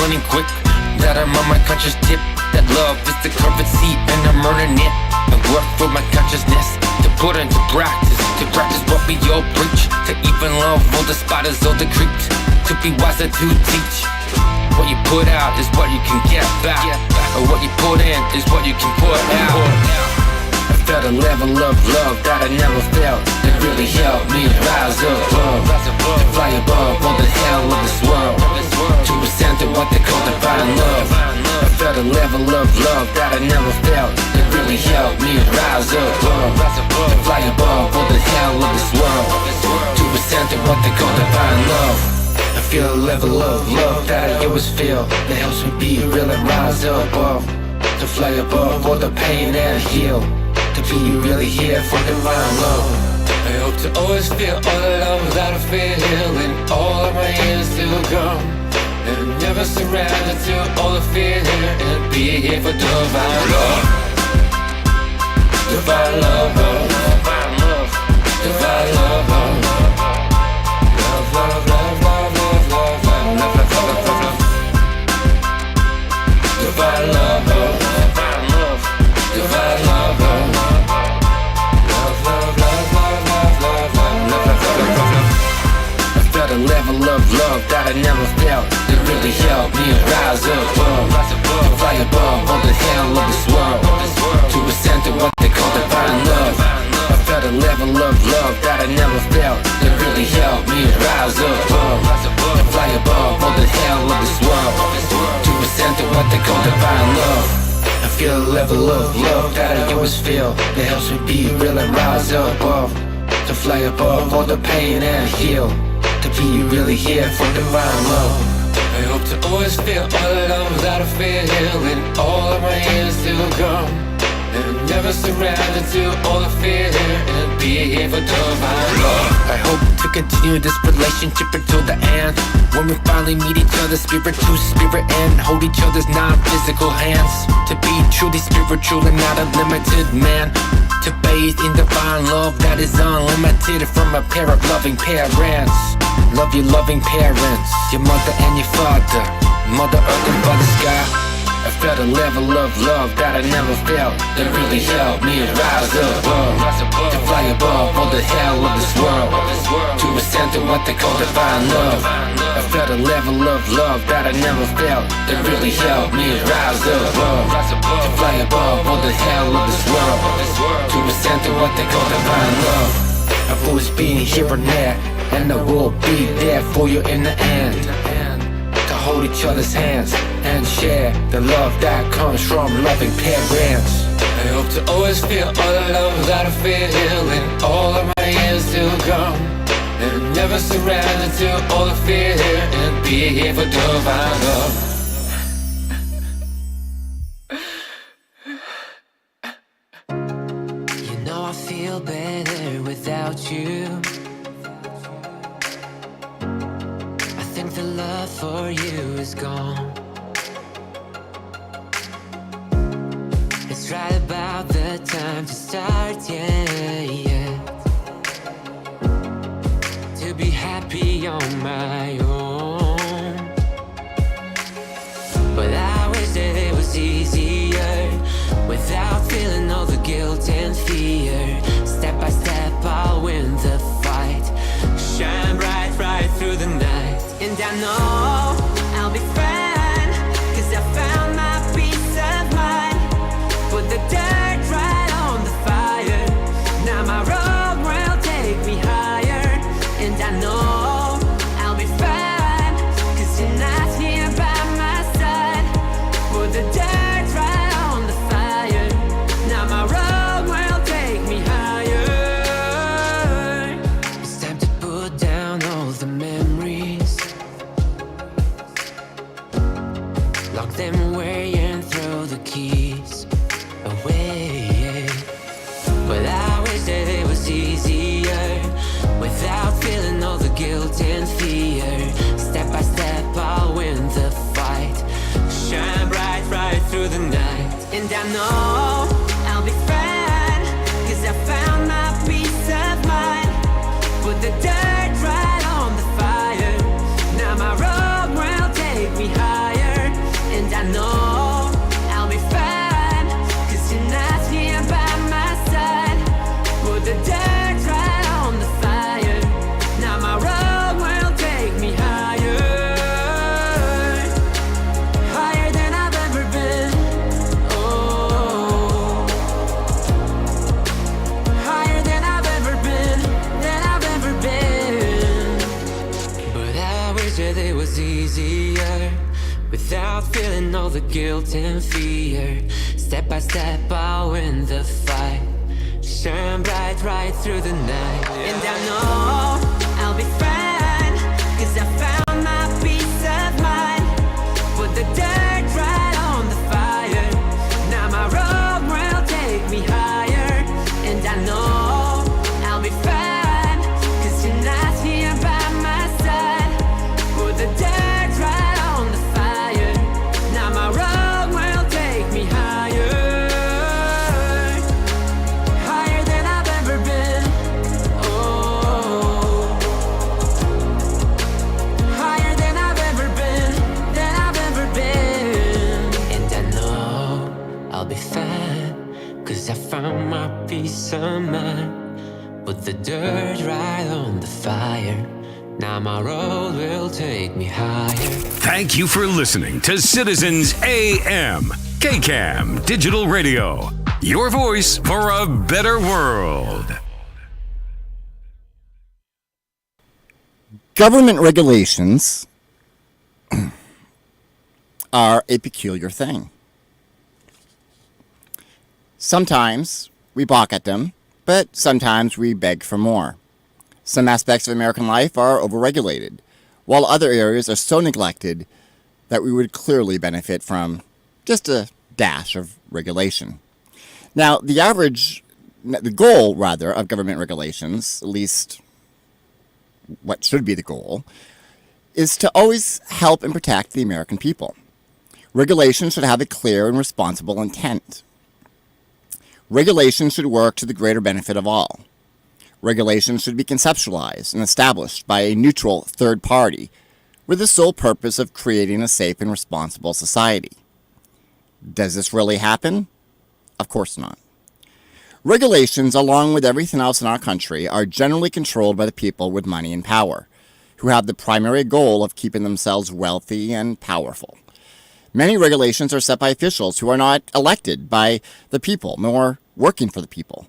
running quick. That I'm on my conscious tip. That love is the currency and I'm earning it. I work for my consciousness to put into practice. To practice what we all preach. To even love all the spiders, all the creeps. To be wiser to teach. What you put out is what you can get back. Or what you put in is what you can put out. I felt a level of love that I never felt. That really helped me rise above. To fly above all the hell of this world. To ascend to what they call divine love. I felt a level of love that I never felt. That really helped me rise above. To fly above all the hell of this world. To ascend to what they call divine love. I feel a level of love that I always feel. That helps me be real and rise above. To fly above all the pain and heal. To be really here for divine love. I hope to always feel all the love that I feel in all of my years to come. And never surrender to all the fear and be here for divine love. Divine love, divine love, divine love, love, love, love, love, love, love, love, love, love, love, love. Divine love, divine love, divine love, love, love, love, love, love, love, love, love. I felt a level of love that I never felt. That really helped me rise above. To fly above all the hell of this world. To ascend to what they call divine love. I felt a level of love that I never felt. That really helped me rise above. To fly above all the hell of this world. To ascend to what they call divine love. I feel a level of love that I always feel. That helps me be real and rise above. To fly above all the pain and heal. To be really here for divine love. I hope to always feel all the love that I feel in all of my years to come. And never surrender to all the fear and be here for divine love. I hope to continue this relationship until the end. When we finally meet each other spirit to spirit and hold each other's non-physical hands. To be truly spiritual and not a limited man. To bathe in divine love that is unlimited from a pair of loving parents. Love your loving parents, your mother and your father, Mother Earth and Father Sky. I felt a level of love that I never felt. That really helped me rise above. To fly above all the hell of this world. To ascend to what they call divine love. I felt a level of love that I never felt. That really helped me rise above. To fly above all the hell of this world. To ascend to what they call divine love. I've always been here and there, and I will be there for you in the end. To hold each other's hands and share the love that comes from loving parents. I hope to always feel all the love that I feel in all of my years to come. And never surrender to all the fear and be here for divine love. You know I feel better without you. I think the love for you is gone. It's right about the time to start, yeah, yeah. To be happy on my own. But I wish that it was easier, without feeling all the guilt and fear. Step by step I'll win the fight. Shine bright right through the night. And I know I'll be fine, 'cause I found my peace of mind. Put the dirt right on the fire. Now my road will take me higher. And I know I'll be fine, 'cause you're not here by my side. Put the dirt right on the fire. Now my road will take me higher. It's time to put down all the memories. Lock them away and throw the keys away. But I wish that it was easier, without feeling all the guilt and fear. Step by step I'll win the fight. Shine bright right through the night. And I know I'll be fine, 'cause I found my peace of mind. Put the dirt right on the fire. Now my road will take me higher. without feeling all the guilt and fear. Step by step, I'll win the fight. Shine bright right through the night. And I know I'll be fine, 'cause I found my peace of mind. Put the dirt right on the fire. Now my road will take me higher. And I know I'll be fine, 'cause tonight's here by my side. Put the dirt right on the fire. Now my road will take me higher. Higher than I've ever been. Oh, higher than I've ever been. Than I've ever been. And I know I'll be fine, 'cause I found my peace of mind. Put the dirt right on the fire. Now my road will take me higher. Thank you for listening to Citizens AM, KCAM Digital Radio, your voice for a better world. Government regulations are a peculiar thing. Sometimes we balk at them, but sometimes we beg for more. Some aspects of American life are overregulated, while other areas are so neglected that we would clearly benefit from just a dash of regulation. Now, the goal of government regulations, at least what should be the goal, is to always help and protect the American people. Regulation should have a clear and responsible intent. Regulation should work to the greater benefit of all. Regulation should be conceptualized and established by a neutral third party with the sole purpose of creating a safe and responsible society. Does this really happen? Of course not. Regulations, along with everything else in our country, are generally controlled by the people with money and power, who have the primary goal of keeping themselves wealthy and powerful. Many regulations are set by officials who are not elected by the people, nor working for the people.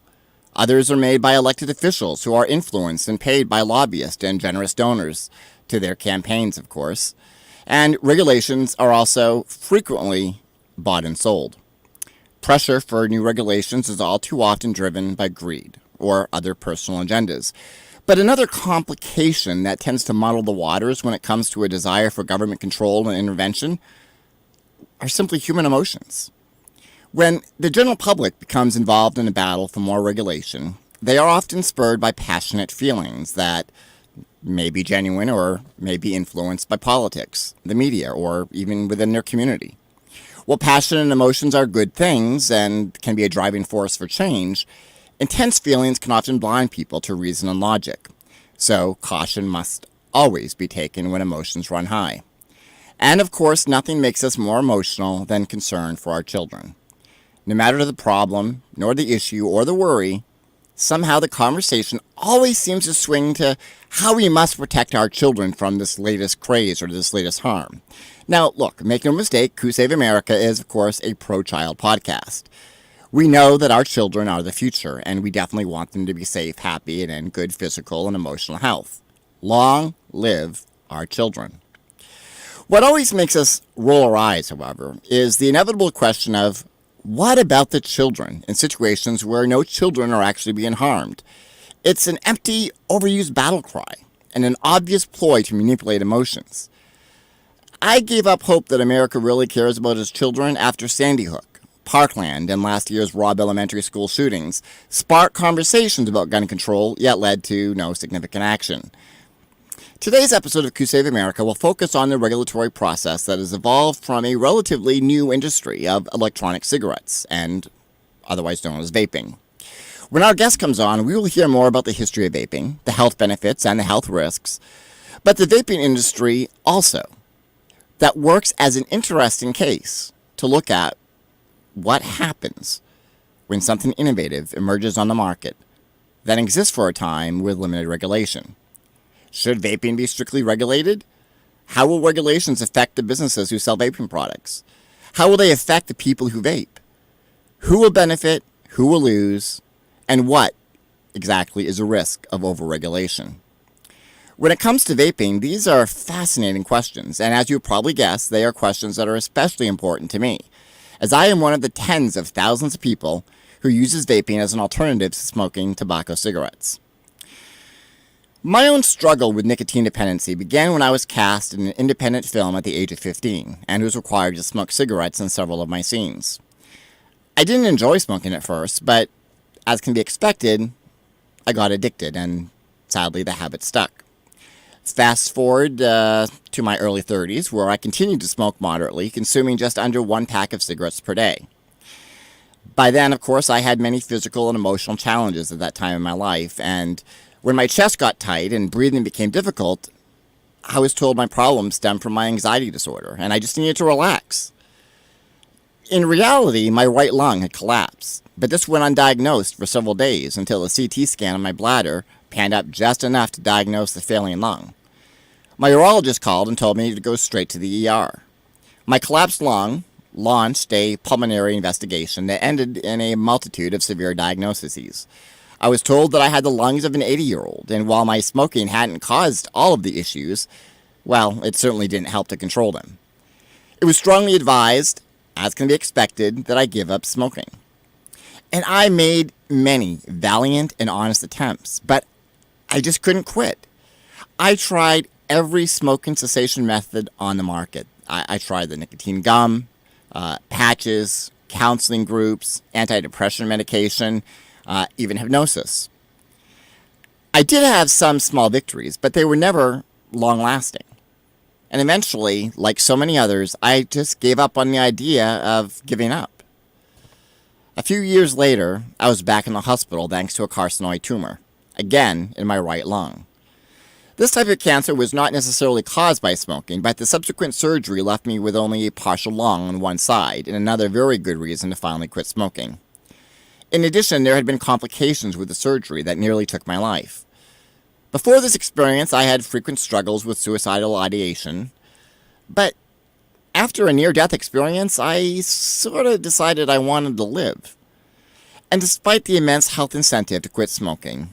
Others are made by elected officials who are influenced and paid by lobbyists and generous donors to their campaigns, of course. And regulations are also frequently bought and sold. Pressure for new regulations is all too often driven by greed or other personal agendas. But another complication that tends to muddle the waters when it comes to a desire for government control and intervention are simply human emotions. When the general public becomes involved in a battle for more regulation, they are often spurred by passionate feelings that may be genuine or may be influenced by politics, the media, or even within their community. While passion and emotions are good things and can be a driving force for change, intense feelings can often blind people to reason and logic. So caution must always be taken when emotions run high. And of course, nothing makes us more emotional than concern for our children. No matter the problem, nor the issue, or the worry, somehow the conversation always seems to swing to how we must protect our children from this latest craze or this latest harm. Now, look, make no mistake, Who Save America is, of course, a pro-child podcast. We know that our children are the future, and we definitely want them to be safe, happy, and in good physical and emotional health. Long live our children. What always makes us roll our eyes, however, is the inevitable question of, what about the children in situations where no children are actually being harmed? It's an empty, overused battle cry and an obvious ploy to manipulate emotions. I gave up hope that America really cares about its children after Sandy Hook, Parkland, and last year's Robb Elementary School shootings sparked conversations about gun control, yet led to no significant action. Today's episode of Who Save America will focus on the regulatory process that has evolved from a relatively new industry of electronic cigarettes, and otherwise known as vaping. When our guest comes on, we will hear more about the history of vaping, the health benefits, and the health risks, but the vaping industry also, that works as an interesting case to look at what happens when something innovative emerges on the market that exists for a time with limited regulation. Should vaping be strictly regulated? How will regulations affect the businesses who sell vaping products? How will they affect the people who vape? Who will benefit? Who will lose? And what exactly is the risk of overregulation? When it comes to vaping, these are fascinating questions, and as you probably guessed, they are questions that are especially important to me, as I am one of the tens of thousands of people who uses vaping as an alternative to smoking tobacco cigarettes. My own struggle with nicotine dependency began when I was cast in an independent film at the age of 15, and was required to smoke cigarettes in several of my scenes. I didn't enjoy smoking at first, but as can be expected, I got addicted, and sadly the habit stuck. Fast forward to my early 30s, where I continued to smoke moderately, consuming just under 1 pack of cigarettes per day. By then, of course, I had many physical and emotional challenges at that time in my life, and when my chest got tight and breathing became difficult, I was told my problems stemmed from my anxiety disorder, and I just needed to relax. In reality, my right lung had collapsed, but this went undiagnosed for several days until a CT scan of my bladder panned up just enough to diagnose the failing lung. My urologist called and told me to go straight to the ER. My collapsed lung launched a pulmonary investigation that ended in a multitude of severe diagnoses. I was told that I had the lungs of an 80-year-old, and while my smoking hadn't caused all of the issues, well, it certainly didn't help to control them. It was strongly advised, as can be expected, that I give up smoking. And I made many valiant and honest attempts, but I just couldn't quit. I tried every smoking cessation method on the market. I tried the nicotine gum, patches, counseling groups, antidepressant medication, even hypnosis. I did have some small victories, but they were never long-lasting. And eventually, like so many others, I just gave up on the idea of giving up. A few years later, I was back in the hospital thanks to a carcinoid tumor, again in my right lung. This type of cancer was not necessarily caused by smoking, but the subsequent surgery left me with only a partial lung on one side, and another very good reason to finally quit smoking. In addition, there had been complications with the surgery that nearly took my life. Before this experience, I had frequent struggles with suicidal ideation, but after a near-death experience, I sort of decided I wanted to live. And despite the immense health incentive to quit smoking,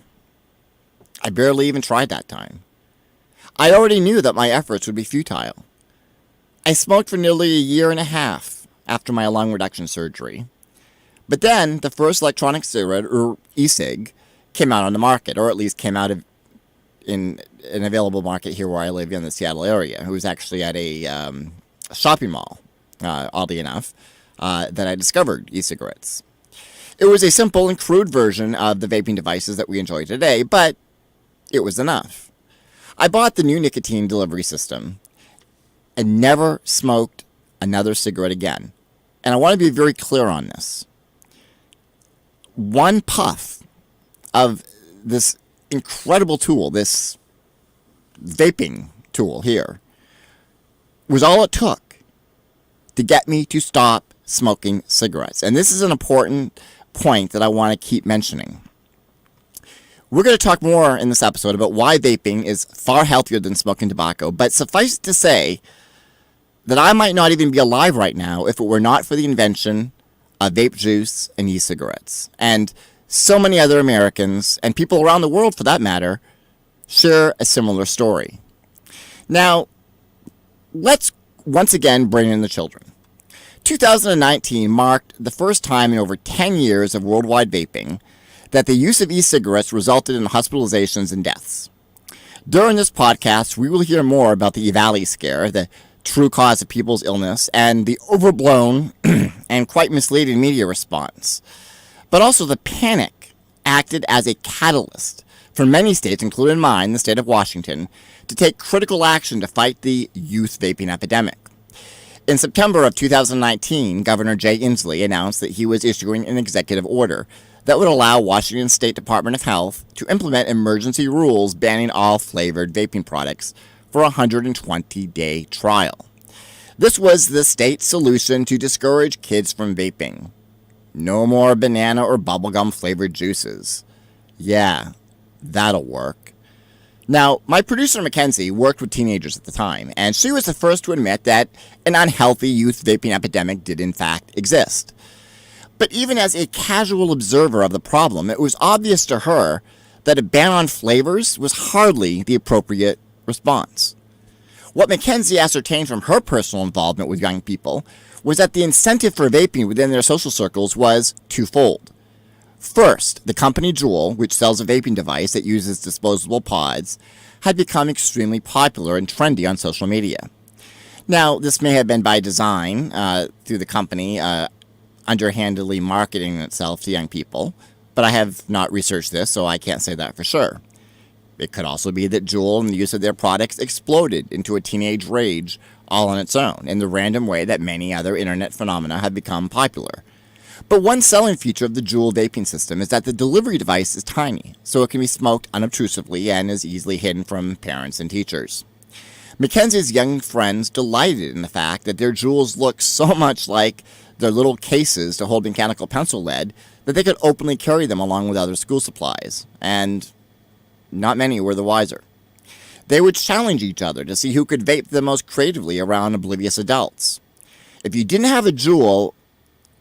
I barely even tried that time. I already knew that my efforts would be futile. I smoked for nearly a year and a half after my lung reduction surgery. But then, the first electronic cigarette, or e-cig, came out on the market, or at least came out in an available market here where I live in the Seattle area. It was actually at a shopping mall, oddly enough, that I discovered e-cigarettes. It was a simple and crude version of the vaping devices that we enjoy today, but it was enough. I bought the new nicotine delivery system and never smoked another cigarette again. And I want to be very clear on this. One puff of this incredible tool, this vaping tool here, was all it took to get me to stop smoking cigarettes. And this is an important point that I want to keep mentioning. We're going to talk more in this episode about why vaping is far healthier than smoking tobacco, but suffice it to say that I might not even be alive right now if it were not for the invention of vape juice and e-cigarettes. And so many other Americans, and people around the world for that matter, share a similar story. Now, let's once again bring in the children. 2019 marked the first time in over 10 years of worldwide vaping that the use of e-cigarettes resulted in hospitalizations and deaths. During this podcast, we will hear more about the EVALI scare, the true cause of people's illness, and the overblown and quite misleading media response. But also the panic acted as a catalyst for many states, including mine, the state of Washington, to take critical action to fight the youth vaping epidemic. In September of 2019, Governor Jay Inslee announced that he was issuing an executive order that would allow Washington State Department of Health to implement emergency rules banning all flavored vaping products for a 120-day trial. This was the state's solution to discourage kids from vaping. No more banana or bubblegum flavored juices. Yeah, that'll work. Now, my producer Mackenzie worked with teenagers at the time, and she was the first to admit that an unhealthy youth vaping epidemic did in fact exist. But even as a casual observer of the problem, it was obvious to her that a ban on flavors was hardly the appropriate response. What Mackenzie ascertained from her personal involvement with young people was that the incentive for vaping within their social circles was twofold. First, the company Juul, which sells a vaping device that uses disposable pods, had become extremely popular and trendy on social media. Now, this may have been by design through the company underhandedly marketing itself to young people, but I have not researched this, so I can't say that for sure. It could also be that Juul and the use of their products exploded into a teenage rage all on its own, in the random way that many other internet phenomena have become popular. But one selling feature of the Juul vaping system is that the delivery device is tiny, so it can be smoked unobtrusively and is easily hidden from parents and teachers. Mackenzie's young friends delighted in the fact that their Juuls looked so much like their little cases to hold mechanical pencil lead that they could openly carry them along with other school supplies, and not many were the wiser. They would challenge each other to see who could vape the most creatively around oblivious adults. If you didn't have a Juul,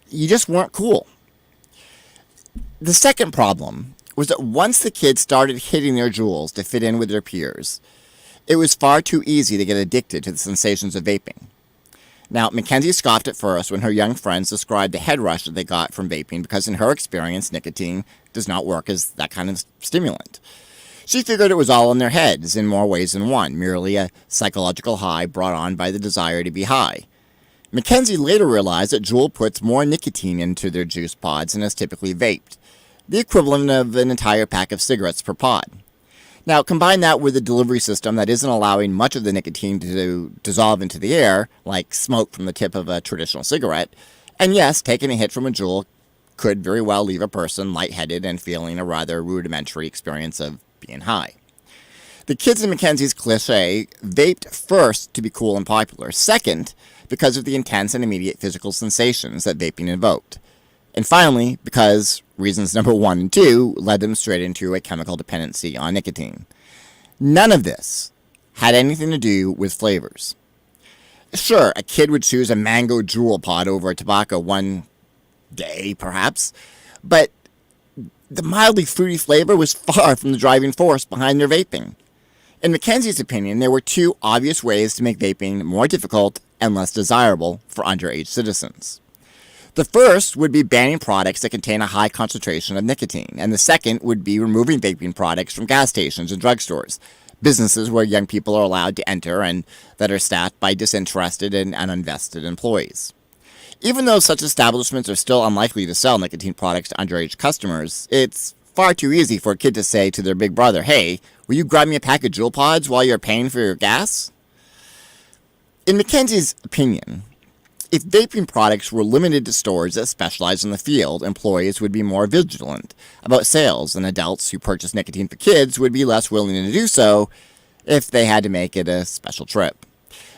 you just weren't cool. The second problem was that once the kids started hitting their Juuls to fit in with their peers, it was far too easy to get addicted to the sensations of vaping. Now, Mackenzie scoffed at first when her young friends described the head rush that they got from vaping because in her experience, nicotine does not work as that kind of stimulant. She figured it was all in their heads in more ways than one, merely a psychological high brought on by the desire to be high. Mackenzie later realized that Juul puts more nicotine into their juice pods than is typically vaped, the equivalent of an entire pack of cigarettes per pod. Now, combine that with a delivery system that isn't allowing much of the nicotine to dissolve into the air, like smoke from the tip of a traditional cigarette, and yes, taking a hit from a Juul could very well leave a person lightheaded and feeling a rather rudimentary experience of being high. The kids in Mackenzie's cliché vaped first to be cool and popular, second because of the intense and immediate physical sensations that vaping invoked, and finally because reasons number 1 and 2 led them straight into a chemical dependency on nicotine. None of this had anything to do with flavors. Sure, a kid would choose a mango Juul pod over a tobacco one day, perhaps, but the mildly fruity flavor was far from the driving force behind their vaping. In Mackenzie's opinion, there were two obvious ways to make vaping more difficult and less desirable for underage citizens. The first would be banning products that contain a high concentration of nicotine, and the second would be removing vaping products from gas stations and drugstores, businesses where young people are allowed to enter and that are staffed by disinterested and uninvested employees. Even though such establishments are still unlikely to sell nicotine products to underage customers, it's far too easy for a kid to say to their big brother, "Hey, will you grab me a pack of Juul pods while you're paying for your gas?" In Mackenzie's opinion, if vaping products were limited to stores that specialize in the field, employees would be more vigilant about sales, and adults who purchase nicotine for kids would be less willing to do so if they had to make it a special trip.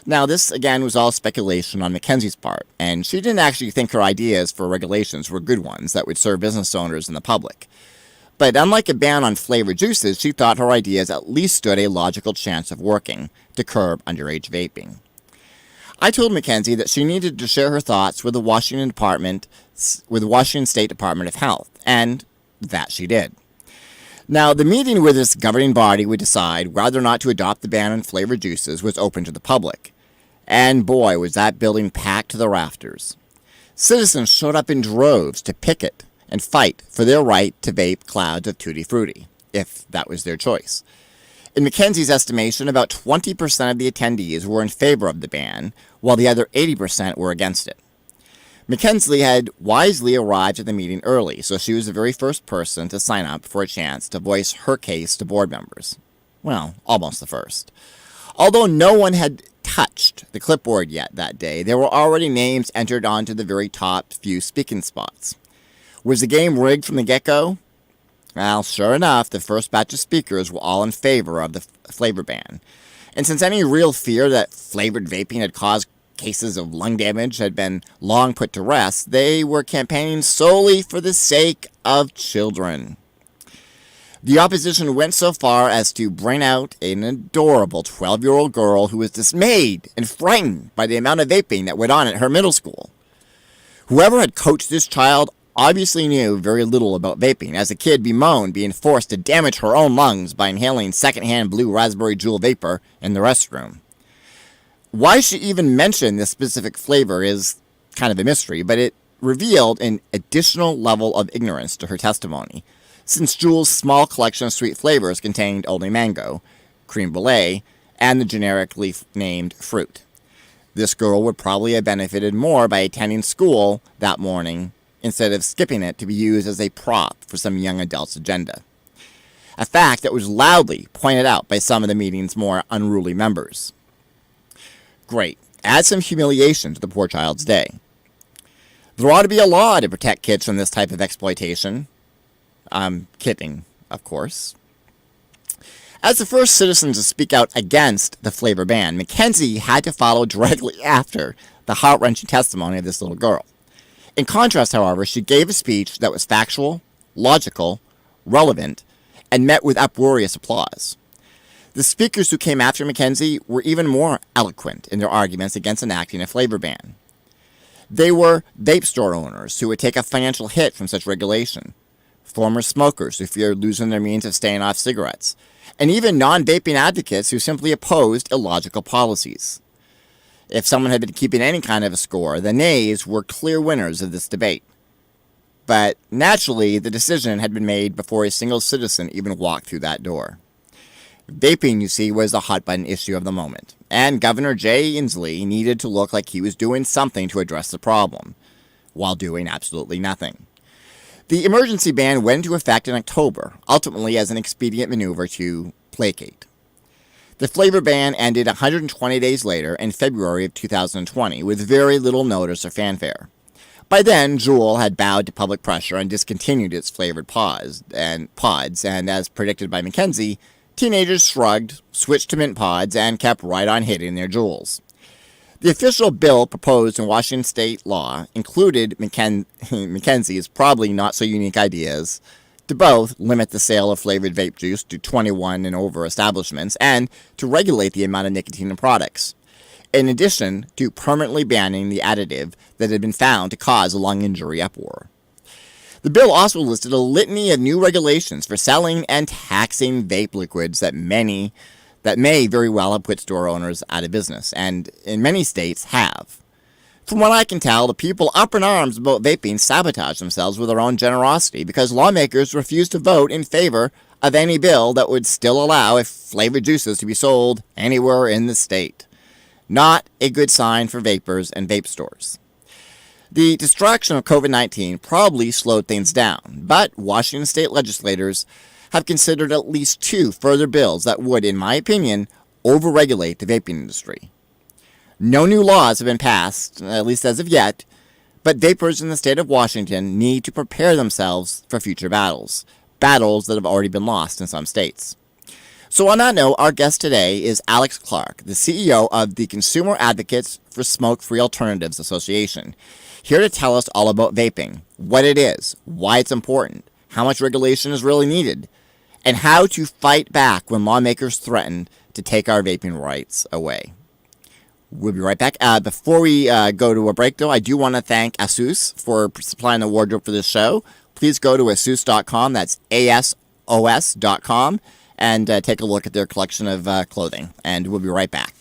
Now, this, again, was all speculation on Mackenzie's part, and she didn't actually think her ideas for regulations were good ones that would serve business owners and the public. But unlike a ban on flavored juices, she thought her ideas at least stood a logical chance of working to curb underage vaping. I told Mackenzie that she needed to share her thoughts with the Washington State Department of Health, and that she did. Now, the meeting where this governing body would decide whether or not to adopt the ban on flavored juices was open to the public. And boy, was that building packed to the rafters. Citizens showed up in droves to picket and fight for their right to vape clouds of Tutti Frutti, if that was their choice. In Mackenzie's estimation, about 20% of the attendees were in favor of the ban, while the other 80% were against it. Mackenzie had wisely arrived at the meeting early, so she was the very first person to sign up for a chance to voice her case to board members. Well, almost the first. Although no one had touched the clipboard yet that day, there were already names entered onto the very top few speaking spots. Was the game rigged from the get-go? Well, sure enough, the first batch of speakers were all in favor of the flavor ban. And since any real fear that flavored vaping had caused cases of lung damage had been long put to rest, they were campaigning solely for the sake of children. The opposition went so far as to bring out an adorable 12-year-old girl who was dismayed and frightened by the amount of vaping that went on at her middle school. Whoever had coached this child obviously knew very little about vaping. As a kid, bemoaned being forced to damage her own lungs by inhaling secondhand blue raspberry jewel vapor in the restroom. Why she even mentioned this specific flavor is kind of a mystery, but it revealed an additional level of ignorance to her testimony, since Juul's small collection of sweet flavors contained only mango, creme brulee, and the generically named fruit. This girl would probably have benefited more by attending school that morning instead of skipping it to be used as a prop for some young adult's agenda. A fact that was loudly pointed out by some of the meeting's more unruly members. Great. Add some humiliation to the poor child's day. There ought to be a law to protect kids from this type of exploitation. I'm kidding, of course. As the first citizen to speak out against the flavor ban, Mackenzie had to follow directly after the heart-wrenching testimony of this little girl. In contrast, however, she gave a speech that was factual, logical, relevant, and met with uproarious applause. The speakers who came after Mackenzie were even more eloquent in their arguments against enacting a flavor ban. They were vape store owners who would take a financial hit from such regulation, former smokers who feared losing their means of staying off cigarettes, and even non-vaping advocates who simply opposed illogical policies. If someone had been keeping any kind of a score, the nays were clear winners of this debate. But naturally, the decision had been made before a single citizen even walked through that door. Vaping, you see, was the hot-button issue of the moment, and Governor Jay Inslee needed to look like he was doing something to address the problem, while doing absolutely nothing. The emergency ban went into effect in October, ultimately as an expedient maneuver to placate. The flavor ban ended 120 days later in February of 2020, with very little notice or fanfare. By then, Juul had bowed to public pressure and discontinued its flavored pods, and as predicted by Mackenzie, teenagers shrugged, switched to mint pods, and kept right on hitting their Juuls. The official bill proposed in Washington state law included Mackenzie's probably not so unique ideas to both limit the sale of flavored vape juice to 21 and over establishments and to regulate the amount of nicotine in products, in addition to permanently banning the additive that had been found to cause a lung injury uproar. The bill also listed a litany of new regulations for selling and taxing vape liquids that may very well have put store owners out of business, and in many states have. From what I can tell, the people up in arms about vaping sabotage themselves with their own generosity because lawmakers refuse to vote in favor of any bill that would still allow flavored juices to be sold anywhere in the state. Not a good sign for vapors and vape stores. The distraction of COVID-19 probably slowed things down, but Washington state legislators have considered at least 2 further bills that would, in my opinion, overregulate the vaping industry. No new laws have been passed, at least as of yet, but vapors in the state of Washington need to prepare themselves for future battles that have already been lost in some states. So on that note, our guest today is Alex Clark, the CEO of the Consumer Advocates for Smoke-Free Alternatives Association, here to tell us all about vaping, what it is, why it's important, how much regulation is really needed, and how to fight back when lawmakers threaten to take our vaping rights away. We'll be right back. Before we go to a break, though, I do want to thank ASUS for supplying the wardrobe for this show. Please go to asus.com, that's ASOS.com, and take a look at their collection of clothing. And we'll be right back.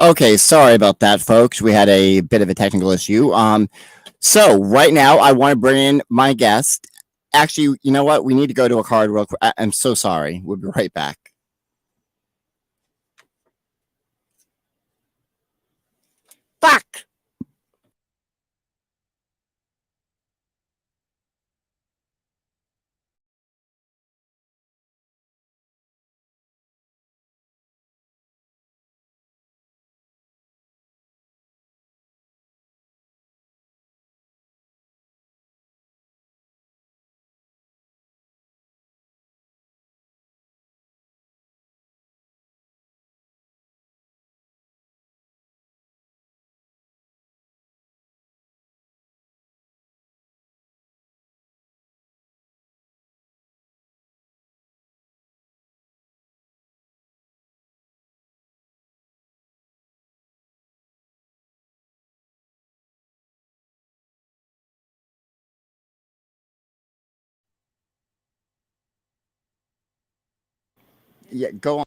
Okay, sorry about that, folks. We had a bit of a technical issue. So right now I want to bring in my guest. Actually, you know what? We need to go to a card real quick. I'm so sorry. We'll be right back. Fuck. Yeah, go on.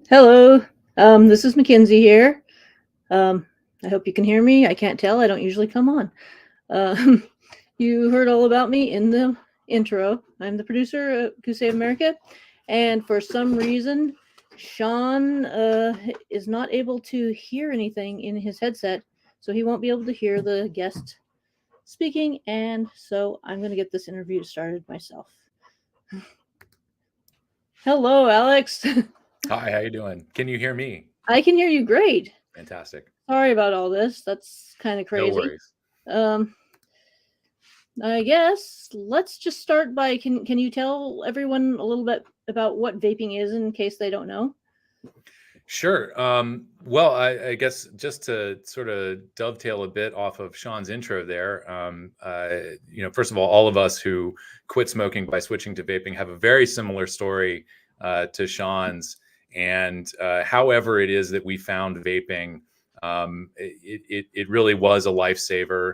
Hello, this is Mackenzie here. I hope you can hear me. I can't tell. I don't usually come on. Um, you heard all about me in the intro. I'm the producer of Goose America, and for some reason, Sean is not able to hear anything in his headset, so he won't be able to hear the guest speaking. And so I'm going to get this interview started myself. Hello, Alex. Hi, how you doing? Can you hear me? I can hear you great. Fantastic. Sorry about all this. That's kind of crazy. No worries. I guess let's just start by can you tell everyone a little bit about what vaping is in case they don't know? Sure. Well, I guess just to sort of dovetail a bit off of Sean's intro there, first of all of us who quit smoking by switching to vaping have a very similar story to Sean's. And however it is that we found vaping, it really was a lifesaver.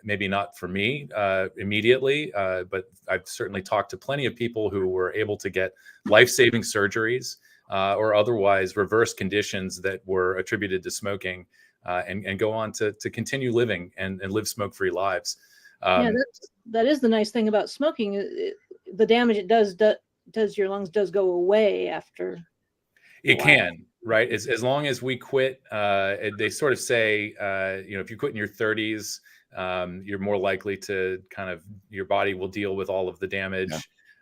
Maybe not for me immediately, but I've certainly talked to plenty of people who were able to get life-saving surgeries or otherwise reverse conditions that were attributed to smoking and go on to continue living and live smoke-free lives. Yeah, that is the nice thing about smoking. The damage it does your lungs does go away after. It can, right? As long as we quit, they sort of say, if you quit in your 30s, you're more likely to your body will deal with all of the damage.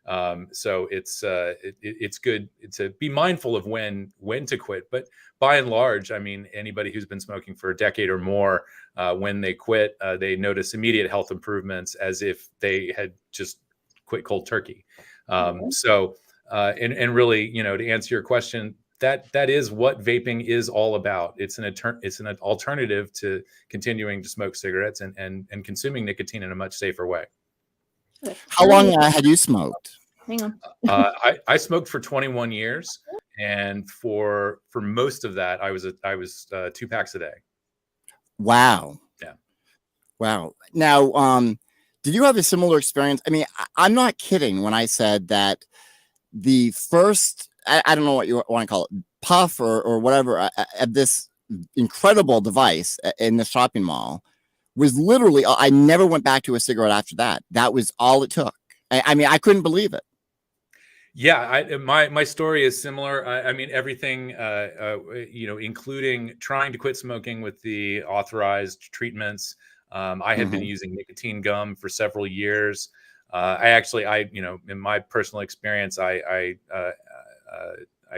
Yeah. So it's good to be mindful of when to quit. But by and large, I mean, anybody who's been smoking for a decade or more, when they quit, they notice immediate health improvements as if they had just quit cold turkey. So really, to answer your question, that is what vaping is all about. It's an alternative to continuing to smoke cigarettes and consuming nicotine in a much safer way. How long had you smoked? Hang on. I smoked for 21 years, and for most of that, I was 2 packs a day. Wow. Yeah. Wow. Now, did you have a similar experience? I mean, I'm not kidding when I said that the first, I don't know what you want to call it, puff or whatever, of this incredible device in the shopping mall was literally, I never went back to a cigarette after that. That was all it took. I mean, I couldn't believe it. Yeah, my story is similar. I mean, everything, including trying to quit smoking with the authorized treatments. I had been using nicotine gum for several years. In my personal experience, I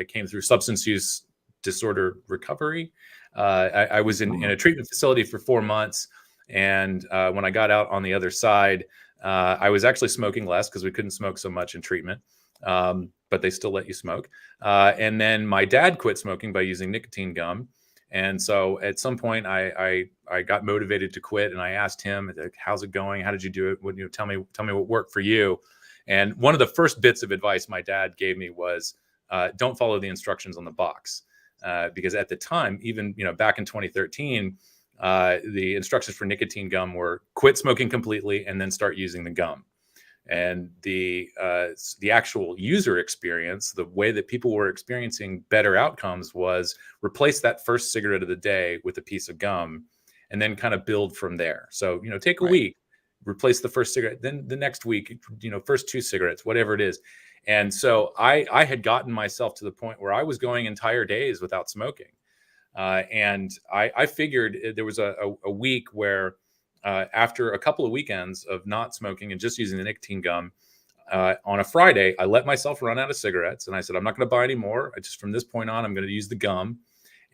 came through substance use disorder recovery. I was in a treatment facility for 4 months. And when I got out on the other side, I was actually smoking less because we couldn't smoke so much in treatment. but they still let you smoke. And then my dad quit smoking by using nicotine gum. And so at some point I got motivated to quit, and I asked him, like, how's it going? How did you do it? Would you tell me what worked for you? And one of the first bits of advice my dad gave me was, don't follow the instructions on the box. Because at the time, even, back in 2013, the instructions for nicotine gum were quit smoking completely and then start using the gum. And the actual user experience, the way that people were experiencing better outcomes, was replace that first cigarette of the day with a piece of gum, and then kind of build from there. So, take a week, replace the first cigarette, then the next week, first 2 cigarettes, whatever it is. And so I had gotten myself to the point where I was going entire days without smoking. And I figured there was a week where, after a couple of weekends of not smoking and just using the nicotine gum, on a Friday, I let myself run out of cigarettes, and I said, I'm not going to buy any more. From this point on, I'm going to use the gum.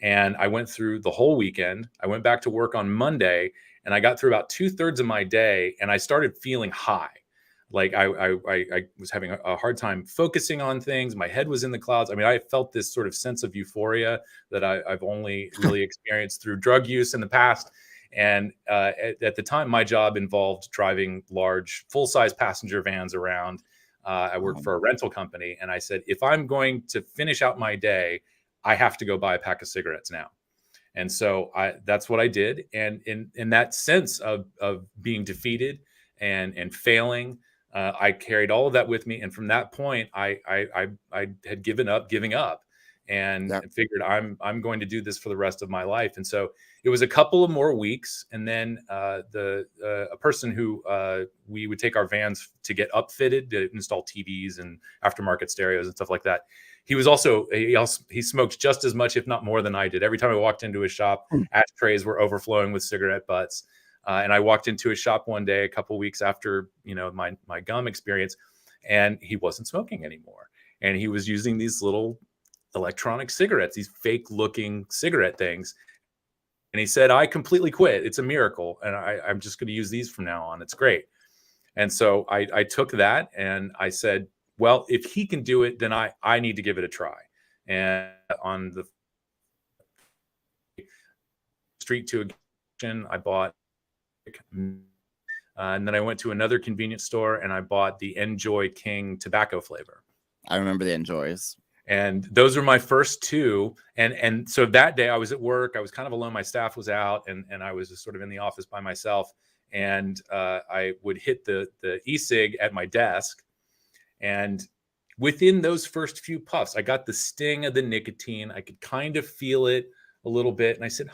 And I went through the whole weekend. I went back to work on Monday, and I got through about 2/3 of my day, and I started feeling high. Like I was having a hard time focusing on things. My head was in the clouds. I mean, I felt this sort of sense of euphoria that I've only really experienced through drug use in the past. And at the time, my job involved driving large, full-size passenger vans around. I worked for a rental company, and I said, if I'm going to finish out my day, I have to go buy a pack of cigarettes now. And so that's what I did. And in that sense of being defeated and failing, I carried all of that with me. And from that point, I had giving up, and figured I'm going to do this for the rest of my life. And so it was a couple of more weeks, and then a person who we would take our vans to get upfitted to install TVs and aftermarket stereos and stuff like that. He was also he smoked just as much, if not more, than I did. Every time I walked into his shop, ashtrays were overflowing with cigarette butts. And I walked into his shop one day, a couple of weeks after my gum experience, and he wasn't smoking anymore. And he was using these little electronic cigarettes, these fake looking cigarette things. And he said, I completely quit. It's a miracle. And I'm just going to use these from now on. It's great. And so I took that, and I said, well, if he can do it, then I need to give it a try. And on the street to a, I bought, and then I went to another convenience store, and I bought the Enjoy King tobacco flavor. I remember the Enjoys. And those were my first 2. And so that day I was at work. I was kind of alone. My staff was out, and I was just sort of in the office by myself. And I would hit the e-cig at my desk. And within those first few puffs, I got the sting of the nicotine. I could kind of feel it a little bit. And I said,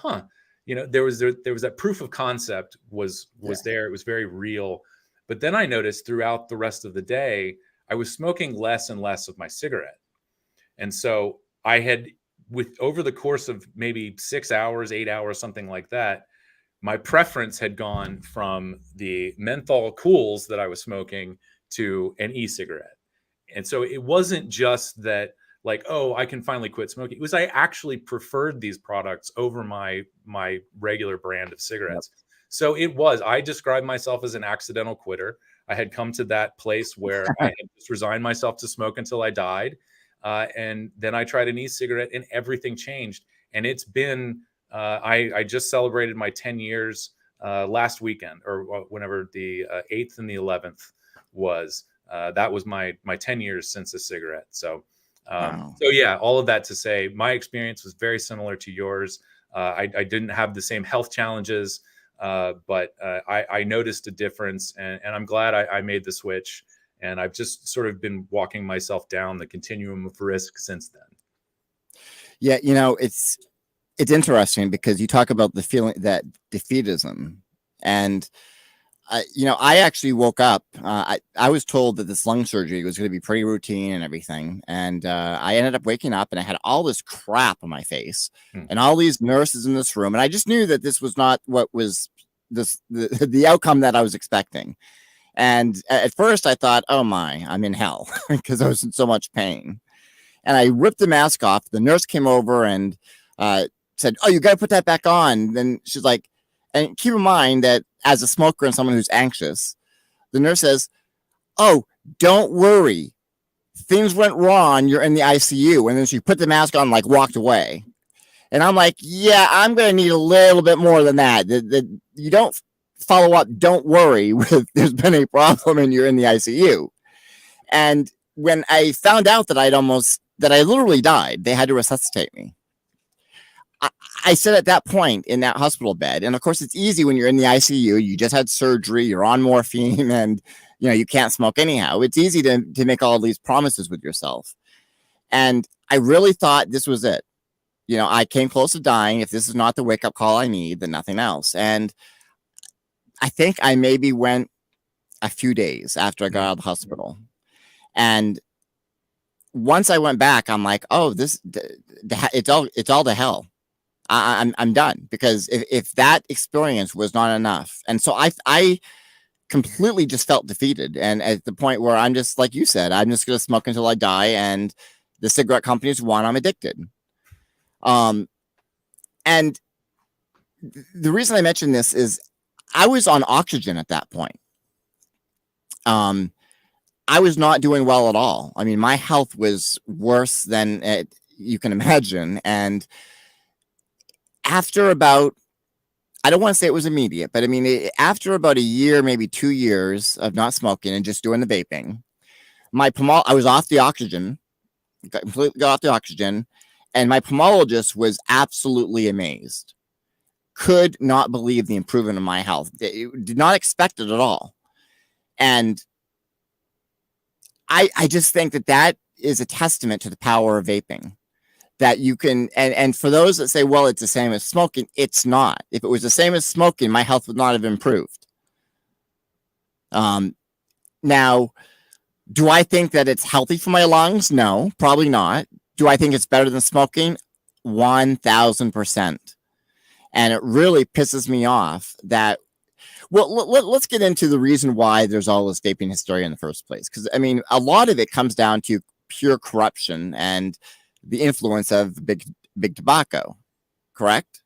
there was that proof of concept was there. It was very real. But then I noticed throughout the rest of the day, I was smoking less and less of my cigarette. And so I had, over the course of maybe 6 hours, 8 hours, something like that, my preference had gone from the menthol cools that I was smoking to an e-cigarette. And so it wasn't just that, like, oh, I can finally quit smoking. It was I actually preferred these products over my regular brand of cigarettes. Yep. So I described myself as an accidental quitter. I had come to that place where I had just resigned myself to smoke until I died. And then I tried an e-cigarette, and everything changed. And it's been, I just celebrated my 10 years last weekend, or whenever the 8th and the 11th was. That was my 10 years since a cigarette. So, wow. So yeah, all of that to say, my experience was very similar to yours. I didn't have the same health challenges, but I noticed a difference, and I'm glad I made the switch. And I've just sort of been walking myself down the continuum of risk since then. Yeah, it's interesting because you talk about the feeling, that defeatism, and I actually woke up. I was told that this lung surgery was going to be pretty routine and everything, and I ended up waking up, and I had all this crap on my face, and all these nurses in this room, and I just knew that this was not what was the outcome that I was expecting. And at first I thought, oh my, I'm in hell, because I was in so much pain. And I ripped the mask off. The nurse came over and said, oh, you got to put that back on. Then she's like, and keep in mind that as a smoker and someone who's anxious, the nurse says, oh, don't worry. things went wrong. You're in the ICU. And then she put the mask on, like walked away. And I'm like, yeah, I'm going to need a little bit more than that. You don't follow up. Don't worry with there's been a problem and you're in the ICU. And when I found out that I literally died, they had to resuscitate me. I said at that point in that hospital bed, and of course it's easy when you're in the ICU, you just had surgery, you're on morphine, and you can't smoke anyhow. It's easy to make all these promises with yourself. And I really thought this was it. I came close to dying. If this is not the wake-up call I need, then nothing else. And I think I maybe went a few days after I got out of the hospital. And once I went back, I'm like, oh, it's all to hell. I'm done, because if that experience was not enough. And so I completely just felt defeated. And at the point where I'm just, like you said, I'm just going to smoke until I die. And the cigarette companies won. I'm addicted. And the reason I mention this is I was on oxygen at that point. I was not doing well at all. I mean, my health was worse than you can imagine. And after about, I don't want to say it was immediate, but I mean, after about a year, maybe 2 years of not smoking and just doing the vaping, I was off the oxygen, completely got off the oxygen, and my pulmonologist was absolutely amazed. Could not believe the improvement in my health. Did not expect it at all. And I just think that is a testament to the power of vaping. That you can, and for those that say, well, it's the same as smoking, it's not. If it was the same as smoking, my health would not have improved. Now, do I think that it's healthy for my lungs? No, probably not. Do I think it's better than smoking? 1000%. And it really pisses me off that, well, let's get into the reason why there's all this vaping hysteria in the first place. Because, I mean, a lot of it comes down to pure corruption and the influence of big tobacco, correct?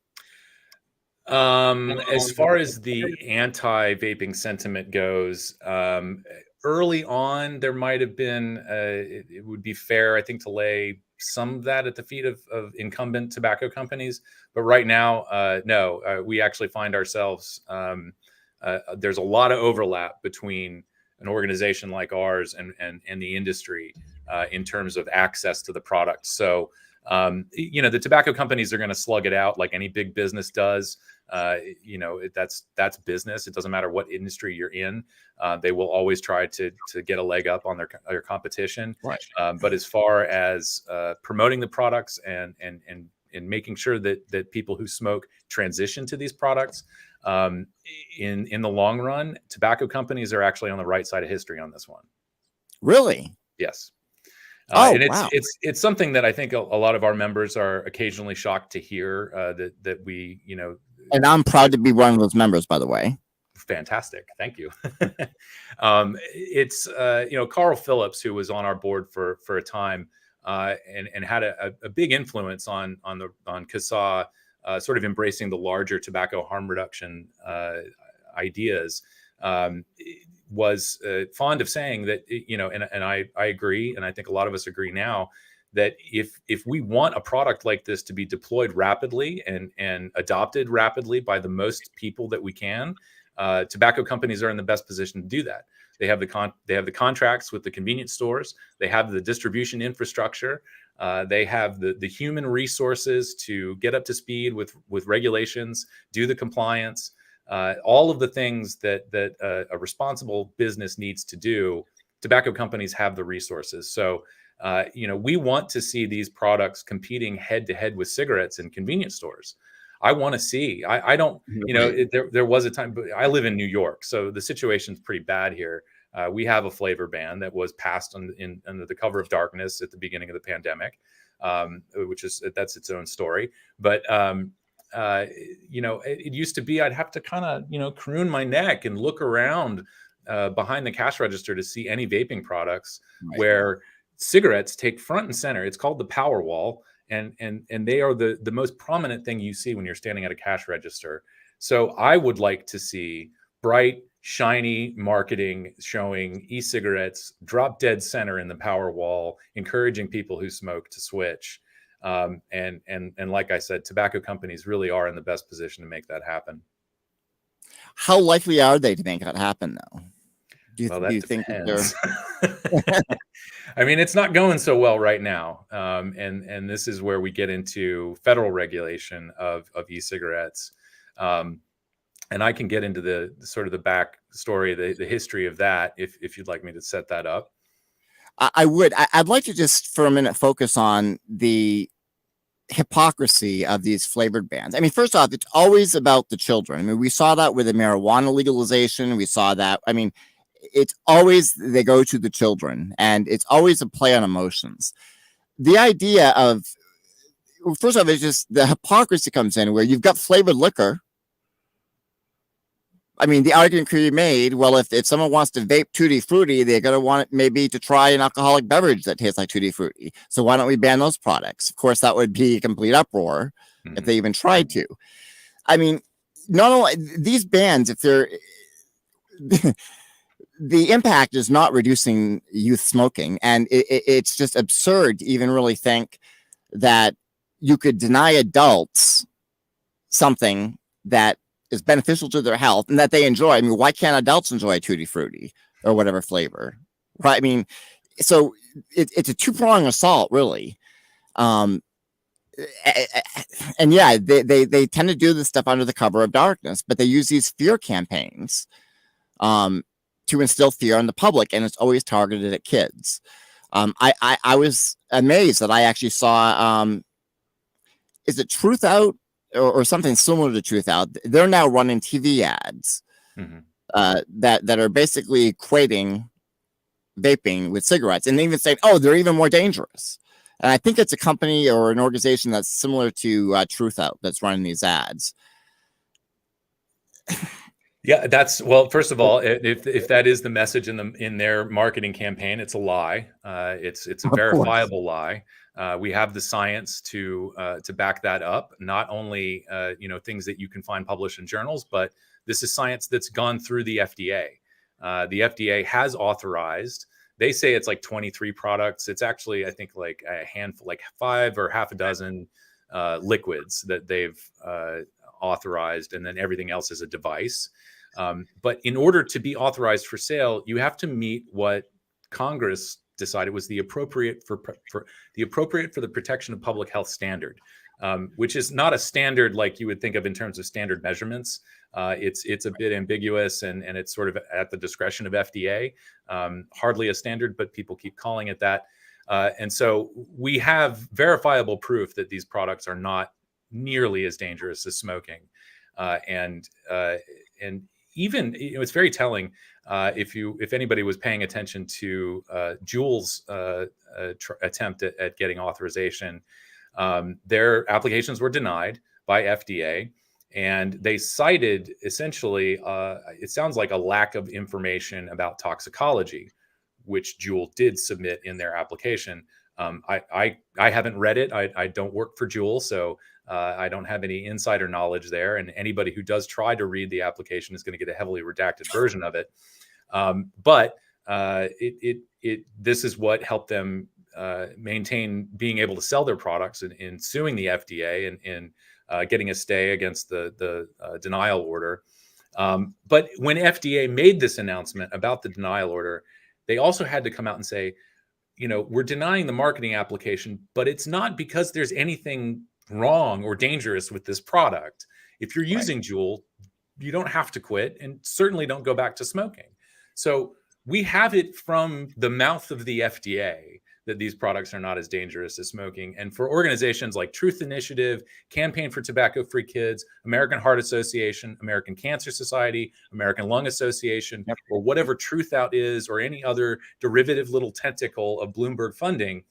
As far as the anti-vaping sentiment goes, early on, there might have been, it would be fair, I think, to lay some of that at the feet of incumbent tobacco companies. But right now, no, we actually find ourselves, there's a lot of overlap between an organization like ours and the industry in terms of access to the product. So, the tobacco companies are going to slug it out like any big business does. That's business. It doesn't matter what industry you're in. They will always try to get a leg up on their competition. Right. But as far as promoting the products and making sure that people who smoke transition to these products, in the long run, tobacco companies are actually on the right side of history on this one. Really? Yes. And it's wow. it's something that I think a lot of our members are occasionally shocked to hear, that we, And I'm proud to be one of those members, by the way. Fantastic. Thank you. It's, Carl Phillips, who was on our board for a time, and had a big influence on CASA, sort of embracing the larger tobacco harm reduction ideas, was fond of saying that, and I agree, and I think a lot of us agree now, that if we want a product like this to be deployed rapidly and adopted rapidly by the most people that we can, tobacco companies are in the best position to do that. They have the contracts with the convenience stores. They have the distribution infrastructure. They have the human resources to get up to speed with regulations, do the compliance, all of the things that a responsible business needs to do. Tobacco companies have the resources. So, we want to see these products competing head to head with cigarettes in convenience stores. I want to see. I don't. There was a time, but I live in New York, so the situation's pretty bad here. We have a flavor ban that was passed under the cover of darkness at the beginning of the pandemic, that's its own story. But it used to be I'd have to kind of croon my neck and look around behind the cash register to see any vaping products, right, where cigarettes take front and center. It's called the power wall. And they are the most prominent thing you see when you're standing at a cash register. So I would like to see bright, shiny marketing showing e-cigarettes drop dead center in the power wall, encouraging people who smoke to switch. And like I said, tobacco companies really are in the best position to make that happen. How likely are they to make that happen, though? Do you think that they're... I mean, it's not going so well right now. And this is where we get into federal regulation of e-cigarettes. And I can get into the sort of the back story, the history of that, if you'd like me to set that up. I would. I'd like to just for a minute focus on the hypocrisy of these flavored bans. I mean, first off, it's always about the children. I mean, we saw that with the marijuana legalization. We saw that. I mean, it's always they go to the children, and it's always a play on emotions. The idea of, first off, it's just the hypocrisy comes in where you've got flavored liquor. I mean, the argument could be made, well, if someone wants to vape Tutti Frutti, they're going to want it maybe to try an alcoholic beverage that tastes like Tutti Frutti. So why don't we ban those products? Of course, that would be a complete uproar if they even tried to. I mean, not only these bans, if they're... the impact is not reducing youth smoking. And it's just absurd to even really think that you could deny adults something that is beneficial to their health and that they enjoy. I mean, why can't adults enjoy a Tutti Frutti or whatever flavor? Right? I mean, so it's a two-pronged assault, really. And yeah, they tend to do this stuff under the cover of darkness, but they use these fear campaigns to instill fear in the public, and it's always targeted at kids. I was amazed that I actually saw, is it Truth Out or something similar to Truth Out? They're now running TV ads that are basically equating vaping with cigarettes, and they even say, oh, they're even more dangerous. And I think it's a company or an organization that's similar to Truth Out that's running these ads. Yeah, well, first of all, if that is the message in their marketing campaign, it's a lie. It's a verifiable lie. We have the science to back that up. Not only things that you can find published in journals, but this is science that's gone through the FDA. The FDA has authorized. They say it's like 23 products. It's actually, I think, like a handful, like 5 or half a dozen liquids that they've authorized, and then everything else is a device. But in order to be authorized for sale, you have to meet what Congress decided was the appropriate for the protection of public health standard, which is not a standard like you would think of in terms of standard measurements. It's a bit ambiguous, and it's sort of at the discretion of FDA. Hardly a standard, but people keep calling it that. And so we have verifiable proof that these products are not nearly as dangerous as smoking. And even, it's very telling if anybody was paying attention to Juul's attempt at getting authorization. Their applications were denied by FDA, and they cited essentially, it sounds like a lack of information about toxicology, which Juul did submit in their application. I haven't read it. I don't work for Juul, so I don't have any insider knowledge there. And anybody who does try to read the application is going to get a heavily redacted version of it. But this is what helped them maintain being able to sell their products in suing the FDA and getting a stay against the denial order. But when FDA made this announcement about the denial order, they also had to come out and say, we're denying the marketing application, but it's not because there's anything wrong or dangerous with this product. If you're using Juul, you don't have to quit, and certainly don't go back to smoking. So we have it from the mouth of the FDA that these products are not as dangerous as smoking. And for organizations like Truth Initiative, Campaign for Tobacco-Free Kids, American Heart Association, American Cancer Society, American Lung Association, or whatever Truth Out is, or any other derivative little tentacle of Bloomberg funding,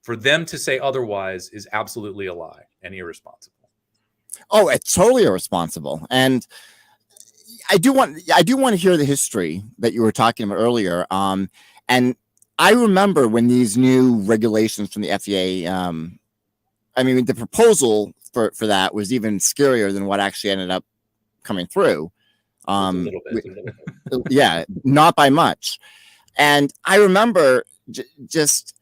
for them to say otherwise is absolutely a lie and irresponsible. Oh, it's totally irresponsible. And I do want to hear the history that you were talking about earlier. And I remember when these new regulations from the FDA, I mean, the proposal for that was even scarier than what actually ended up coming through. A little bit. Yeah, not by much. And I remember just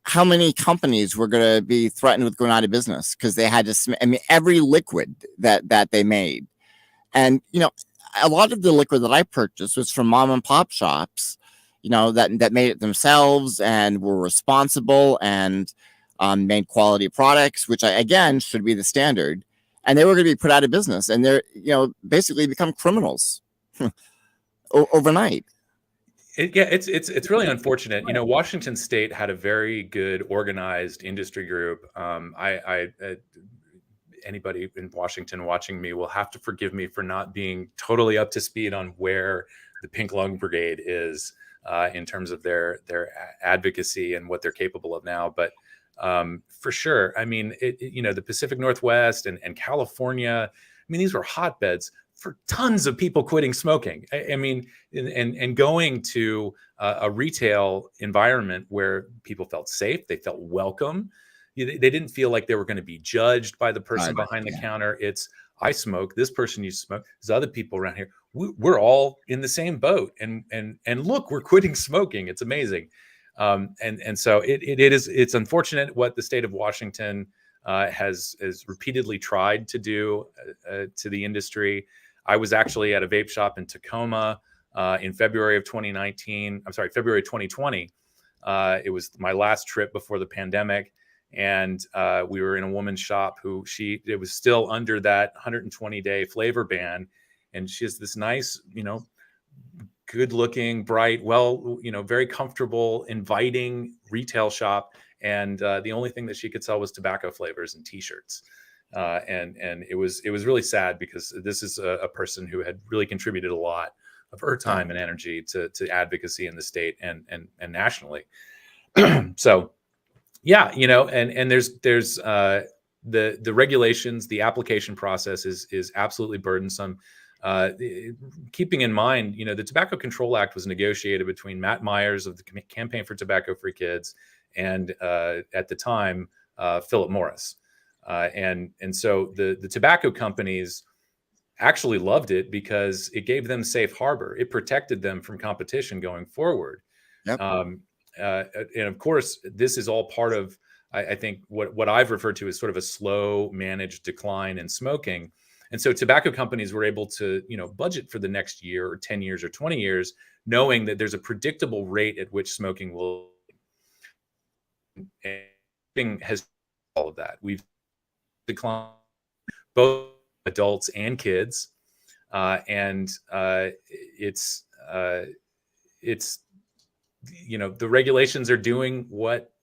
how many companies were going to be threatened with going out of business because they had to. I mean, every liquid that they made, and a lot of the liquid that I purchased was from mom and pop shops, that made it themselves and were responsible and made quality products, which again should be the standard. And they were going to be put out of business, and they're basically become criminals overnight. It's really unfortunate. Washington State had a very good organized industry group. Anybody in Washington watching me will have to forgive me for not being totally up to speed on where the Pink Lung Brigade is in terms of their advocacy and what they're capable of now. But for sure, I mean, the Pacific Northwest and California, I mean, these were hotbeds for tons of people quitting smoking. I mean, and going to a retail environment where people felt safe, they felt welcome. They didn't feel like they were going to be judged by the person behind the counter. It's, I smoke, this person used to smoke, there's other people around here. We're all in the same boat. And look, we're quitting smoking. It's amazing. And so it's unfortunate what the state of Washington has repeatedly tried to do to the industry. I was actually at a vape shop in Tacoma in February of 2019. I'm sorry, February 2020. It was my last trip before the pandemic. And we were in a woman's shop it was still under that 120-day flavor ban. And she has this nice, good looking, bright, very comfortable, inviting retail shop. And the only thing that she could sell was tobacco flavors and t-shirts. And it was really sad because this is a person who had really contributed a lot of her time and energy to advocacy in the state and nationally. So, yeah, and there's the regulations, the application process is absolutely burdensome. Keeping in mind, the Tobacco Control Act was negotiated between Matt Myers of the Campaign for Tobacco-Free Kids and at the time Philip Morris. And so the tobacco companies actually loved it because it gave them safe harbor. It protected them from competition going forward. Yep. And of course, this is all part of, I think, what I've referred to as sort of a slow managed decline in smoking. And so tobacco companies were able to, budget for the next year or 10 years or 20 years, knowing that there's a predictable rate at which smoking will. And has all of that. We've declined both adults and kids, and it's the regulations are doing what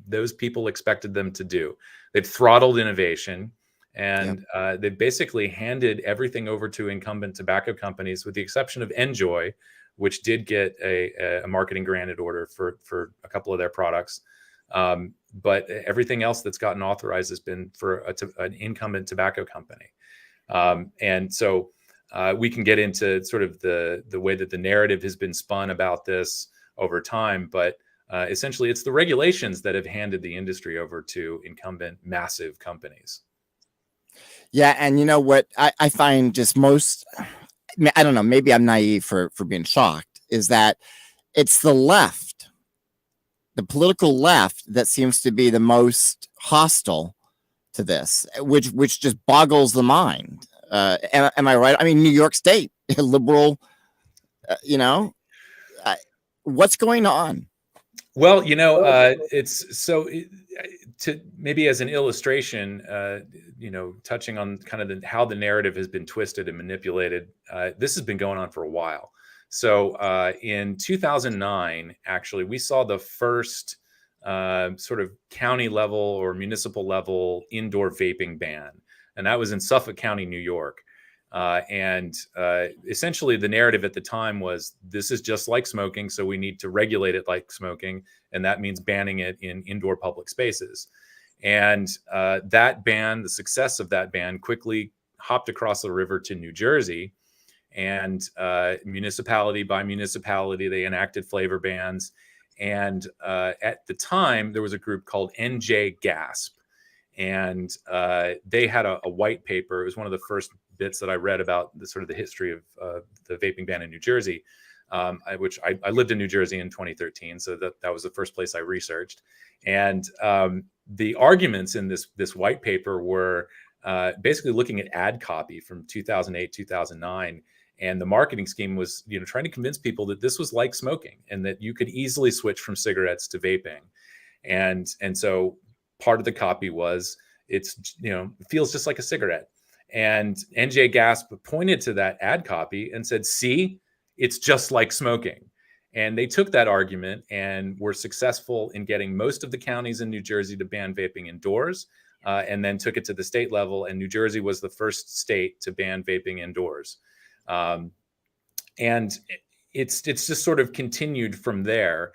those people expected them to do. They've throttled innovation, and they basically handed everything over to incumbent tobacco companies, with the exception of Enjoy, which did get a marketing granted order for a couple of their products. But everything else that's gotten authorized has been for an incumbent tobacco company. And so we can get into sort of the way that the narrative has been spun about this over time. But essentially, it's the regulations that have handed the industry over to incumbent massive companies. Yeah. And what I find just most, I don't know, maybe I'm naive for being shocked, is that it's the left, the political left, that seems to be the most hostile to this, which just boggles the mind. Am I right? I mean, New York State, liberal, what's going on? Well, it's so to maybe as an illustration, touching on kind of how the narrative has been twisted and manipulated. This has been going on for a while. So in 2009, actually, we saw the first sort of county level or municipal level indoor vaping ban, and that was in Suffolk County, New York. And essentially the narrative at the time was, this is just like smoking, so we need to regulate it like smoking. And that means banning it in indoor public spaces. And that ban, the success of that ban, quickly hopped across the river to New Jersey. And municipality by municipality, they enacted flavor bans. And at the time, there was a group called NJ Gasp. And they had a white paper. It was one of the first bits that I read about the sort of the history of the vaping ban in New Jersey, which I lived in New Jersey in 2013, so that was the first place I researched. And the arguments in this white paper were basically looking at ad copy from 2008, 2009. And the marketing scheme was, trying to convince people that this was like smoking and that you could easily switch from cigarettes to vaping. And so part of the copy was it feels just like a cigarette. And NJ Gasp pointed to that ad copy and said, see, it's just like smoking. And they took that argument and were successful in getting most of the counties in New Jersey to ban vaping indoors, and then took it to the state level. And New Jersey was the first state to ban vaping indoors. And it's just sort of continued from there.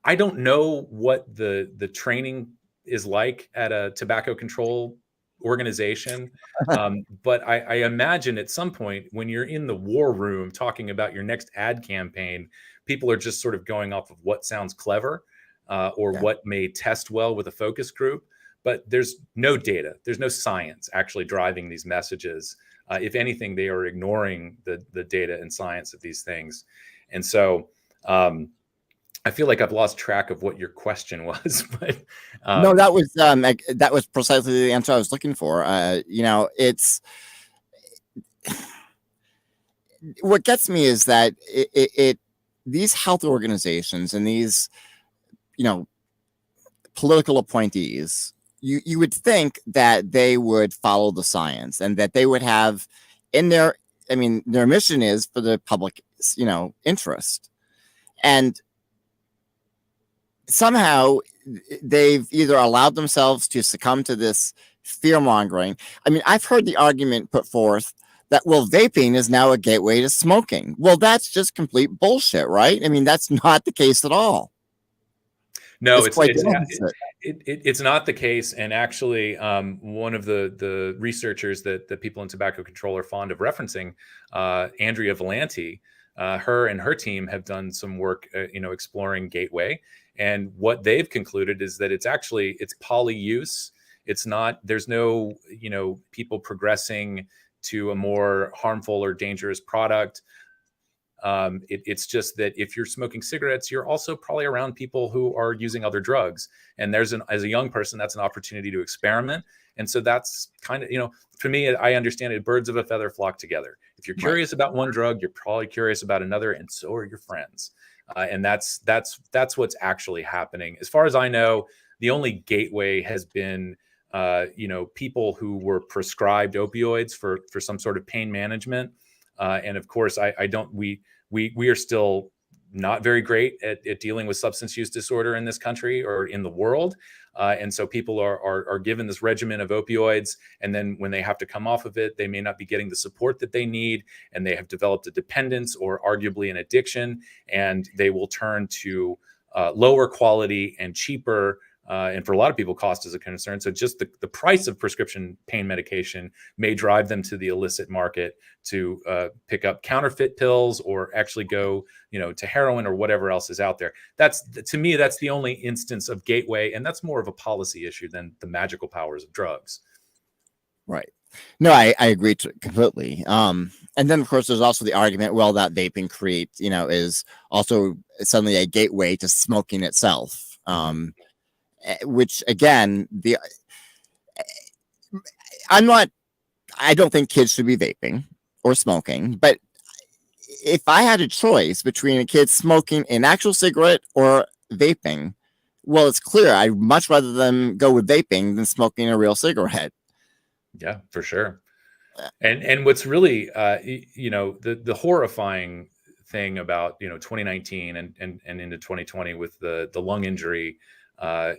I don't know what the training is like at a tobacco control organization, but I imagine at some point when you're in the war room talking about your next ad campaign, people are just sort of going off of what sounds clever or what may test well with a focus group. But there's no data, there's no science actually driving these messages. If anything, they are ignoring the data and science of these things. And so I feel like I've lost track of what your question was. But no, that was precisely the answer I was looking for. It's what gets me is that these health organizations and these, political appointees, you would think that they would follow the science and that they would have in their mission is for the public, interest. And somehow they've either allowed themselves to succumb to this fear mongering. I've heard the argument put forth that, well, vaping is now a gateway to smoking. Well, that's just complete bullshit, right? That's not the case at all. No, it's not the case. And actually, one of the researchers that people in tobacco control are fond of referencing, Andrea Valenti, her and her team have done some work, exploring gateway. And what they've concluded is that it's poly-use. There's no, people progressing to a more harmful or dangerous product. It's just that if you're smoking cigarettes, you're also probably around people who are using other drugs. And as a young person, that's an opportunity to experiment. And so that's kind of, for me, I understand it, birds of a feather flock together. If you're curious about one drug, you're probably curious about another, and so are your friends. And that's what's actually happening. As far as I know, the only gateway has been, people who were prescribed opioids for some sort of pain management. And of course, we are still not very great at dealing with substance use disorder in this country or in the world. And so people are given this regimen of opioids. And then when they have to come off of it, they may not be getting the support that they need. And they have developed a dependence or arguably an addiction. And they will turn to lower quality and cheaper. And for a lot of people, cost is a concern. So just the price of prescription pain medication may drive them to the illicit market to pick up counterfeit pills or actually go, to heroin or whatever else is out there. To me, that's the only instance of gateway. And that's more of a policy issue than the magical powers of drugs. Right. No, I agree completely. And then, of course, there's also the argument, well, that vaping is also suddenly a gateway to smoking itself. Which again, I don't think kids should be vaping or smoking, but if I had a choice between a kid smoking an actual cigarette or vaping, well, it's clear I'd much rather them go with vaping than smoking a real cigarette. Yeah, for sure. And what's really, the horrifying thing about, 2019 and into 2020 with the lung injury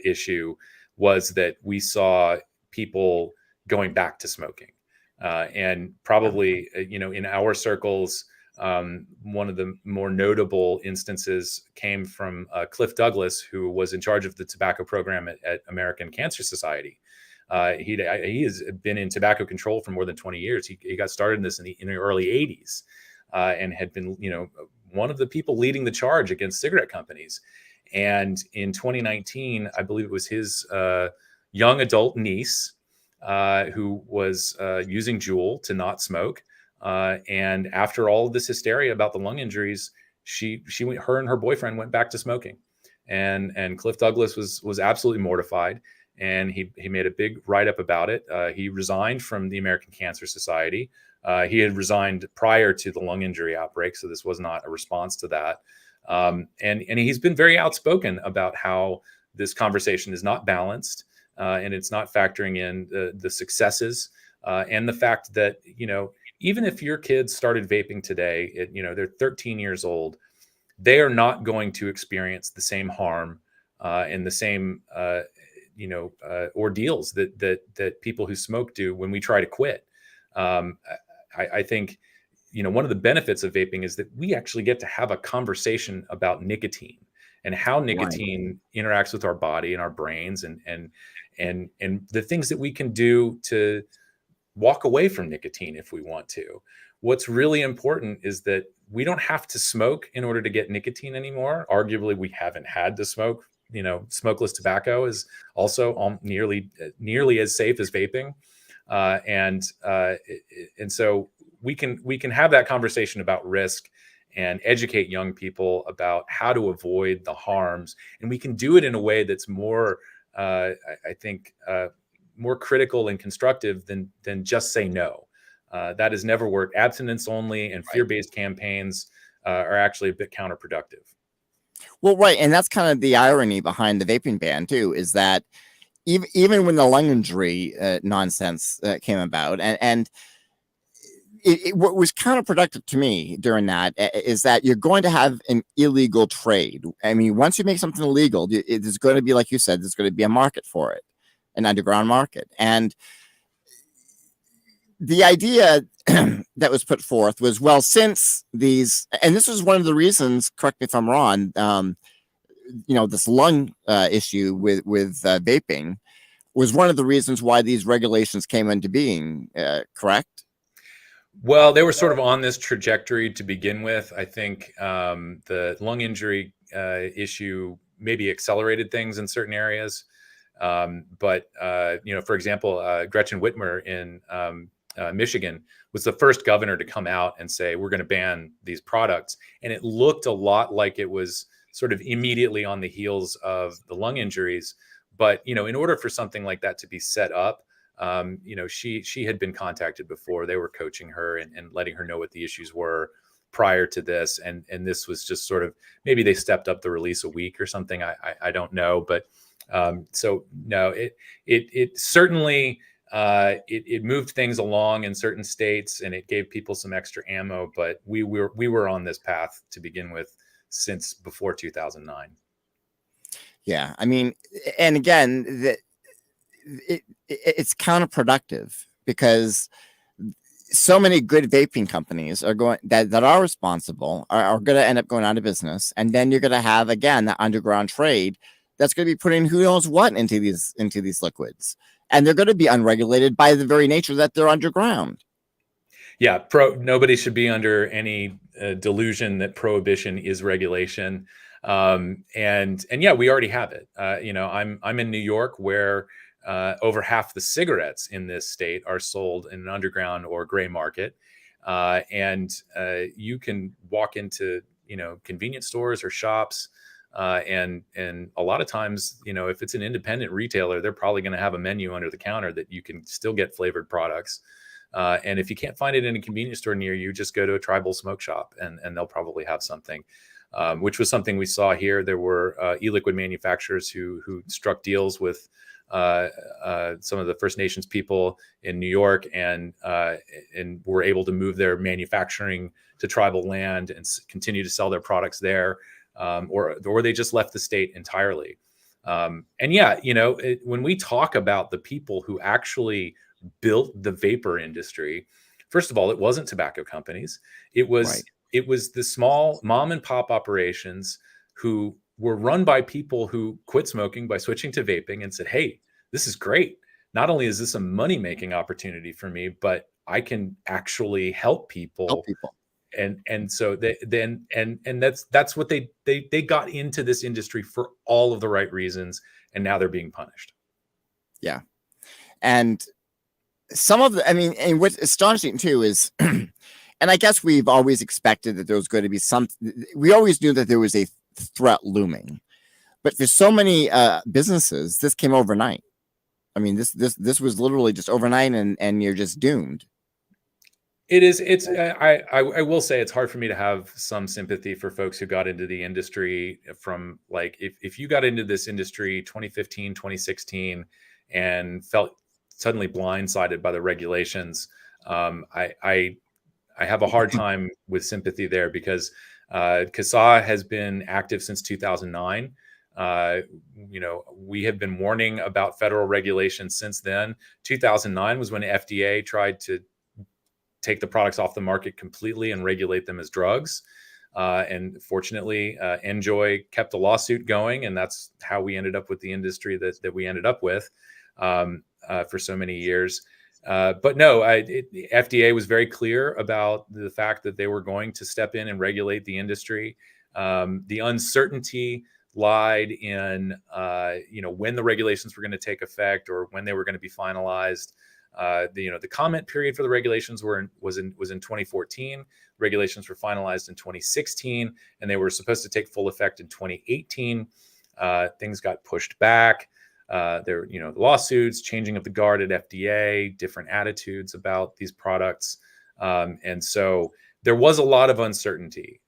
issue was that we saw people going back to smoking, and probably in our circles, one of the more notable instances came from Cliff Douglas, who was in charge of the tobacco program at American Cancer Society. He has been in tobacco control for more than 20 years. He got started in this in the early 80s, and had been one of the people leading the charge against cigarette companies. And in 2019, I believe it was his young adult niece who was using Juul to not smoke. And after all of this hysteria about the lung injuries, her and her boyfriend went back to smoking. And Cliff Douglas was absolutely mortified. And he made a big write-up about it. He resigned from the American Cancer Society. He had resigned prior to the lung injury outbreak, so this was not a response to that. And he's been very outspoken about how this conversation is not balanced, and it's not factoring in the successes and the fact that, even if your kids started vaping today, they're 13 years old, they are not going to experience the same harm and the same ordeals that people who smoke do when we try to quit. I think, one of the benefits of vaping is that we actually get to have a conversation about nicotine and how nicotine interacts with our body and our brains, and the things that we can do to walk away from nicotine if we want to. What's really important is that we don't have to smoke in order to get nicotine anymore. Arguably, we haven't had to smoke. Smokeless tobacco is also nearly as safe as vaping, and so we can have that conversation about risk and educate young people about how to avoid the harms, and we can do it in a way that's more, I think, more critical and constructive than just say no. That has never worked. Abstinence only and fear-based campaigns are actually a bit counterproductive. Well, right. And that's kind of the irony behind the vaping ban, too, is that even when the lung injury nonsense came about, and what was counterproductive to me during that is that you're going to have an illegal trade. I mean, once you make something illegal, there's going to be, like you said, there's going to be a market for it, an underground market. And the idea that was put forth was, well, since these, and this was one of the reasons, correct me if I'm wrong, this lung issue with vaping was one of the reasons why these regulations came into being, correct? Well, they were sort of on this trajectory to begin with. I think the lung injury issue maybe accelerated things in certain areas. But for example, Gretchen Whitmer in Michigan was the first governor to come out and say, we're going to ban these products. And it looked a lot like it was sort of immediately on the heels of the lung injuries. But, in order for something like that to be set up, she had been contacted before. They were coaching her and letting her know what the issues were prior to this. And this was just sort of, maybe they stepped up the release a week or something. I don't know. But so no, it certainly, it moved things along in certain states, and it gave people some extra ammo, but we were on this path to begin with since before 2009. Yeah. I mean, and again, it's counterproductive because so many good vaping companies are going that are responsible are going to end up going out of business. And then you're going to have, again, the underground trade that's going to be putting who knows what into these liquids. And they're going to be unregulated by the very nature that they're underground. Yeah. Nobody should be under any delusion that prohibition is regulation. And yeah, we already have it. I'm in New York, where over half the cigarettes in this state are sold in an underground or gray market. And you can walk into, convenience stores or shops. And a lot of times, if it's an independent retailer, they're probably going to have a menu under the counter that you can still get flavored products. And if you can't find it in a convenience store near you, just go to a tribal smoke shop and they'll probably have something, which was something we saw here. There were e-liquid manufacturers who struck deals with some of the First Nations people in New York and were able to move their manufacturing to tribal land and continue to sell their products there. Or they just left the state entirely. And yeah, when we talk about the people who actually built the vapor industry, first of all, it wasn't tobacco companies. It was the small mom and pop operations who were run by people who quit smoking by switching to vaping and said, hey, this is great. Not only is this a money-making opportunity for me, but I can actually help people. And so that's what they got into this industry for all of the right reasons, and now they're being punished. Yeah. And some of the, I mean, and what's astonishing too is, and I guess we've always expected that there was going to be we always knew that there was a threat looming, but for so many businesses, this came overnight. I mean, this was literally just overnight, and you're just doomed. It is. It's. I will say it's hard for me to have some sympathy for folks who got into the industry from, like, if you got into this industry 2015, 2016 and felt suddenly blindsided by the regulations. I have a hard time with sympathy there, because CASA has been active since 2009. We have been warning about federal regulations since then. 2009 was when FDA tried to take the products off the market completely and regulate them as drugs. And fortunately, Enjoy kept a lawsuit going, and that's how we ended up with the industry that we ended up with for so many years. But no, FDA was very clear about the fact that they were going to step in and regulate the industry. The uncertainty lied in when the regulations were going to take effect or when they were going to be finalized. The comment period for the regulations was in 2014. Regulations were finalized in 2016, and they were supposed to take full effect in 2018. Things got pushed back. There, lawsuits, changing of the guard at FDA, different attitudes about these products, and so there was a lot of uncertainty.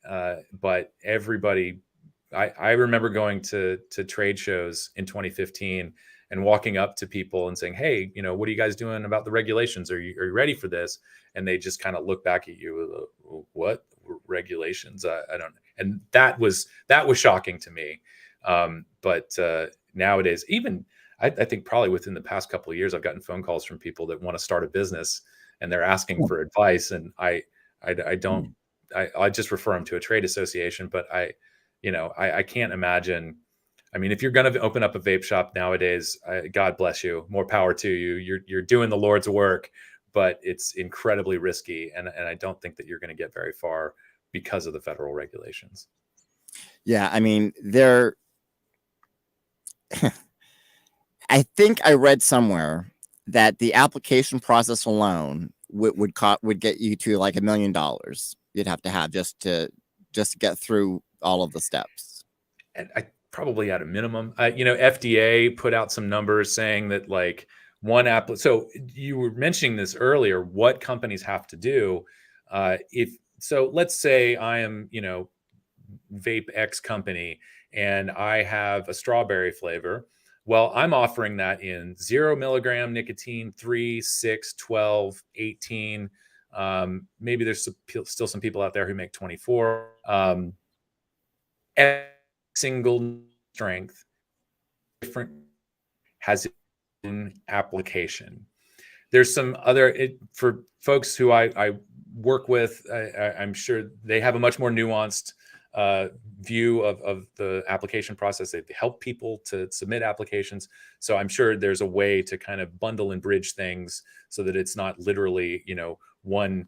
But everybody, I remember going to trade shows in 2015 and walking up to people and saying, "Hey, what are you guys doing about the regulations? Are you ready for this?" And they just kind of look back at you, "What regulations? I don't." And that was shocking to me. But nowadays, even I think probably within the past couple of years, I've gotten phone calls from people that want to start a business and they're asking for advice, and I don't. I just refer them to a trade association, but I can't imagine. I mean, if you're going to open up a vape shop nowadays, God bless you, more power to you. You're doing the Lord's work, but it's incredibly risky, and I don't think that you're going to get very far because of the federal regulations. Yeah, I mean, I think I read somewhere that the application process alone would get you to like $1 million. You'd have to have just to get through all of the steps. And probably at a minimum, FDA put out some numbers saying that like one app. So you were mentioning this earlier, what companies have to do. Let's say I am, Vape X company, and I have a strawberry flavor. Well, I'm offering that in 0 milligram nicotine, 3, 6, 12, 18. Maybe there's still some people out there who make 24. Every single strength different has its own application. There's some other for folks who I work with. I'm sure they have a much more nuanced view of the application process. They help people to submit applications. So I'm sure there's a way to kind of bundle and bridge things so that it's not literally, one,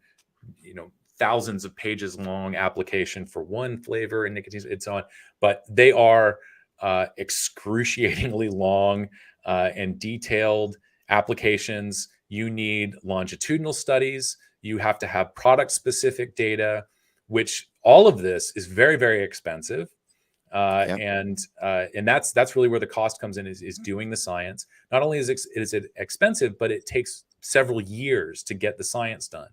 thousands of pages long application for one flavor and nicotine, it's on, but they are excruciatingly long and detailed applications. You need longitudinal studies. You have to have product specific data, which all of this is very, very expensive. And that's really where the cost comes in, is doing the science. Not only is it expensive, but it takes several years to get the science done.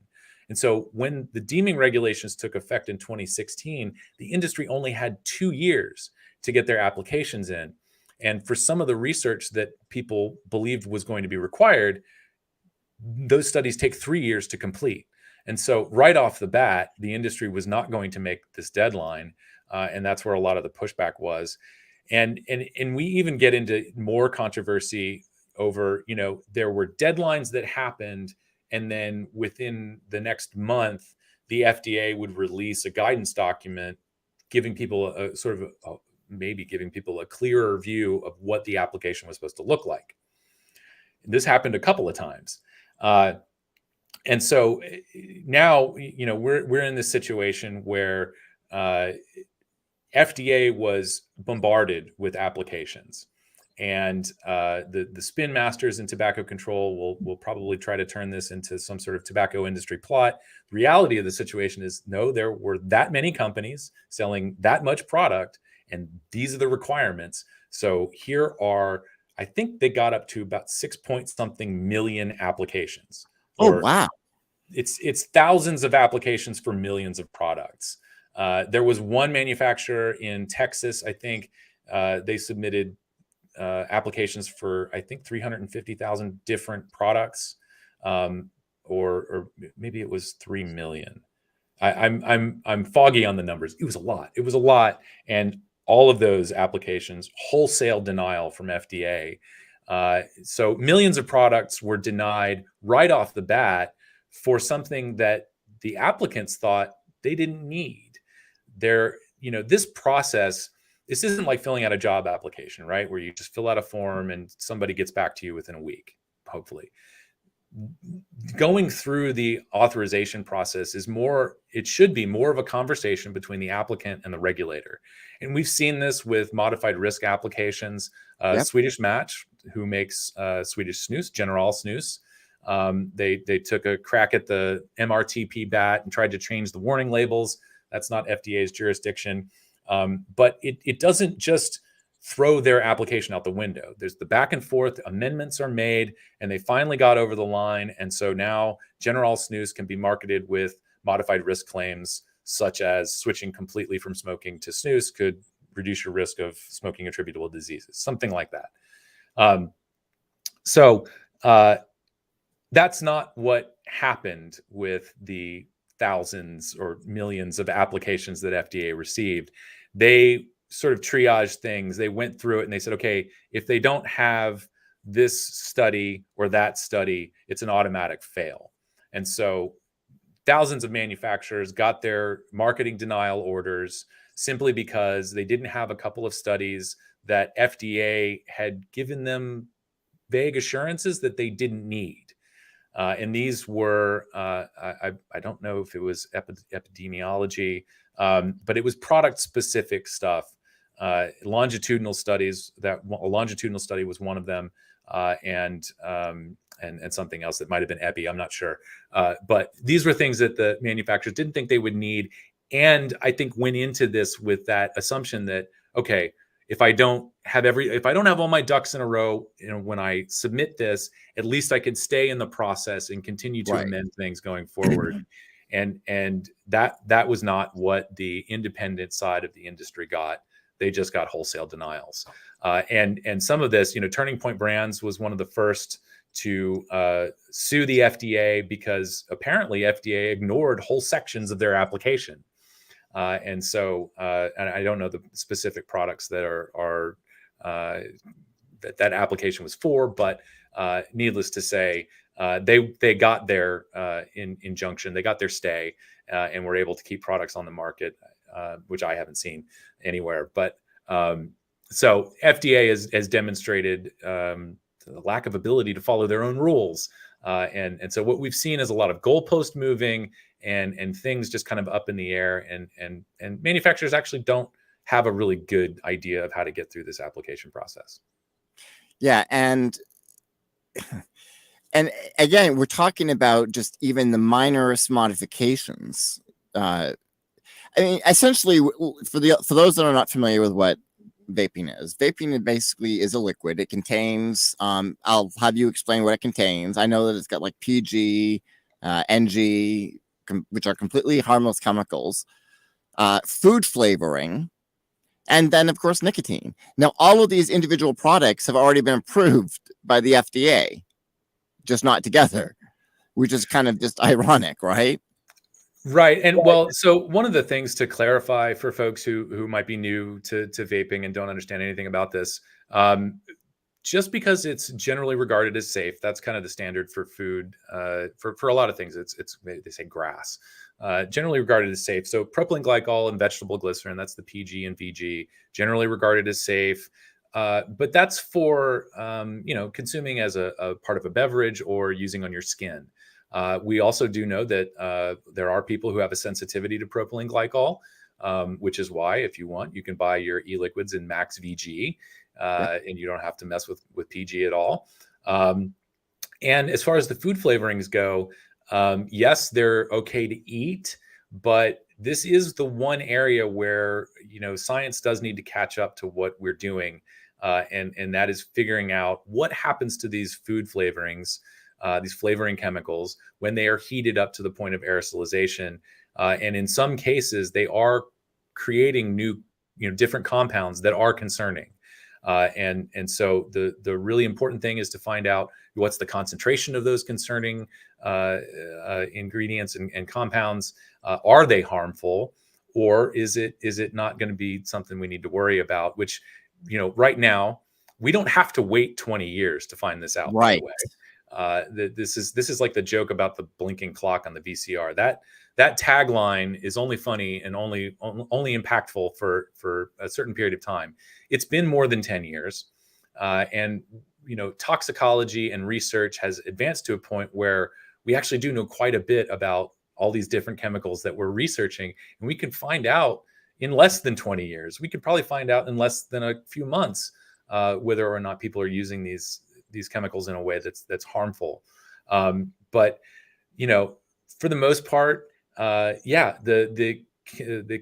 And so when the deeming regulations took effect in 2016, the industry only had 2 years to get their applications in. And for some of the research that people believed was going to be required, those studies take 3 years to complete. And so right off the bat, the industry was not going to make this deadline. And that's where a lot of the pushback was. And we even get into more controversy over, there were deadlines that happened, and then within the next month, the FDA would release a guidance document giving people maybe giving people a clearer view of what the application was supposed to look like. This happened a couple of times. And so now, we're in this situation where FDA was bombarded with applications. and the spin masters in tobacco control will probably try to turn this into some sort of tobacco industry plot. The reality of the situation is, no, there were that many companies selling that much product, and these are the requirements. So here are, I think they got up to about 6 point something million applications. Oh, wow. It's thousands of applications for millions of products. There was one manufacturer in Texas, I think, they submitted applications for, I think, 350,000 different products, or maybe it was 3 million. I'm foggy on the numbers. It was a lot. It was a lot, and all of those applications, wholesale denial from FDA. So millions of products were denied right off the bat for something that the applicants thought they didn't need. This process, this isn't like filling out a job application, right? Where you just fill out a form and somebody gets back to you within a week, hopefully. Going through the authorization process it should be more of a conversation between the applicant and the regulator. And we've seen this with modified risk applications. Yep. Swedish Match, who makes Swedish snus, General snus, they took a crack at the MRTP bat and tried to change the warning labels. That's not FDA's jurisdiction. But it doesn't just throw their application out the window. There's the back and forth, amendments are made, and they finally got over the line. And so now General snus can be marketed with modified risk claims, such as switching completely from smoking to snus could reduce your risk of smoking attributable diseases, something like that. So that's not what happened with the thousands or millions of applications that FDA received. They sort of triaged things. They went through it and they said, okay, if they don't have this study or that study, it's an automatic fail. And so thousands of manufacturers got their marketing denial orders simply because they didn't have a couple of studies that FDA had given them vague assurances that they didn't need. And these were, I don't know if it was epidemiology, but it was product specific stuff. Longitudinal studies, a longitudinal study was one of them, and something else that might have been epi, I'm not sure. But these were things that the manufacturers didn't think they would need. And I think went into this with that assumption that, okay, if I don't have all my ducks in a row, when I submit this, at least I can stay in the process and continue to amend things going forward. And that was not what the independent side of the industry got. They just got wholesale denials. And some of this, Turning Point Brands was one of the first to sue the FDA because apparently FDA ignored whole sections of their application. And so, and I don't know the specific products that are that application was for, but needless to say, they got their injunction, they got their stay, and were able to keep products on the market, which I haven't seen anywhere. But so FDA has demonstrated the lack of ability to follow their own rules. And so what we've seen is a lot of goalpost moving and things just kind of up in the air, and manufacturers actually don't have a really good idea of how to get through this application process. Yeah. And again, we're talking about just even the minorest modifications. I mean, essentially, for those that are not familiar with what vaping basically is a liquid. It contains, I'll have you explain what it contains. I know that it's got like PG, NG, which are completely harmless chemicals, food flavoring, and then, of course, nicotine. Now, all of these individual products have already been approved by the FDA, just not together, which is kind of just ironic, right? Right. And well, so one of the things to clarify for folks who might be new to vaping and don't understand anything about this, just because it's generally regarded as safe, that's kind of the standard for food, for a lot of things. It's they say grass, generally regarded as safe. So propylene glycol and vegetable glycerin, that's the PG and VG, generally regarded as safe. But that's for consuming as a part of a beverage or using on your skin. We also do know that there are people who have a sensitivity to propylene glycol, which is why, if you want, you can buy your e-liquids in max VG. and you don't have to mess with PG at all. And as far as the food flavorings go, yes, they're okay to eat, but this is the one area where, science does need to catch up to what we're doing. And that is figuring out what happens to these food flavorings, these flavoring chemicals, when they are heated up to the point of aerosolization. And in some cases, they are creating new, different compounds that are concerning. And so the really important thing is to find out what's the concentration of those concerning ingredients and compounds. Are they harmful, or is it not going to be something we need to worry about? Which, right now we don't have to wait 20 years to find this out. Right. By the way, this is like the joke about the blinking clock on the VCR. That tagline is only funny and only impactful for a certain period of time. It's been more than 10 years. And, toxicology and research has advanced to a point where we actually do know quite a bit about all these different chemicals that we're researching. And we can find out in less than 20 years. We could probably find out in less than a few months whether or not people are using these chemicals in a way that's harmful. But, for the most part, the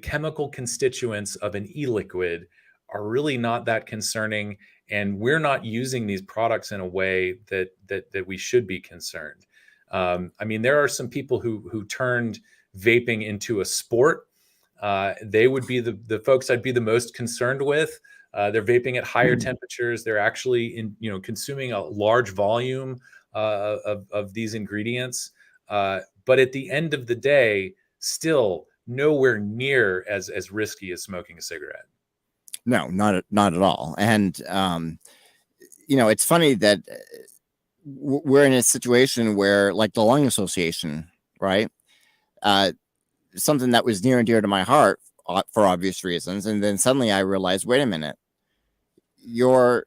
chemical constituents of an e-liquid are really not that concerning, and we're not using these products in a way that we should be concerned. There are some people who turned vaping into a sport. They would be the folks I'd be the most concerned with. They're vaping at higher temperatures. They're actually consuming a large volume of these ingredients. But at the end of the day, still nowhere near as risky as smoking a cigarette. No, not at all. And it's funny that we're in a situation where, like the Lung Association, right? Something that was near and dear to my heart for obvious reasons, and then suddenly I realized, wait a minute, you're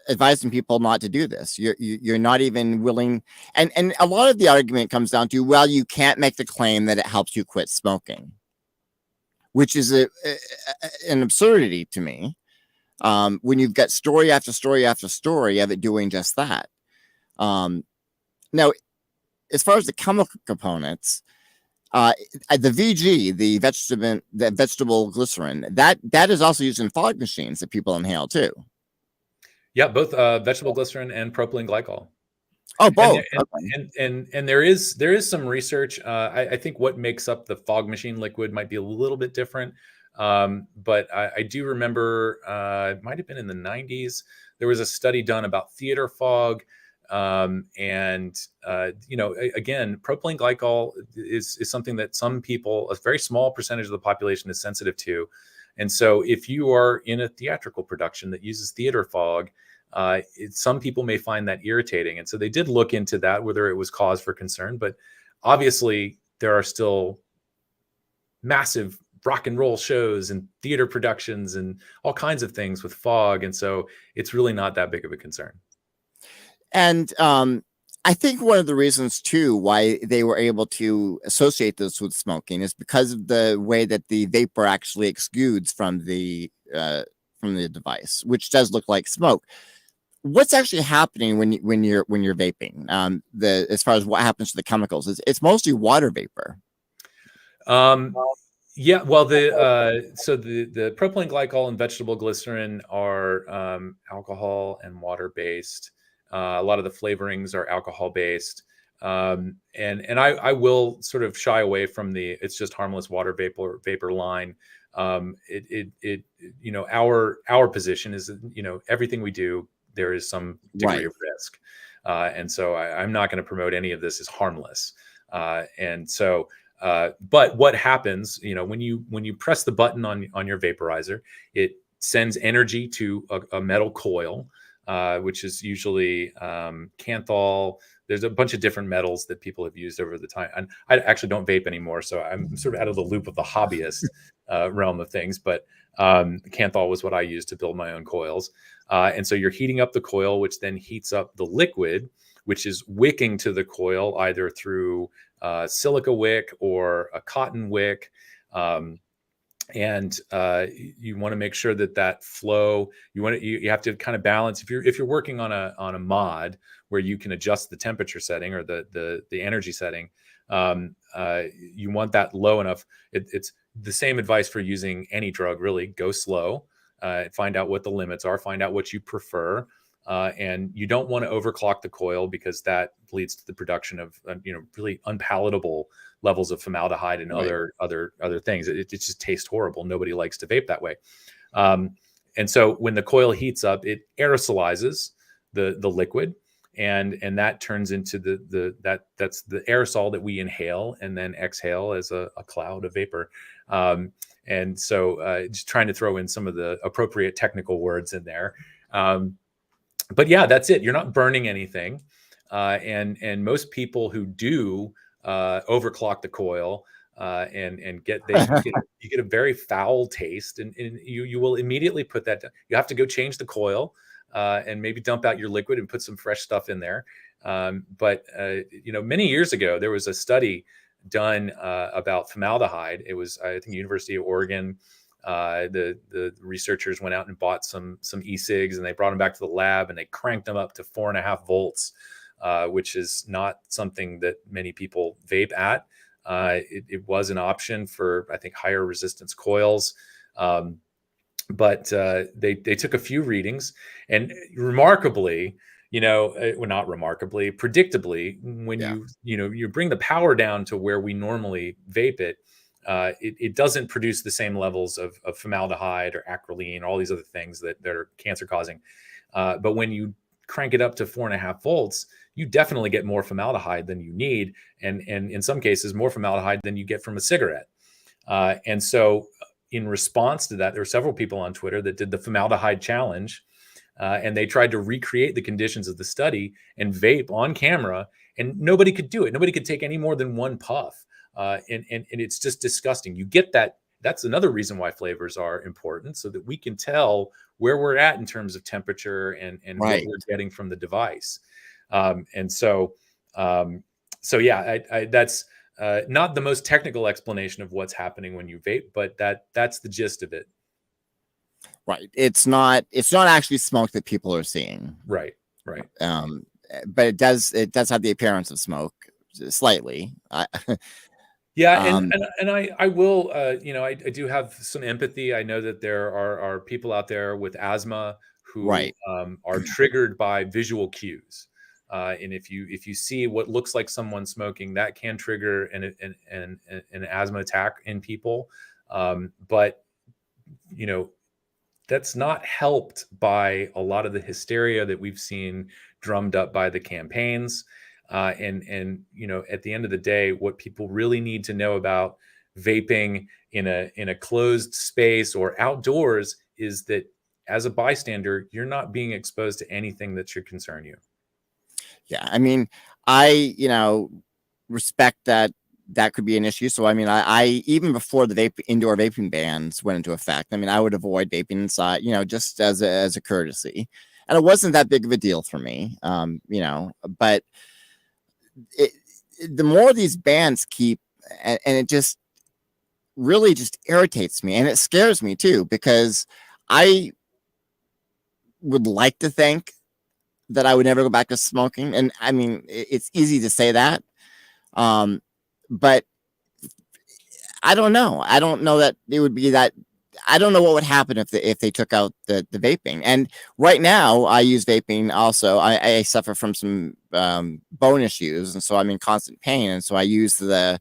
advising people not to do this. You're not even willing, and a lot of the argument comes down to, well, you can't make the claim that it helps you quit smoking, which is an absurdity to me. When you've got story after story after story of it doing just that. Now, as far as the chemical components, the VG, the vegetable glycerin, that is also used in fog machines that people inhale too. Yeah, both vegetable glycerin and propylene glycol. Oh, both. And there is some research. I think what makes up the fog machine liquid might be a little bit different. But I do remember, it might have been in the 90s, there was a study done about theater fog. Again, propylene glycol is something that some people, a very small percentage of the population, is sensitive to. And so if you are in a theatrical production that uses theater fog, some people may find that irritating. And so they did look into that, whether it was cause for concern. But obviously, there are still massive rock and roll shows and theater productions and all kinds of things with fog. And so it's really not that big of a concern. And I think one of the reasons, too, why they were able to associate this with smoking is because of the way that the vapor actually exudes from the device, which does look like smoke. What's actually happening when you're vaping? As far as what happens to the chemicals, it's mostly water vapor. Yeah, well, so the propylene glycol and vegetable glycerin are alcohol and water based. A lot of the flavorings are alcohol based, and I will sort of shy away from it's just harmless water vapor line. Our position is that, everything we do, there is some degree of risk, and so I'm not going to promote any of this as harmless. But what happens, when you press the button on your vaporizer, it sends energy to a metal coil, which is usually canthal. There's a bunch of different metals that people have used over the time. And I actually don't vape anymore, so I'm sort of out of the loop of the hobbyist realm of things. But canthal was what I used to build my own coils. And so you're heating up the coil, which then heats up the liquid, which is wicking to the coil either through silica wick or a cotton wick. and you want to make sure that flow, you have to kind of balance. If you're working on a mod where you can adjust the temperature setting or the energy setting, you want that low enough. It's the same advice for using any drug, really. Go slow, find out what the limits are, find out what you prefer. And you don't want to overclock the coil, because that leads to the production of really unpalatable levels of formaldehyde and Right. other things. It just tastes horrible. Nobody likes to vape that way. And so when the coil heats up, it aerosolizes the liquid, and that turns into that's the aerosol that we inhale and then exhale as a cloud of vapor. And so just trying to throw in some of the appropriate technical words in there. But yeah, that's it. You're not burning anything. And most people who do overclock the coil and get you get a very foul taste, and you will immediately put that down. You have to go change the coil and maybe dump out your liquid and put some fresh stuff in there. But many years ago, there was a study done about formaldehyde. It was, I think, University of Oregon. The researchers went out and bought some e-cigs, and they brought them back to the lab, and they cranked them up to 4.5 volts, which is not something that many people vape at. It was an option for, I think, higher resistance coils. But they took a few readings, and remarkably, well, not remarkably, predictably, when you bring the power down to where we normally vape it, it doesn't produce the same levels of formaldehyde or acrolein, all these other things that are cancer causing. But when you crank it up to 4.5 volts, you definitely get more formaldehyde than you need, and in some cases more formaldehyde than you get from a cigarette. And so in response to that, there were several people on Twitter that did the formaldehyde challenge, and they tried to recreate the conditions of the study and vape on camera, and nobody could do it. Nobody could take any more than one puff. And it's just disgusting. You get that. That's another reason why flavors are important, so that we can tell where we're at in terms of temperature and Right. what we're getting from the device. So yeah, that's not the most technical explanation of what's happening when you vape, but that's the gist of it. Right. It's not actually smoke that people are seeing. Right. But it does have the appearance of smoke slightly. Yeah, and I will, I do have some empathy. I know that there are people out there with asthma who Right. are triggered by visual cues, and if you see what looks like someone smoking, that can trigger an asthma attack in people. But that's not helped by a lot of the hysteria that we've seen drummed up by the campaigns. And at the end of the day, what people really need to know about vaping in a closed space or outdoors is that as a bystander, you're not being exposed to anything that should concern you. Yeah. I mean, I respect that could be an issue. So I mean, I even before the indoor vaping bans went into effect, I mean, I would avoid vaping inside, just as a courtesy, and it wasn't that big of a deal for me. But the more these bans keep, and it just really just irritates me, and it scares me too, because I would like to think that I would never go back to smoking. And I mean, it's easy to say that. But I don't know. I don't know that it would be that. I don't know what would happen if they took out the vaping. And right now, I use vaping also. I suffer from some bone issues, and so I'm in constant pain. And so I use the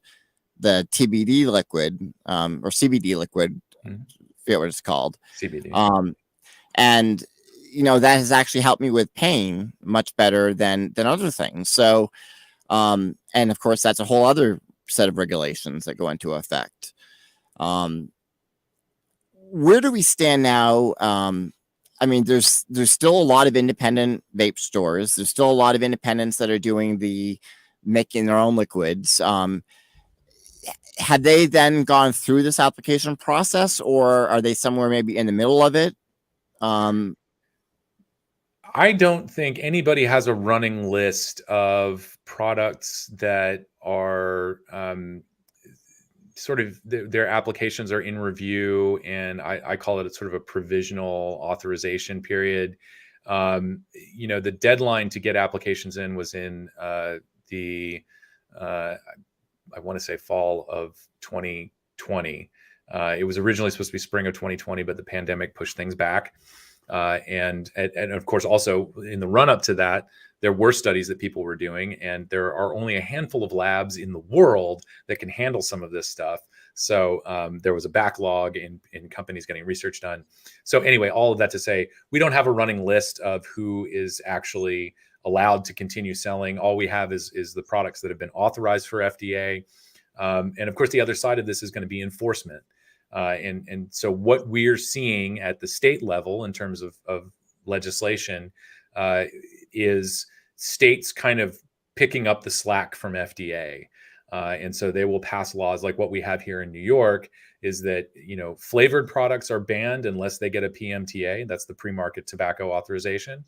TBD liquid or CBD liquid, I forget what it's called. CBD. And that has actually helped me with pain much better than other things. So, and of course, that's a whole other set of regulations that go into effect. Where do we stand now? I mean, there's still a lot of independent vape stores. There's still a lot of independents that are making their own liquids. Had they then gone through this application process, or are they somewhere maybe in the middle of it? I don't think anybody has a running list of products that are sort of their applications are in review, and I call it a sort of a provisional authorization period. The deadline to get applications in was in the I want to say fall of 2020. It was originally supposed to be spring of 2020, but the pandemic pushed things back. And of course, also in the run up to that, there were studies that people were doing, and there are only a handful of labs in the world that can handle some of this stuff. So there was a backlog in companies getting research done. So anyway, all of that to say, we don't have a running list of who is actually allowed to continue selling. All we have is the products that have been authorized for FDA. And of course, the other side of this is going to be enforcement. And so what we're seeing at the state level in terms of legislation is states kind of picking up the slack from FDA. And so they will pass laws like what we have here in New York is that, flavored products are banned unless they get a PMTA. That's the pre-market tobacco authorization.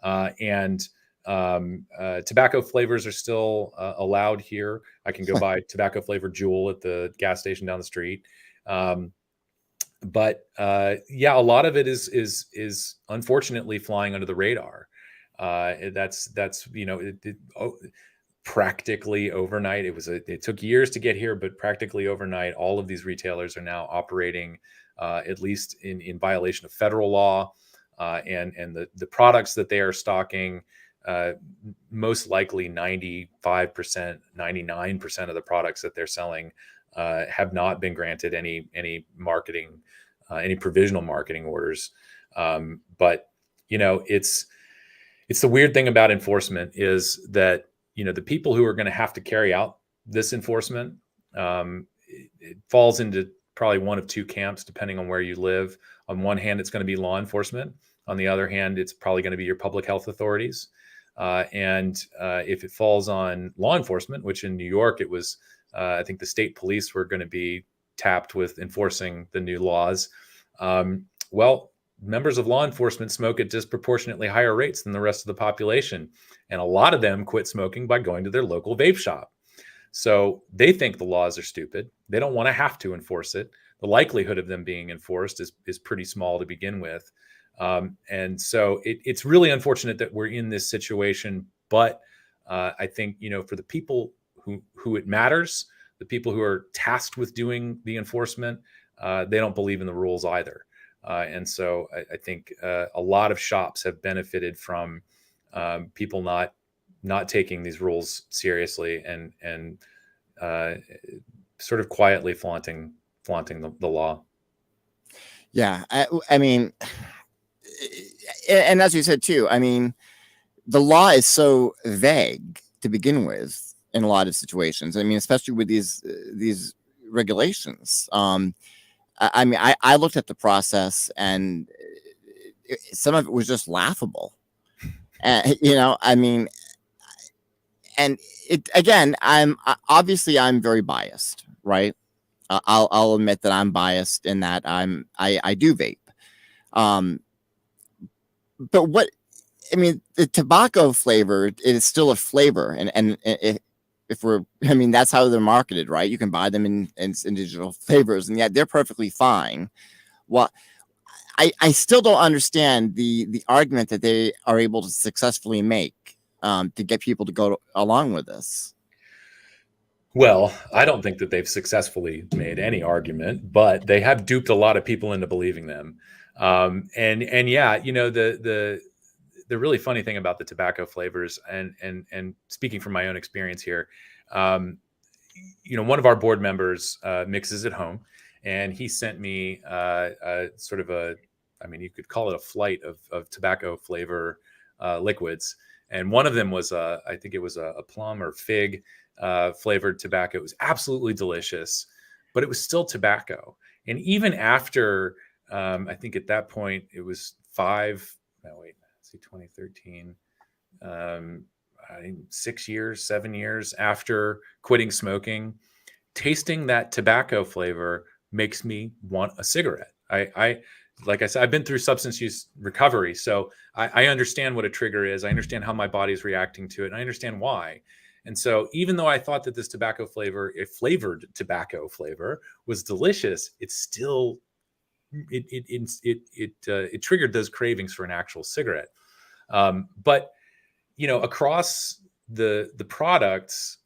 And tobacco flavors are still allowed here. I can go buy tobacco flavored Juul at the gas station down the street. But a lot of it is unfortunately flying under the radar. That's practically overnight. It took years to get here, but practically overnight, all of these retailers are now operating at least in violation of federal law, and the products that they are stocking. Most likely 95%, 99% of the products that they're selling have not been granted any marketing, any provisional marketing orders. But it's the weird thing about enforcement is that, the people who are going to have to carry out this enforcement, it falls into probably one of two camps, depending on where you live. On one hand, it's going to be law enforcement. On the other hand, it's probably going to be your public health authorities. And if it falls on law enforcement, which in New York, it was, I think the state police were going to be tapped with enforcing the new laws. Members of law enforcement smoke at disproportionately higher rates than the rest of the population. And a lot of them quit smoking by going to their local vape shop. So they think the laws are stupid. They don't want to have to enforce it. The likelihood of them being enforced is pretty small to begin with. And so it's really unfortunate that we're in this situation. But I think, for the people who it matters, the people who are tasked with doing the enforcement, they don't believe in the rules either. And so I think a lot of shops have benefited from people not taking these rules seriously and sort of quietly flaunting the law. Yeah, I mean, and as you said too, I mean, the law is so vague to begin with in a lot of situations. I mean, especially with these regulations. I mean, I looked at the process, and some of it was just laughable. I mean, and it again, I'm very biased, right? I'll admit that I'm biased in that I do vape. But the tobacco flavor, it is still a flavor, and that's how they're marketed, right? You can buy them in digital flavors, and yet they're perfectly fine. Well, I still don't understand the argument that they are able to successfully make to get people to go along with this. Well, I don't think that they've successfully made any argument, but they have duped a lot of people into believing them. And yeah, the really funny thing about the tobacco flavors, and speaking from my own experience here, one of our board members mixes at home, and he sent me sort of you could call it a flight of tobacco flavor liquids. And one of them was, I think it was a plum or fig flavored tobacco. It was absolutely delicious, but it was still tobacco. And even after, I think at that point it was 2013, 6 years, 7 years after quitting smoking, tasting that tobacco flavor makes me want a cigarette. Like I said, I've been through substance use recovery, so I understand what a trigger is. I understand how my body's reacting to it, and I understand why. And so even though I thought that this tobacco flavor, a flavored tobacco flavor, was delicious, it still it triggered those cravings for an actual cigarette. But across the products,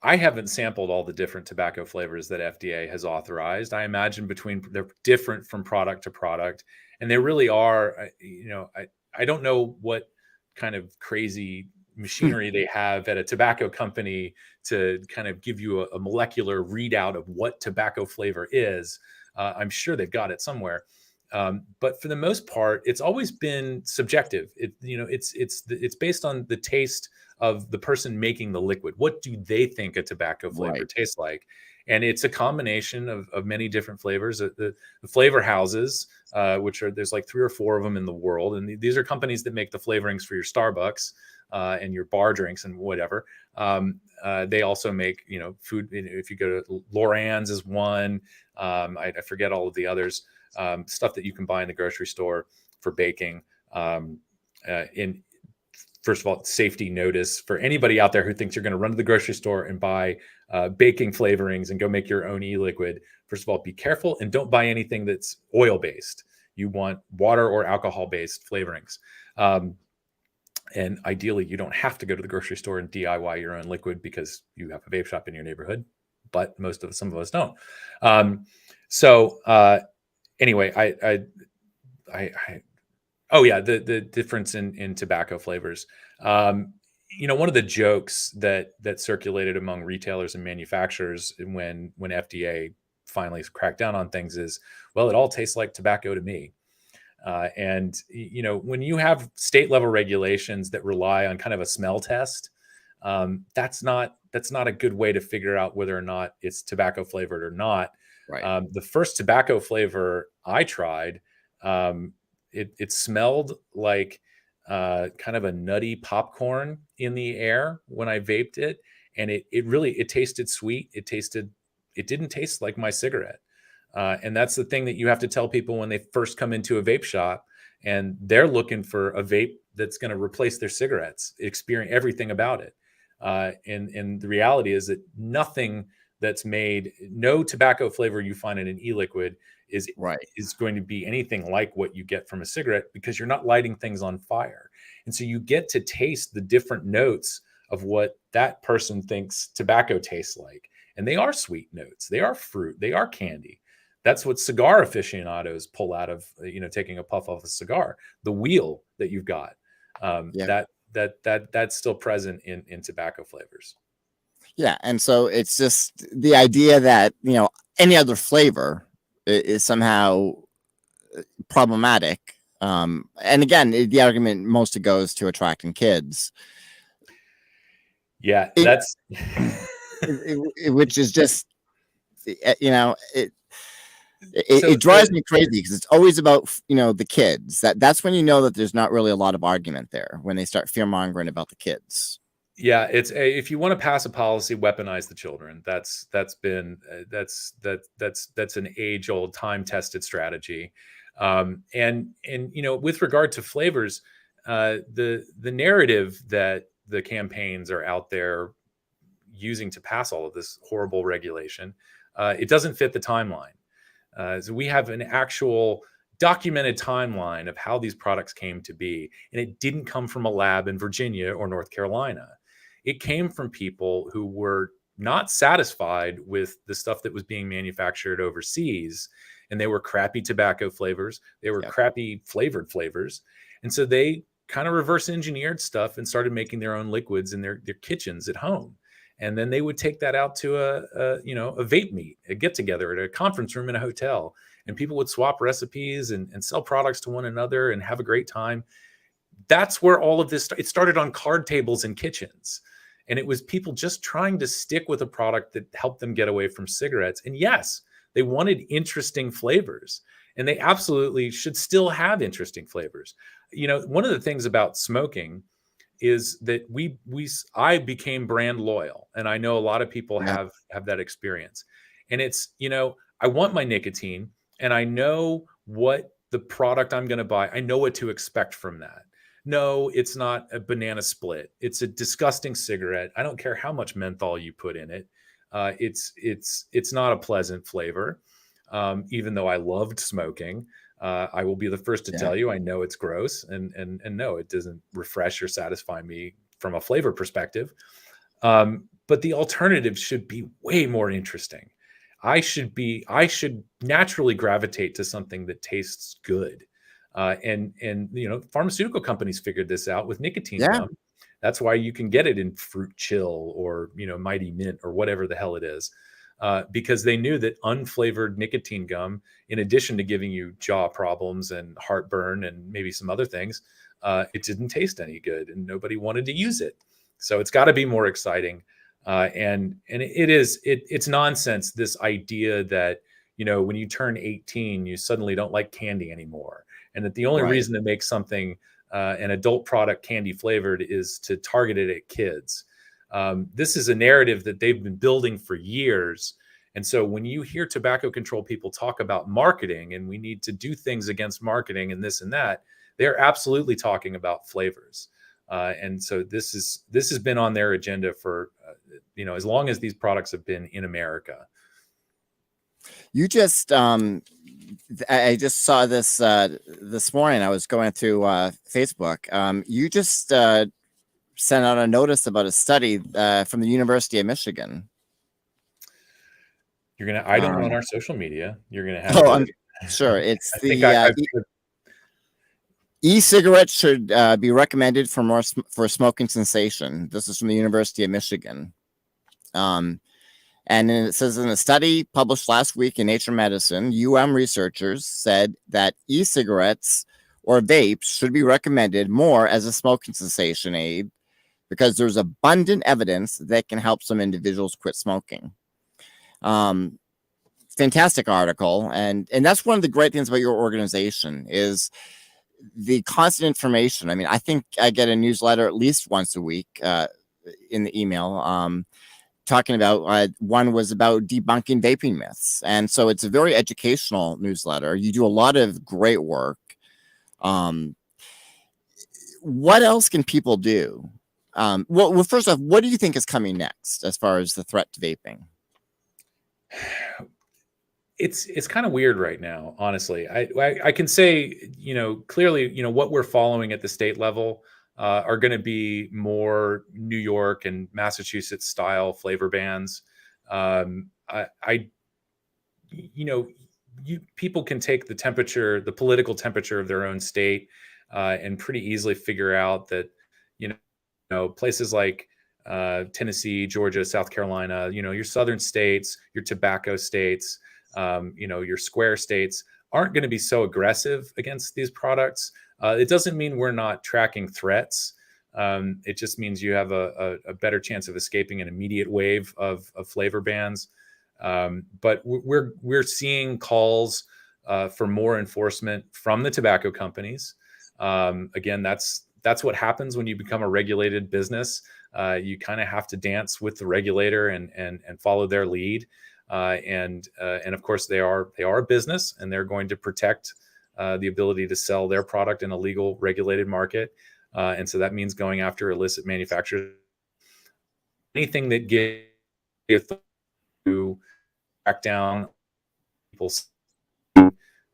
I haven't sampled all the different tobacco flavors that FDA has authorized. I imagine they're different from product to product, and they really are. I don't know what kind of crazy machinery they have at a tobacco company to kind of give you a molecular readout of what tobacco flavor is. I'm sure they've got it somewhere. But for the most part, it's always been subjective. It's based on the taste of the person making the liquid. What do they think a tobacco flavor tastes like? And it's a combination of many different flavors. The flavor houses, there's like 3 or 4 of them in the world, and these are companies that make the flavorings for your Starbucks and your bar drinks and whatever. They also make food. If you go to Loran's is one. I forget all of the others. Stuff that you can buy in the grocery store for baking. First of all, safety notice for anybody out there who thinks you're going to run to the grocery store and buy baking flavorings and go make your own e-liquid. First of all, be careful and don't buy anything that's oil-based. You want water or alcohol-based flavorings. And ideally, you don't have to go to the grocery store and DIY your own liquid because you have a vape shop in your neighborhood, but some of us don't. Anyway, the difference in tobacco flavors. One of the jokes that circulated among retailers and manufacturers when FDA finally cracked down on things is, well, it all tastes like tobacco to me. When you have state level regulations that rely on kind of a smell test, that's not a good way to figure out whether or not it's tobacco flavored or not. Right. The first tobacco flavor I tried, it smelled like kind of a nutty popcorn in the air when I vaped it, and it tasted sweet. It didn't taste like my cigarette, and that's the thing that you have to tell people when they first come into a vape shop and they're looking for a vape that's going to replace their cigarettes. Experience everything about it, and the reality is that no tobacco flavor you find in an e-liquid is going to be anything like what you get from a cigarette, because you're not lighting things on fire. And so you get to taste the different notes of what that person thinks tobacco tastes like. And they are sweet notes. They are fruit. They are candy. That's what cigar aficionados pull out of, taking a puff off a cigar. The wheel that you've got, that's still present in tobacco flavors. Yeah, and so it's just the idea that any other flavor is somehow problematic. And again, the argument mostly goes to attracting kids. Yeah, that's which is just it drives me crazy, because it's always about the kids. That's when that there's not really a lot of argument there, when they start fear mongering about the kids. Yeah, if you want to pass a policy, weaponize the children. That's an age-old, time-tested strategy. And with regard to flavors, the narrative that the campaigns are out there using to pass all of this horrible regulation, it doesn't fit the timeline. So we have an actual documented timeline of how these products came to be, and it didn't come from a lab in Virginia or North Carolina. It came from people who were not satisfied with the stuff that was being manufactured overseas, and they were crappy tobacco flavors. They were crappy flavored flavors. And so they kind of reverse engineered stuff and started making their own liquids in their kitchens at home. And then they would take that out to a vape meet, a get together at a conference room in a hotel, and people would swap recipes and sell products to one another and have a great time. That's where all of this, it started on card tables in kitchens. And it was people just trying to stick with a product that helped them get away from cigarettes. And yes, they wanted interesting flavors, and they absolutely should still have interesting flavors. One of the things about smoking is that I became brand loyal, and I know a lot of people have that experience. And it's, I want my nicotine, and I know what the product I'm going to buy, I know what to expect from that. No, it's not a banana split. It's a disgusting cigarette. I don't care how much menthol you put in it. It's not a pleasant flavor. Even though I loved smoking, I will be the first to Yeah. tell you I know it's gross, and no, it doesn't refresh or satisfy me from a flavor perspective. But the alternative should be way more interesting. I should naturally gravitate to something that tastes good. And pharmaceutical companies figured this out with nicotine Yeah. gum. That's why you can get it in Fruit Chill or Mighty Mint or whatever the hell it is, because they knew that unflavored nicotine gum, in addition to giving you jaw problems and heartburn and maybe some other things, it didn't taste any good, and nobody wanted to use it. So it's got to be more exciting. And it's nonsense, this idea that when you turn 18 you suddenly don't like candy anymore, and that the only Right. reason to make something an adult product candy flavored is to target it at kids. This is a narrative that they've been building for years. And so when you hear tobacco control people talk about marketing and we need to do things against marketing and this and that, they're absolutely talking about flavors. And so this has been on their agenda for as long as these products have been in America. You just, I just saw this this morning. I was going through Facebook. You just sent out a notice about a study from the University of Michigan. I don't run our social media. You're gonna have. Oh, to, I'm sure it's I the think I've e-cigarettes should be recommended for smoking cessation. This is from the University of Michigan. And then it says in a study published last week in Nature Medicine, researchers said that e-cigarettes or vapes should be recommended more as a smoking cessation aid because there's abundant evidence that can help some individuals quit smoking. Fantastic article. And that's one of the great things about your organization is the constant information. I mean, I think I get a newsletter at least once a week in the email talking about one was about debunking vaping myths. And so it's a very educational newsletter. You do a lot of great work. What else can people do? Well, first off, what do you think is coming next as far as the threat to vaping? It's kind of weird right now, honestly. I can say, clearly, what we're following at the state level are going to be more New York and Massachusetts style flavor bans. People can take the political temperature of their own state, and pretty easily figure out that, places like Tennessee, Georgia, South Carolina, your southern states, your tobacco states, your square states aren't going to be so aggressive against these products. It doesn't mean we're not tracking threats. It just means you have a better chance of escaping an immediate wave of flavor bans. But we're seeing calls for more enforcement from the tobacco companies. Again, that's what happens when you become a regulated business. You kind of have to dance with the regulator and follow their lead. And of course, they are a business, and they're going to protect the ability to sell their product in a legal, regulated market. And so that means going after illicit manufacturers. Anything that gives to crack down people's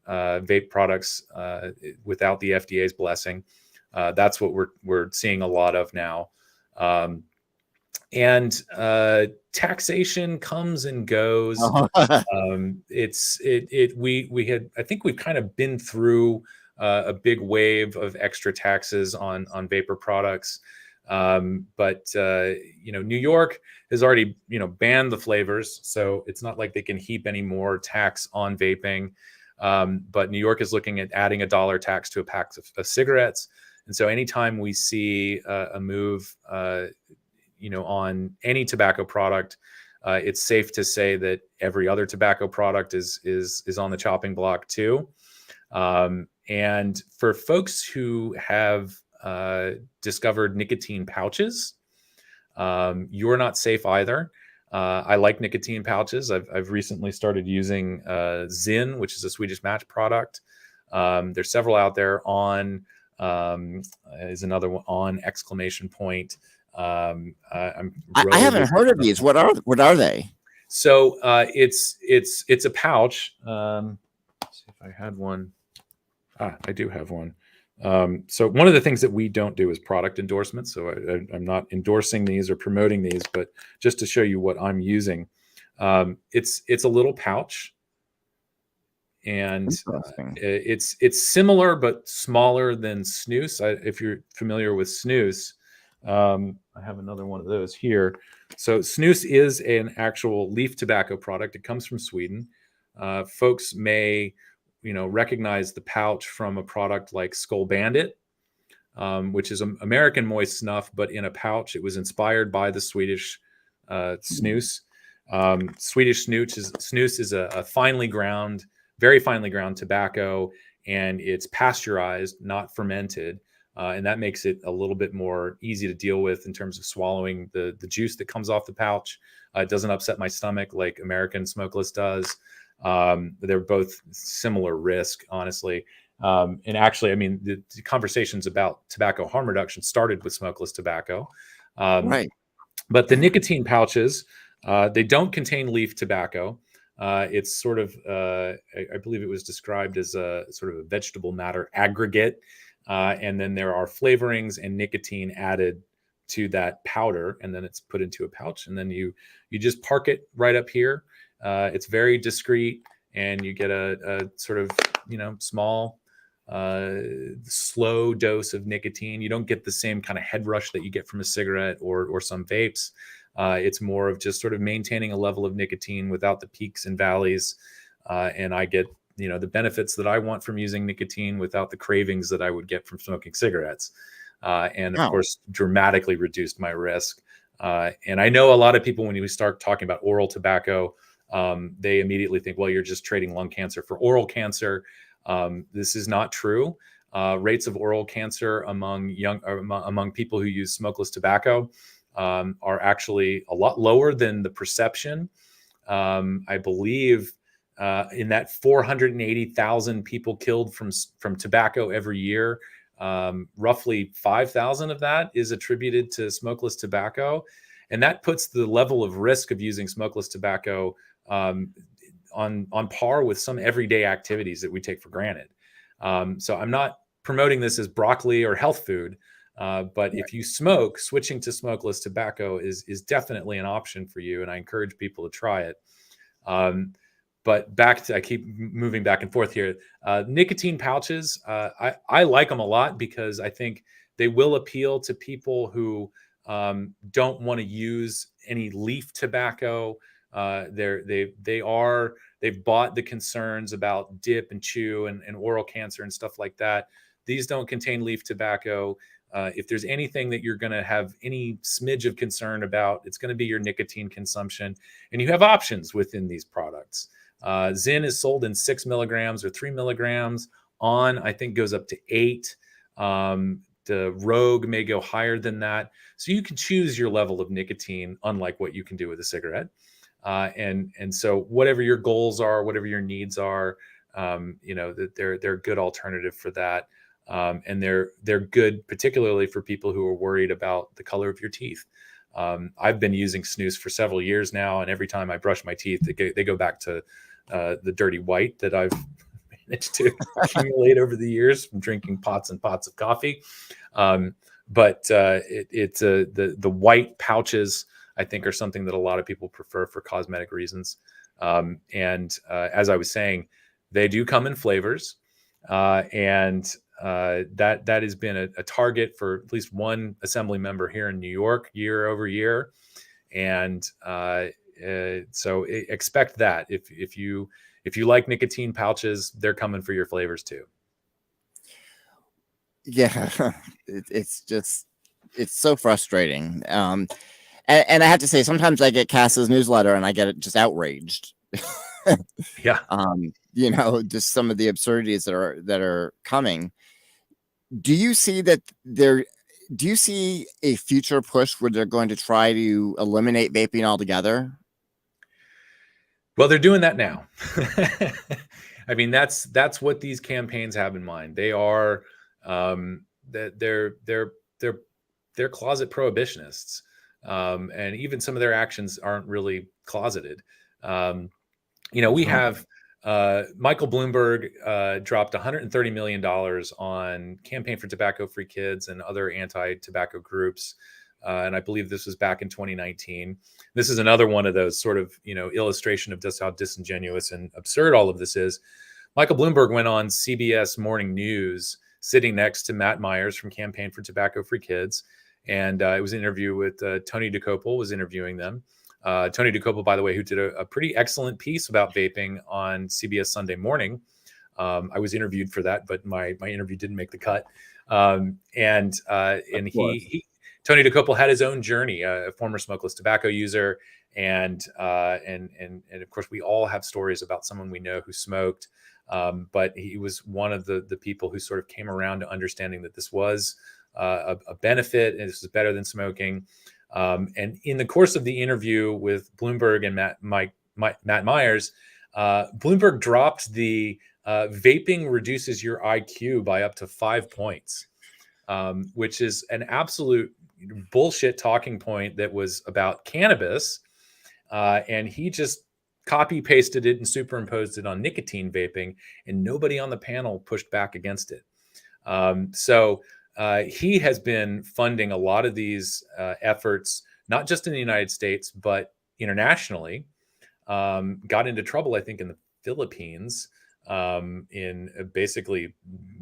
vape products without the FDA's blessing. That's what we're seeing a lot of now. And taxation comes and goes. I think we've kind of been through a big wave of extra taxes on vapor products. But New York has already, banned the flavors. So it's not like they can heap any more tax on vaping. But New York is looking at adding a $1 tax to a pack of cigarettes. And so anytime we see a move, on any tobacco product, it's safe to say that every other tobacco product is on the chopping block too. And for folks who have discovered nicotine pouches, you're not safe either. I like nicotine pouches. I've recently started using Zyn, which is a Swedish Match product. There's several out there on is another one, on exclamation point. I haven't heard of these. What are they? So it's a pouch. Let's see if I had one. I do have one. So one of the things that we don't do is product endorsements. So I'm not endorsing these or promoting these, but just to show you what I'm using. It's a little pouch, and it's similar but smaller than snus. If you're familiar with snus, I have another one of those here. So snus is an actual leaf tobacco product. It comes from Sweden. Folks may, recognize the pouch from a product like Skull Bandit, which is an American moist snuff, but in a pouch. It was inspired by the Swedish snus. Swedish snus is a finely ground, very finely ground tobacco, and it's pasteurized, not fermented. And that makes it a little bit more easy to deal with in terms of swallowing the juice that comes off the pouch. It doesn't upset my stomach like American smokeless does. They're both similar risk, honestly. And actually, I mean, the conversations about tobacco harm reduction started with smokeless tobacco. Right. But the nicotine pouches, they don't contain leaf tobacco. It's sort of, I believe it was described as a sort of a vegetable matter aggregate. And then there are flavorings and nicotine added to that powder, and then it's put into a pouch, and then you just park it right up here. It's very discreet, and you get a sort of, small, slow dose of nicotine. You don't get the same kind of head rush that you get from a cigarette or some vapes. It's more of just sort of maintaining a level of nicotine without the peaks and valleys. And I get, the benefits that I want from using nicotine without the cravings that I would get from smoking cigarettes. And of course, dramatically reduced my risk. And I know a lot of people, when we start talking about oral tobacco, they immediately think, well, you're just trading lung cancer for oral cancer. This is not true. Rates of oral cancer among people who use smokeless tobacco are actually a lot lower than the perception. I believe in that 480,000 people killed from tobacco every year, roughly 5,000 of that is attributed to smokeless tobacco. And that puts the level of risk of using smokeless tobacco on par with some everyday activities that we take for granted. So I'm not promoting this as broccoli or health food, but if you smoke, switching to smokeless tobacco is definitely an option for you, and I encourage people to try it. But I keep moving back and forth here. Nicotine pouches, I like them a lot because I think they will appeal to people who don't want to use any leaf tobacco. They've bought the concerns about dip and chew and oral cancer and stuff like that. These don't contain leaf tobacco. If there's anything that you're going to have any smidge of concern about, it's going to be your nicotine consumption. And you have options within these products. Zyn is sold in 6 milligrams or 3 milligrams. On, I think, goes up to 8. The Rogue may go higher than that. So you can choose your level of nicotine, unlike what you can do with a cigarette. And so whatever your goals are, whatever your needs are, that they're a good alternative for that. And they're good, particularly for people who are worried about the color of your teeth. I've been using snus for several years now, and every time I brush my teeth, they go back to the dirty white that I've managed to accumulate over the years from drinking pots and pots of coffee. But the white pouches, I think, are something that a lot of people prefer for cosmetic reasons. And as I was saying, they do come in flavors, and that has been a target for at least one assembly member here in New York year over year. And so expect that if you like nicotine pouches, they're coming for your flavors too. Yeah, it's so frustrating. And I have to say, sometimes I get Cass's newsletter and I get just outraged. Yeah. Just some of the absurdities that are coming. Do you see a future push where they're going to try to eliminate vaping altogether? Well, they're doing that now. I mean, that's what these campaigns have in mind. They are that they're closet prohibitionists, and even some of their actions aren't really closeted. We have Michael Bloomberg dropped $130 million on Campaign for Tobacco-Free Kids and other anti-tobacco groups. And I believe this was back in 2019. This is another one of those sort of, illustration of just how disingenuous and absurd all of this is. Michael Bloomberg went on CBS Morning News sitting next to Matt Myers from Campaign for Tobacco-Free Kids. And it was an interview with Tony DeCopel was interviewing them. Tony DeCopel, by the way, who did a pretty excellent piece about vaping on CBS Sunday Morning. I was interviewed for that, but my interview didn't make the cut. And Tony DeCopel had his own journey, a former smokeless tobacco user, and of course we all have stories about someone we know who smoked, but he was one of the people who sort of came around to understanding that this was a benefit and this was better than smoking. And in the course of the interview with Bloomberg and Matt Myers, Bloomberg dropped the vaping reduces your IQ by up to 5 points, which is an absolute bullshit talking point that was about cannabis. And he just copy pasted it and superimposed it on nicotine vaping, and nobody on the panel pushed back against it. So he has been funding a lot of these efforts, not just in the United States, but internationally. Got into trouble, I think, in the Philippines in basically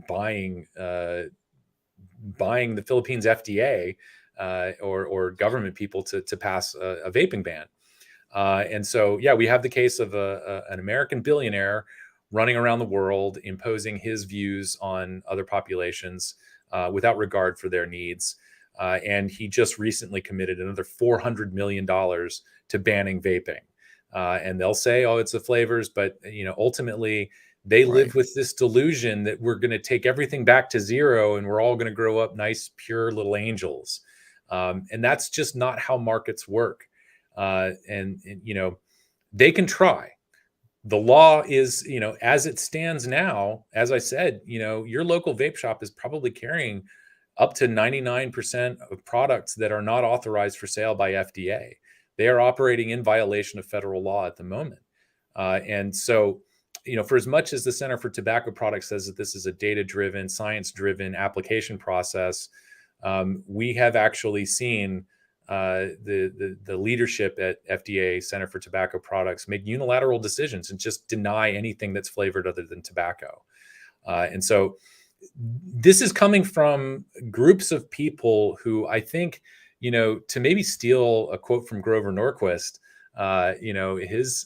buying the Philippines FDA or government people to pass a vaping ban. And so, yeah, we have the case of an American billionaire running around the world, imposing his views on other populations without regard for their needs. And he just recently committed another $400 million to banning vaping. And they'll say, oh, it's the flavors. But, ultimately, they live with this delusion that we're going to take everything back to zero and we're all going to grow up nice, pure little angels. And that's just not how markets work. And they can try. The law is, as it stands now, as I said, your local vape shop is probably carrying up to 99% of products that are not authorized for sale by FDA. They are operating in violation of federal law at the moment. And so, for as much as the Center for Tobacco Products says that this is a data-driven, science-driven application process, we have actually seen the leadership at FDA, Center for Tobacco Products, make unilateral decisions and just deny anything that's flavored other than tobacco. And so this is coming from groups of people who I think, to maybe steal a quote from Grover Norquist, his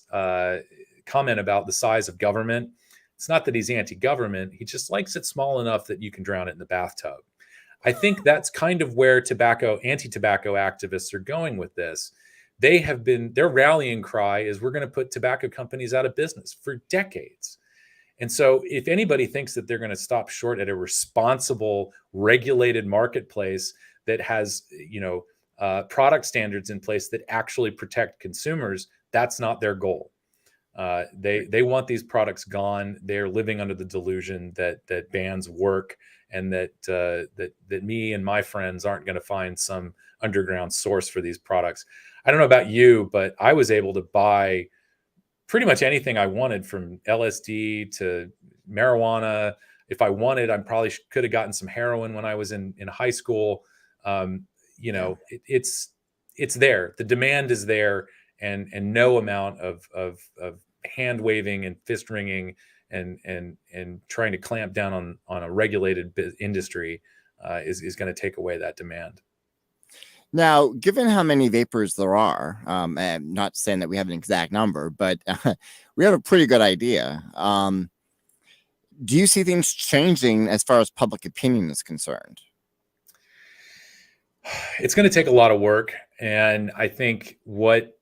comment about the size of government. It's not that he's anti-government. He just likes it small enough that you can drown it in the bathtub. I think that's kind of where anti-tobacco activists are going with this. Their rallying cry is we're going to put tobacco companies out of business for decades. And so if anybody thinks that they're going to stop short at a responsible, regulated marketplace that has, product standards in place that actually protect consumers, that's not their goal. They want these products gone. They're living under the delusion that bans work, and that me and my friends aren't going to find some underground source for these products. I don't know about you, but I was able to buy pretty much anything I wanted, from LSD to marijuana. If I wanted, I probably could have gotten some heroin when I was in high school. It's there. The demand is there, and no amount of hand waving and fist wringing and trying to clamp down on a regulated industry is going to take away that demand. Now, given how many vapors there are, I'm not saying that we have an exact number, but we have a pretty good idea. Do you see things changing as far as public opinion is concerned? It's going to take a lot of work. And I think one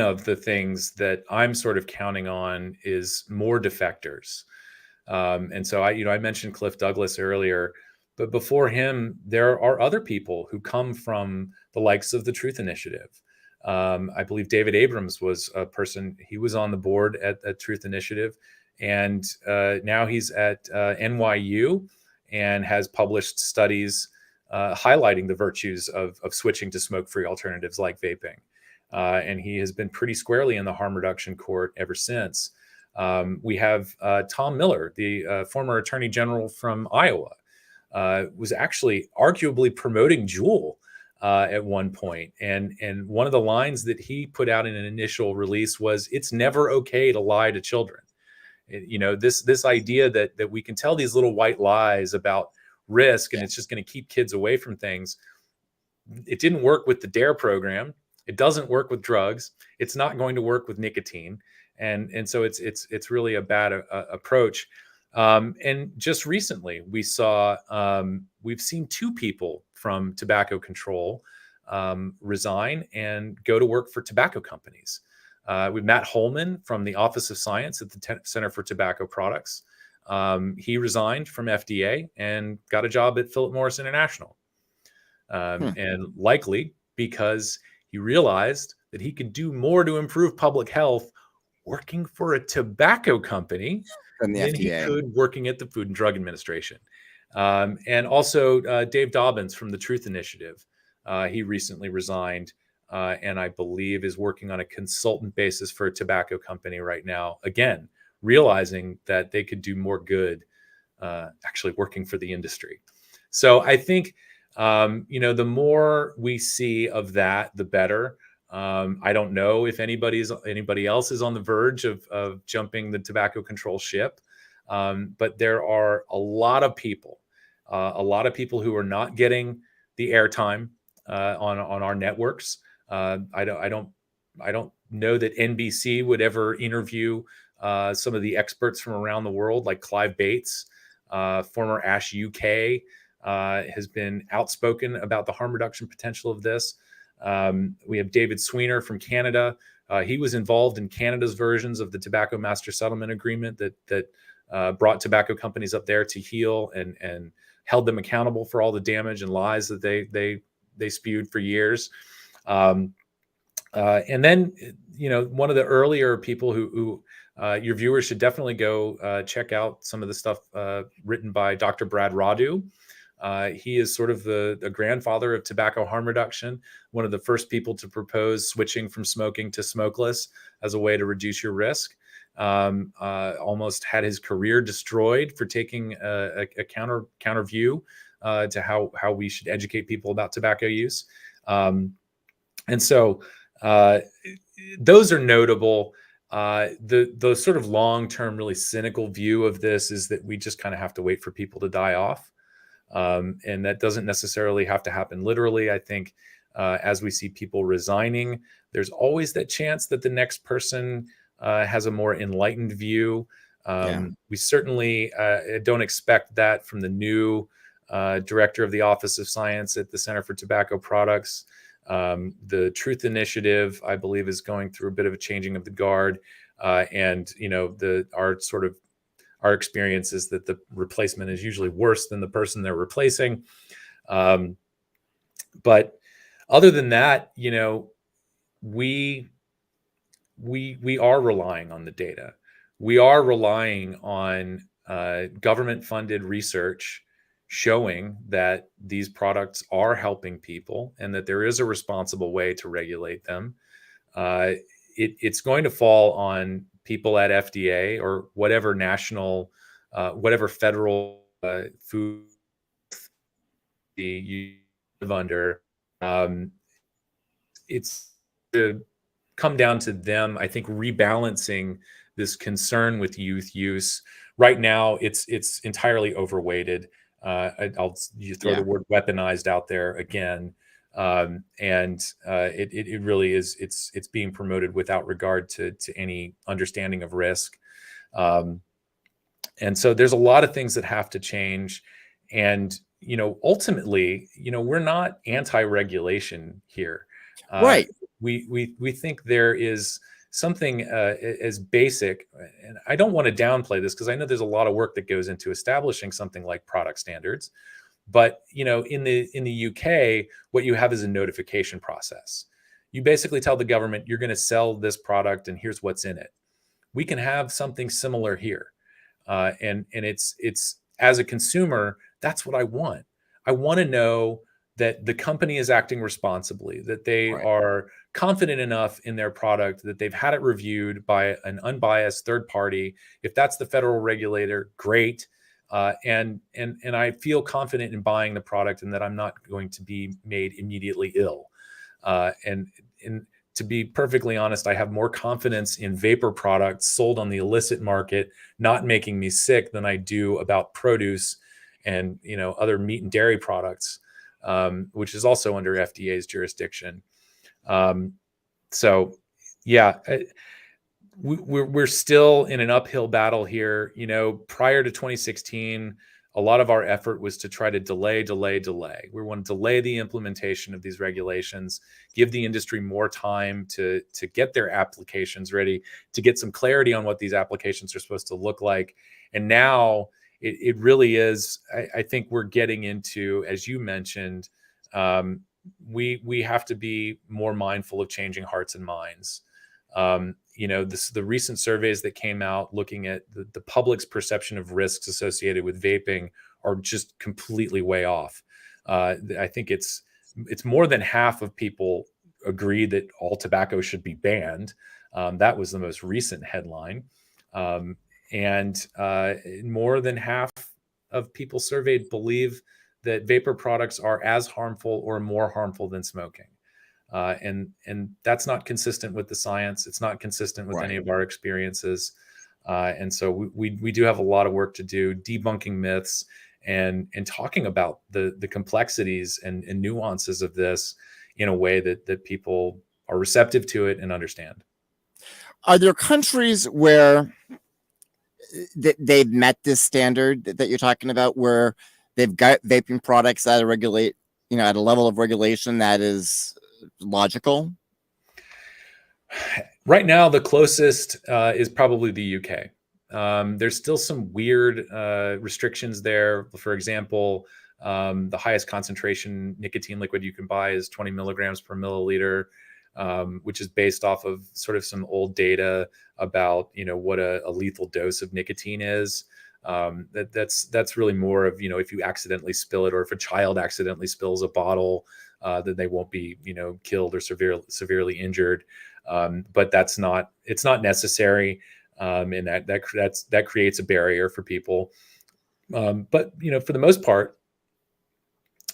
of the things that I'm sort of counting on is more defectors. And so I mentioned Cliff Douglas earlier, but before him, there are other people who come from the likes of the Truth Initiative. I believe David Abrams was a person, he was on the board at Truth Initiative. And now he's at NYU and has published studies highlighting the virtues of switching to smoke-free alternatives like vaping. And he has been pretty squarely in the harm reduction court ever since. We have Tom Miller, the former attorney general from Iowa, was actually arguably promoting Juul at one point. And one of the lines that he put out in an initial release was, "It's never okay to lie to children." This idea that we can tell these little white lies about risk and it's just going to keep kids away from things. It didn't work with the DARE program. It doesn't work with drugs. It's not going to work with nicotine. And so it's really a bad approach. And just recently we've seen 2 people from tobacco control resign and go to work for tobacco companies. We've Matt Holman from the Office of Science at the Center for Tobacco Products. He resigned from FDA and got a job at Philip Morris International. And likely because he realized that he could do more to improve public health working for a tobacco company than he could working at the Food and Drug Administration. And also Dave Dobbins from the Truth Initiative. He recently resigned and I believe is working on a consultant basis for a tobacco company right now. Again, realizing that they could do more good actually working for the industry. So I think, the more we see of that, the better. I don't know if anybody else is on the verge of jumping the tobacco control ship. But there are a lot of people who are not getting the airtime on our networks. I don't know that NBC would ever interview some of the experts from around the world, like Clive Bates, former Ash UK, has been outspoken about the harm reduction potential of this. We have David Sweener from Canada. He was involved in Canada's versions of the Tobacco Master Settlement Agreement that brought tobacco companies up there to heel and held them accountable for all the damage and lies that they spewed for years. And then, one of the earlier people who your viewers should definitely go check out some of the stuff written by Dr. Brad Radu. He is sort of the grandfather of tobacco harm reduction, one of the first people to propose switching from smoking to smokeless as a way to reduce your risk. Almost had his career destroyed for taking a counter view to how we should educate people about tobacco use. And so those are notable. The sort of long-term, really cynical view of this is that we just kind of have to wait for people to die off. And that doesn't necessarily have to happen literally. I think as we see people resigning, there's always that chance that the next person has a more enlightened view. We certainly don't expect that from the new director of the Office of Science at the Center for Tobacco Products. The Truth Initiative, I believe, is going through a bit of a changing of the guard. And our experience is that the replacement is usually worse than the person they're replacing. But other than that, we are relying on the data. We are relying on government-funded research showing that these products are helping people and that there is a responsible way to regulate them. It's going to fall on people at FDA or whatever national, whatever federal food you live under. It's to come down to them, I think, rebalancing this concern with youth use. Right now, it's entirely overweighted. You throw the word weaponized out there again. It really is, it's being promoted without regard to any understanding of risk. And so there's a lot of things that have to change. And, ultimately, we're not anti-regulation here. Right. We think there is something as basic, and I don't want to downplay this because I know there's a lot of work that goes into establishing something like product standards. But, in the UK, what you have is a notification process. You basically tell the government you're going to sell this product and here's what's in it. we can have something similar here. And it's as a consumer, that's what I want. I want to know that the company is acting responsibly, that they Right. are confident enough in their product, that they've had it reviewed by an unbiased third party. If that's the federal regulator, great. And I feel confident in buying the product and that I'm not going to be made immediately ill. And to be perfectly honest, I have more confidence in vapor products sold on the illicit market not making me sick than I do about produce and other meat and dairy products, which is also under FDA's jurisdiction. So, yeah, we're still in an uphill battle here. Prior to 2016, a lot of our effort was to try to delay. We want to delay the implementation of these regulations, give the industry more time to get their applications ready, to get some clarity on what these applications are supposed to look like. And now it really is, I think we're getting into, as you mentioned, we have to be more mindful of changing hearts and minds. The recent surveys that came out looking at the public's perception of risks associated with vaping are just completely way off. I think it's more than half of people agree that all tobacco should be banned. That was the most recent headline. And more than half of people surveyed believe that vapor products are as harmful or more harmful than smoking. And that's not consistent with the science. It's not consistent with any of our experiences. And so we do have a lot of work to do, debunking myths and talking about the complexities and nuances of this in a way that people are receptive to it and understand. Are there countries where they've met this standard that you're talking about, where they've got vaping products at at a level of regulation that is logical? Right now, the closest is probably the UK. There's still some weird restrictions there. For example, the highest concentration nicotine liquid you can buy is 20 milligrams per milliliter, which is based off of sort of some old data about what a lethal dose of nicotine is. That's really more of if you accidentally spill it, or if a child accidentally spills a bottle, then they won't be killed or severely injured. But it's not necessary, and that creates a barrier for people. But for the most part,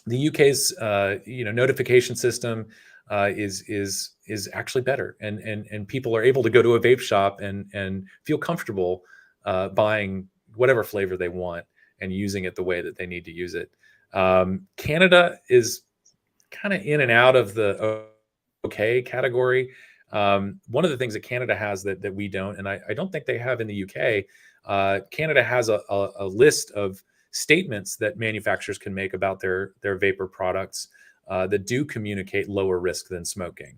the UK's notification system is actually better, and people are able to go to a vape shop and feel comfortable buying whatever flavor they want and using it the way that they need to use it. Canada is kind of in and out of the okay category. One of the things that Canada has that we don't, and I don't think they have in the UK, Canada has a list of statements that manufacturers can make about their vapor products that do communicate lower risk than smoking.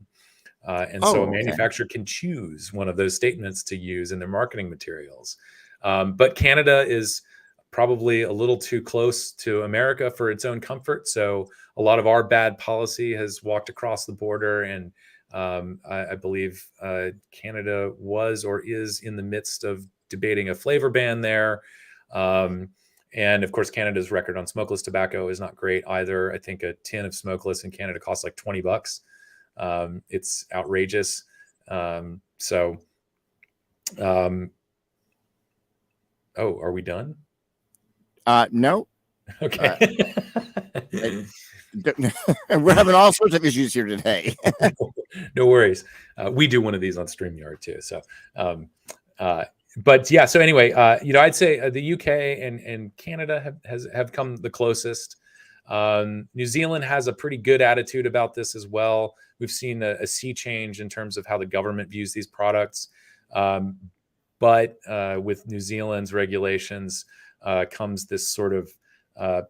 So a manufacturer can choose one of those statements to use in their marketing materials. But Canada is probably a little too close to America for its own comfort. So a lot of our bad policy has walked across the border, and I believe Canada was or is in the midst of debating a flavor ban there. And of course, Canada's record on smokeless tobacco is not great either. I think a tin of smokeless in Canada costs like $20. It's outrageous. Oh, are we done? No. Okay. We're having all sorts of issues here today. No worries. We do one of these on StreamYard too. So, but yeah. So anyway, I'd say the UK and Canada have come the closest. New Zealand has a pretty good attitude about this as well. We've seen a sea change in terms of how the government views these products. But with New Zealand's regulations comes this sort of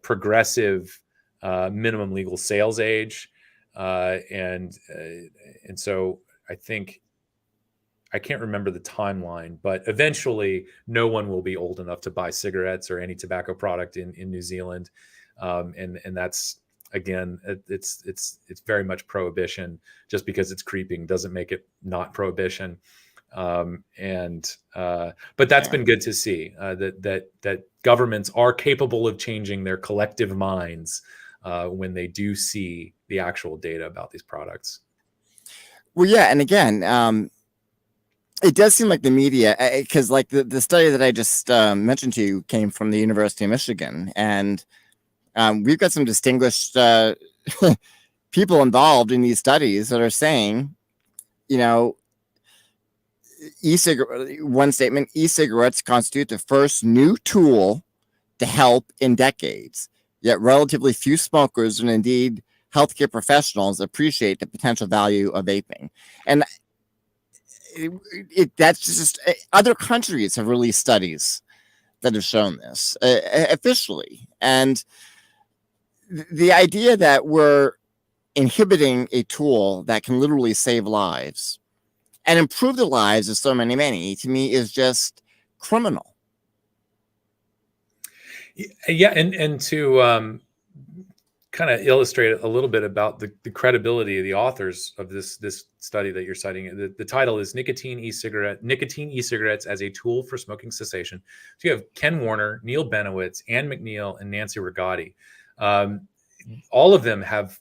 progressive minimum legal sales age, and so I think, I can't remember the timeline, but eventually no one will be old enough to buy cigarettes or any tobacco product in New Zealand, and that's, again, it's very much prohibition. Just because it's creeping doesn't make it not prohibition. But that's been good to see, that governments are capable of changing their collective minds when they do see the actual data about these products. Well, yeah, and again, it does seem like the media, because like the study that I just mentioned to you came from the University of Michigan, and we've got some distinguished people involved in these studies that are saying, you know, one statement, e-cigarettes constitute the first new tool to help in decades, yet relatively few smokers and indeed healthcare professionals appreciate the potential value of vaping. And that's just other countries have released studies that have shown this officially. And the idea that we're inhibiting a tool that can literally save lives and improve the lives of so many, to me, is just criminal. Yeah, and to kind of illustrate a little bit about the credibility of the authors of this study that you're citing. The title is nicotine e-cigarettes as a tool for smoking cessation. So you have Ken Warner, Neil Benowitz, Ann McNeil, and Nancy Rigotti. All of them have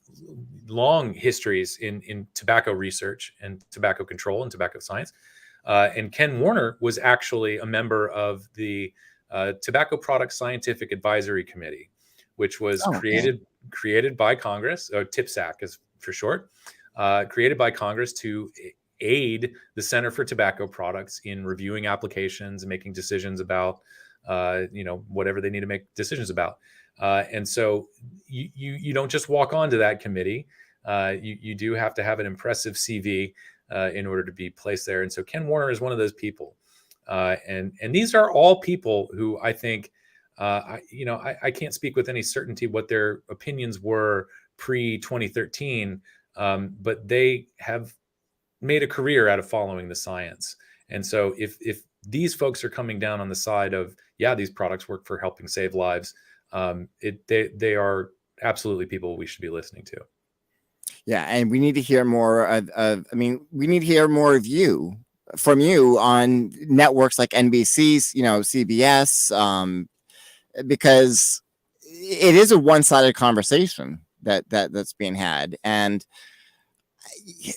long histories in tobacco research and tobacco control and tobacco science. And Ken Warner was actually a member of the Tobacco Product Scientific Advisory Committee, which was created by Congress, or TPSAC is for short, created by Congress to aid the Center for Tobacco Products in reviewing applications and making decisions about, whatever they need to make decisions about. And so you don't just walk onto that committee. You do have to have an impressive CV in order to be placed there. And so Ken Warner is one of those people. And these are all people who I think, I can't speak with any certainty what their opinions were pre-2013, but they have made a career out of following the science. And so if these folks are coming down on the side of, yeah, these products work for helping save lives, they are absolutely people we should be listening to. Yeah, and we need to hear more we need to hear more from you on networks like NBC's, CBS, because it is a one-sided conversation that's being had. And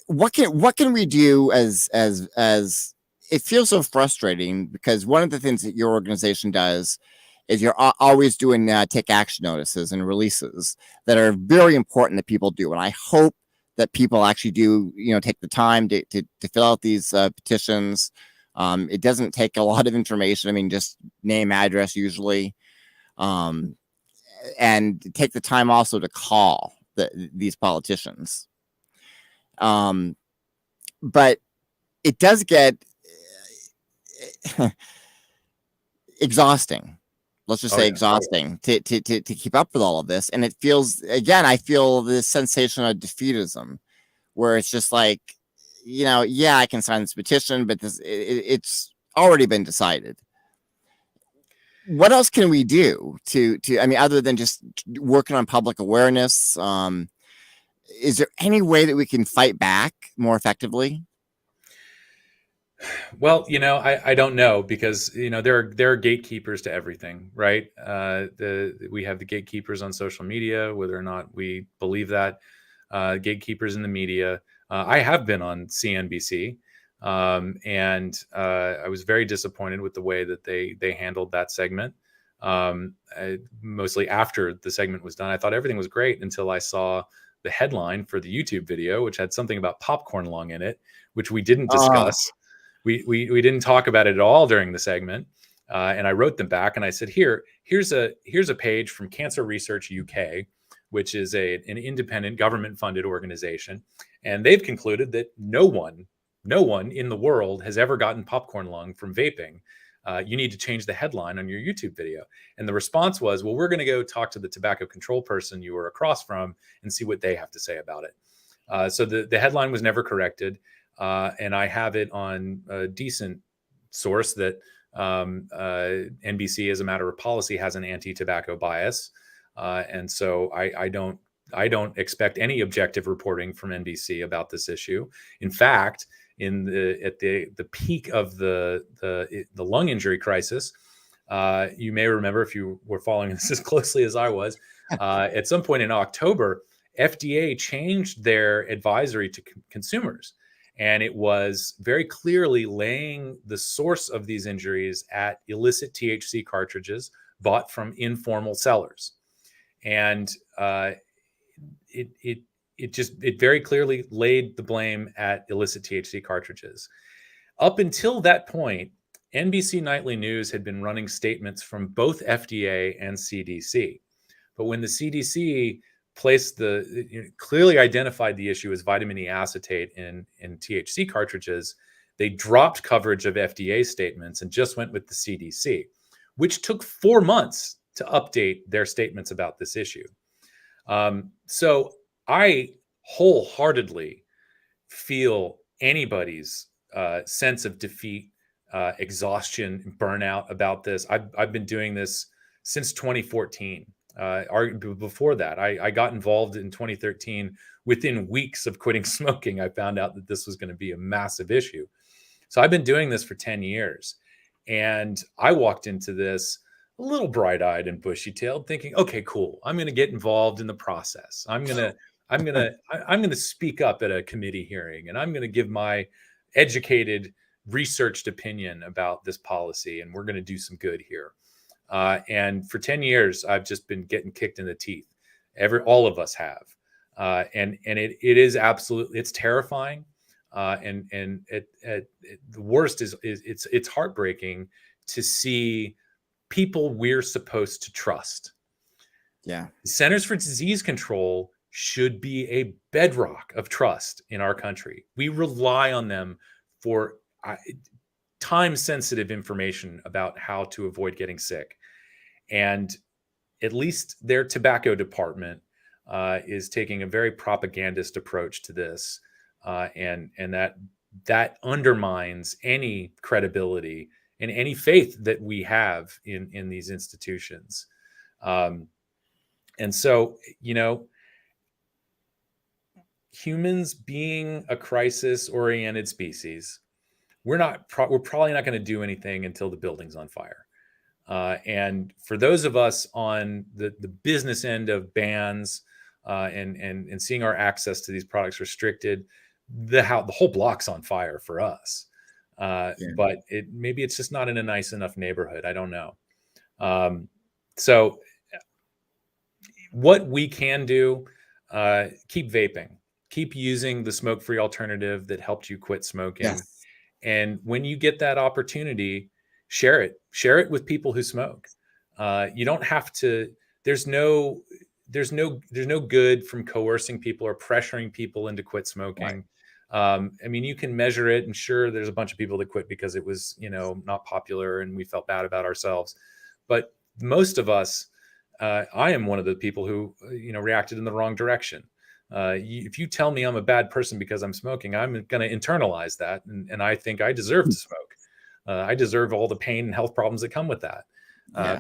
what can we do as it feels so frustrating, because one of the things that your organization does is you're always doing take action notices and releases that are very important that people do. And I hope that people actually do, take the time to fill out these petitions. It doesn't take a lot of information. I mean, just name, address usually. And take the time also to call these politicians. But it does get exhausting. Let's just say exhausting to keep up with all of this. And it feels, again, I feel this sensation of defeatism where it's just like, I can sign this petition, but it's already been decided. What else can we do other than just working on public awareness? Is there any way that we can fight back more effectively? Well, I don't know, because there are gatekeepers to everything, right? We have the gatekeepers on social media, whether or not we believe that. Gatekeepers in the media. I have been on CNBC, and I was very disappointed with the way that they handled that segment. Mostly after the segment was done, I thought everything was great until I saw the headline for the YouTube video, which had something about popcorn lung in it, which we didn't discuss. We didn't talk about it at all during the segment. And I wrote them back and I said, here's a page from Cancer Research UK, which is an independent government funded organization. And they've concluded that no one in the world has ever gotten popcorn lung from vaping. You need to change the headline on your YouTube video. And the response was, well, we're going to go talk to the tobacco control person you were across from and see what they have to say about it. So the headline was never corrected. And I have it on a decent source that NBC, as a matter of policy, has an anti-tobacco bias. And so I don't I don't expect any objective reporting from NBC about this issue. In fact, at the peak of the lung injury crisis, you may remember, if you were following this as closely as I was, at some point in October, FDA changed their advisory to consumers. And it was very clearly laying the source of these injuries at illicit THC cartridges bought from informal sellers. And it very clearly laid the blame at illicit THC cartridges. Up until that point, NBC Nightly News had been running statements from both FDA and CDC. But when the CDC clearly identified the issue as vitamin E acetate in THC cartridges, they dropped coverage of FDA statements and just went with the CDC, which took 4 months to update their statements about this issue. So I wholeheartedly feel anybody's sense of defeat, exhaustion, burnout about this. I've been doing this since 2014. Before that, I got involved in 2013. Within weeks of quitting smoking, I found out that this was going to be a massive issue. So I've been doing this for 10 years. And I walked into this a little bright-eyed and bushy-tailed, thinking, okay, cool. I'm going to get involved in the process. I'm going to speak up at a committee hearing, and I'm going to give my educated, researched opinion about this policy, and we're going to do some good here. And for 10 years, I've just been getting kicked in the teeth. All of us have. And it is absolutely, it's terrifying. And the worst is it's heartbreaking to see people we're supposed to trust. Yeah. The Centers for Disease Control should be a bedrock of trust in our country. We rely on them for time-sensitive information about how to avoid getting sick. And at least their tobacco department is taking a very propagandist approach to this. And that undermines any credibility and any faith that we have in these institutions. And so, humans being a crisis-oriented species, we're probably not going to do anything until the building's on fire. And for those of us on the business end of bans and seeing our access to these products restricted, the whole block's on fire for us. But maybe it's just not in a nice enough neighborhood. I don't know. So what we can do, keep vaping, keep using the smoke-free alternative that helped you quit smoking. Yes. And when you get that opportunity, share it with people who smoke. You don't have to, there's no good from coercing people or pressuring people into quit smoking. Right. I mean, you can measure it, and sure, there's a bunch of people that quit because it was, not popular and we felt bad about ourselves. But most of us, I am one of the people who, reacted in the wrong direction. If you tell me I'm a bad person because I'm smoking, I'm going to internalize that. And I think I deserve to smoke. I deserve all the pain and health problems that come with that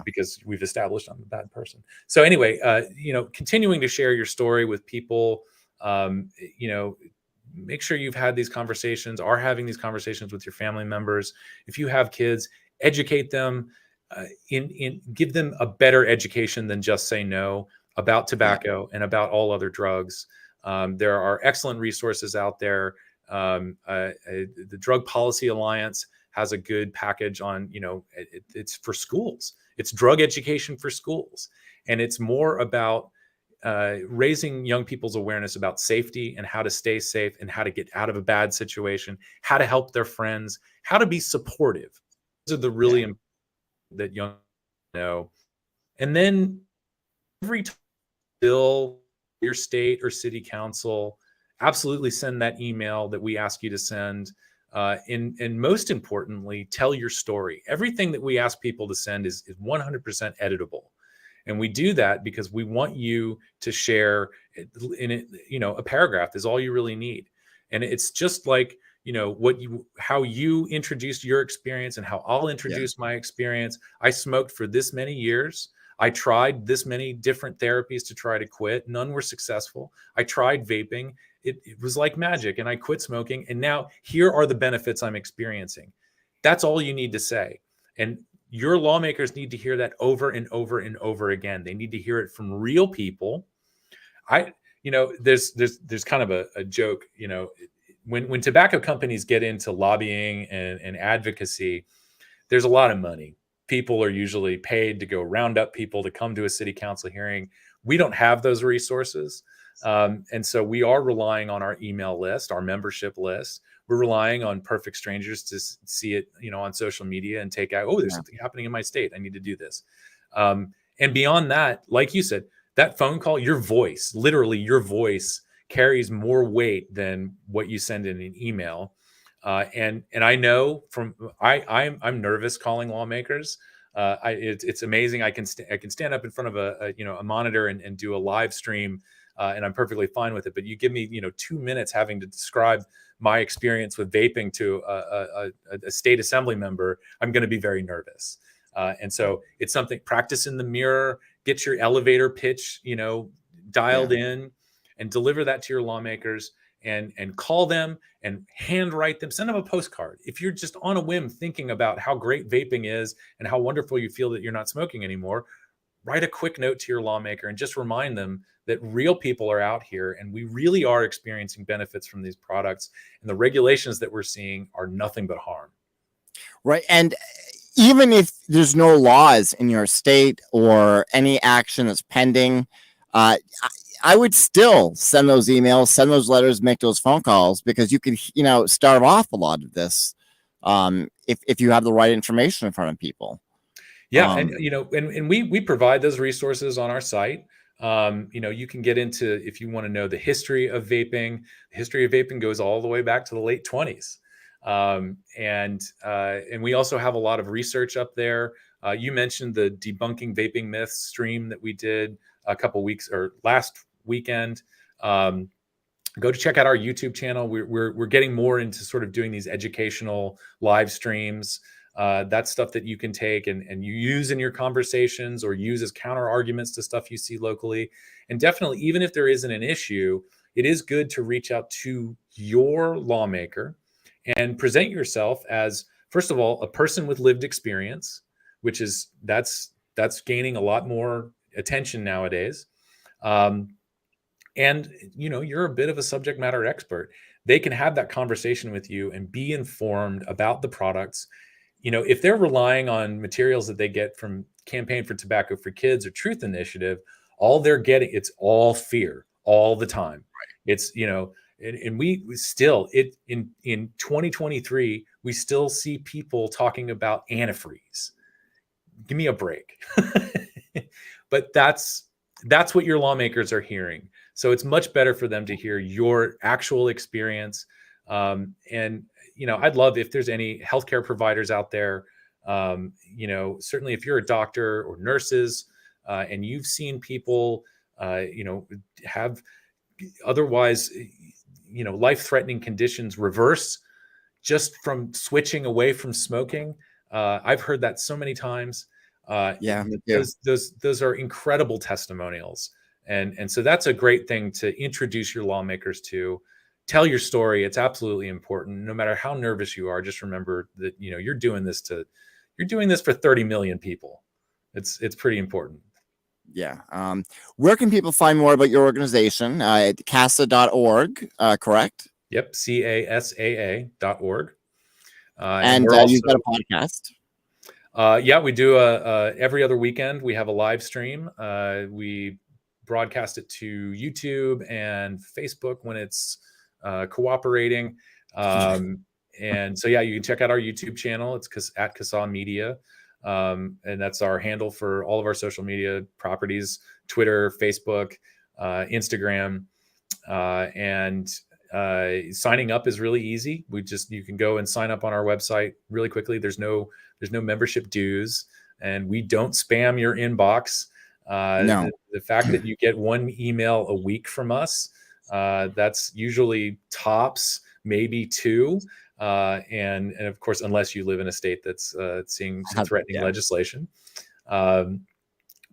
because we've established I'm a bad person. So anyway, continuing to share your story with people, make sure you've had these conversations, are having these conversations with your family members. If you have kids, educate them, give them a better education than just say no about tobacco and about all other drugs. There are excellent resources out there. The Drug Policy Alliance has a good package on, it's for schools. It's drug education for schools. And it's more about raising young people's awareness about safety and how to stay safe and how to get out of a bad situation, how to help their friends, how to be supportive. Those are the really important that young people know. And then every bill, your state or city council, absolutely send that email that we ask you to send. And most importantly, tell your story. Everything that we ask people to send is 100% editable. And we do that because we want you to share in it, a paragraph is all you really need. And it's just like, how you introduced your experience and how I'll introduce my experience. I smoked for this many years. I tried this many different therapies to try to quit. None were successful. I tried vaping. It was like magic, and I quit smoking. And now here are the benefits I'm experiencing. That's all you need to say. And your lawmakers need to hear that over and over and over again. They need to hear it from real people. There's kind of a joke, when tobacco companies get into lobbying and advocacy, there's a lot of money. People are usually paid to go round up people to come to a city council hearing. We don't have those resources. And so we are relying on our email list, our membership list. We're relying on perfect strangers to see it, on social media and take out, there's something happening in my state. I need to do this. And beyond that, like you said, that phone call, your voice, literally your voice carries more weight than what you send in an email. And I know I'm nervous calling lawmakers. It's amazing. I can stand up in front of a monitor and do a live stream, and I'm perfectly fine with it. But you give me 2 minutes having to describe my experience with vaping to a state assembly member, I'm going to be very nervous. And so it's something, practice in the mirror, get your elevator pitch, dialed in, and deliver that to your lawmakers. And call them and handwrite them, send them a postcard. If you're just on a whim thinking about how great vaping is and how wonderful you feel that you're not smoking anymore, write a quick note to your lawmaker and just remind them that real people are out here and we really are experiencing benefits from these products. And the regulations that we're seeing are nothing but harm. Right. And even if there's no laws in your state or any action that's pending, I would still send those emails, send those letters, make those phone calls, because you can, start off a lot of this if you have the right information in front of people. Yeah, and we provide those resources on our site. You can get into, if you want to know the history of vaping. The history of vaping goes all the way back to the late 20s. And we also have a lot of research up there. You mentioned the Debunking Vaping Myths stream that we did a couple weeks or last weekend. Go to check out our YouTube channel. We're getting more into sort of doing these educational live streams. That's stuff that you can take and you use in your conversations or use as counter arguments to stuff you see locally. And definitely, even if there isn't an issue, it is good to reach out to your lawmaker and present yourself as, first of all, a person with lived experience, which is that's gaining a lot more attention nowadays. And you're a bit of a subject matter expert. They can have that conversation with you and be informed about the products. If they're relying on materials that they get from Campaign for Tobacco for Kids or Truth Initiative, all they're getting, it's all fear all the time. Right. It's, and we still, in 2023, we still see people talking about antifreeze. Give me a break. But that's what your lawmakers are hearing. So it's much better for them to hear your actual experience. And, I'd love if there's any healthcare providers out there, certainly if you're a doctor or nurses, and you've seen people, have otherwise, life-threatening conditions reverse just from switching away from smoking. I've heard that so many times. Those are incredible testimonials. And so that's a great thing to introduce your lawmakers to. Tell your story. It's absolutely important. No matter how nervous you are, just remember that, you're doing this for 30 million people. It's pretty important. Yeah. Where can people find more about your organization? CASA.org, correct? Yep. CASAA.org. And you've got a podcast. Yeah, we do every other weekend. We have a live stream. We broadcast it to YouTube and Facebook when it's cooperating. And so, yeah, you can check out our YouTube channel. It's at CASA Media. And that's our handle for all of our social media properties, Twitter, Facebook, Instagram. And signing up is really easy. You can go and sign up on our website really quickly. There's no membership dues, and we don't spam your inbox. No. The fact that you get one email a week from us, that's usually tops, maybe two. And of course, unless you live in a state that's seeing some threatening legislation.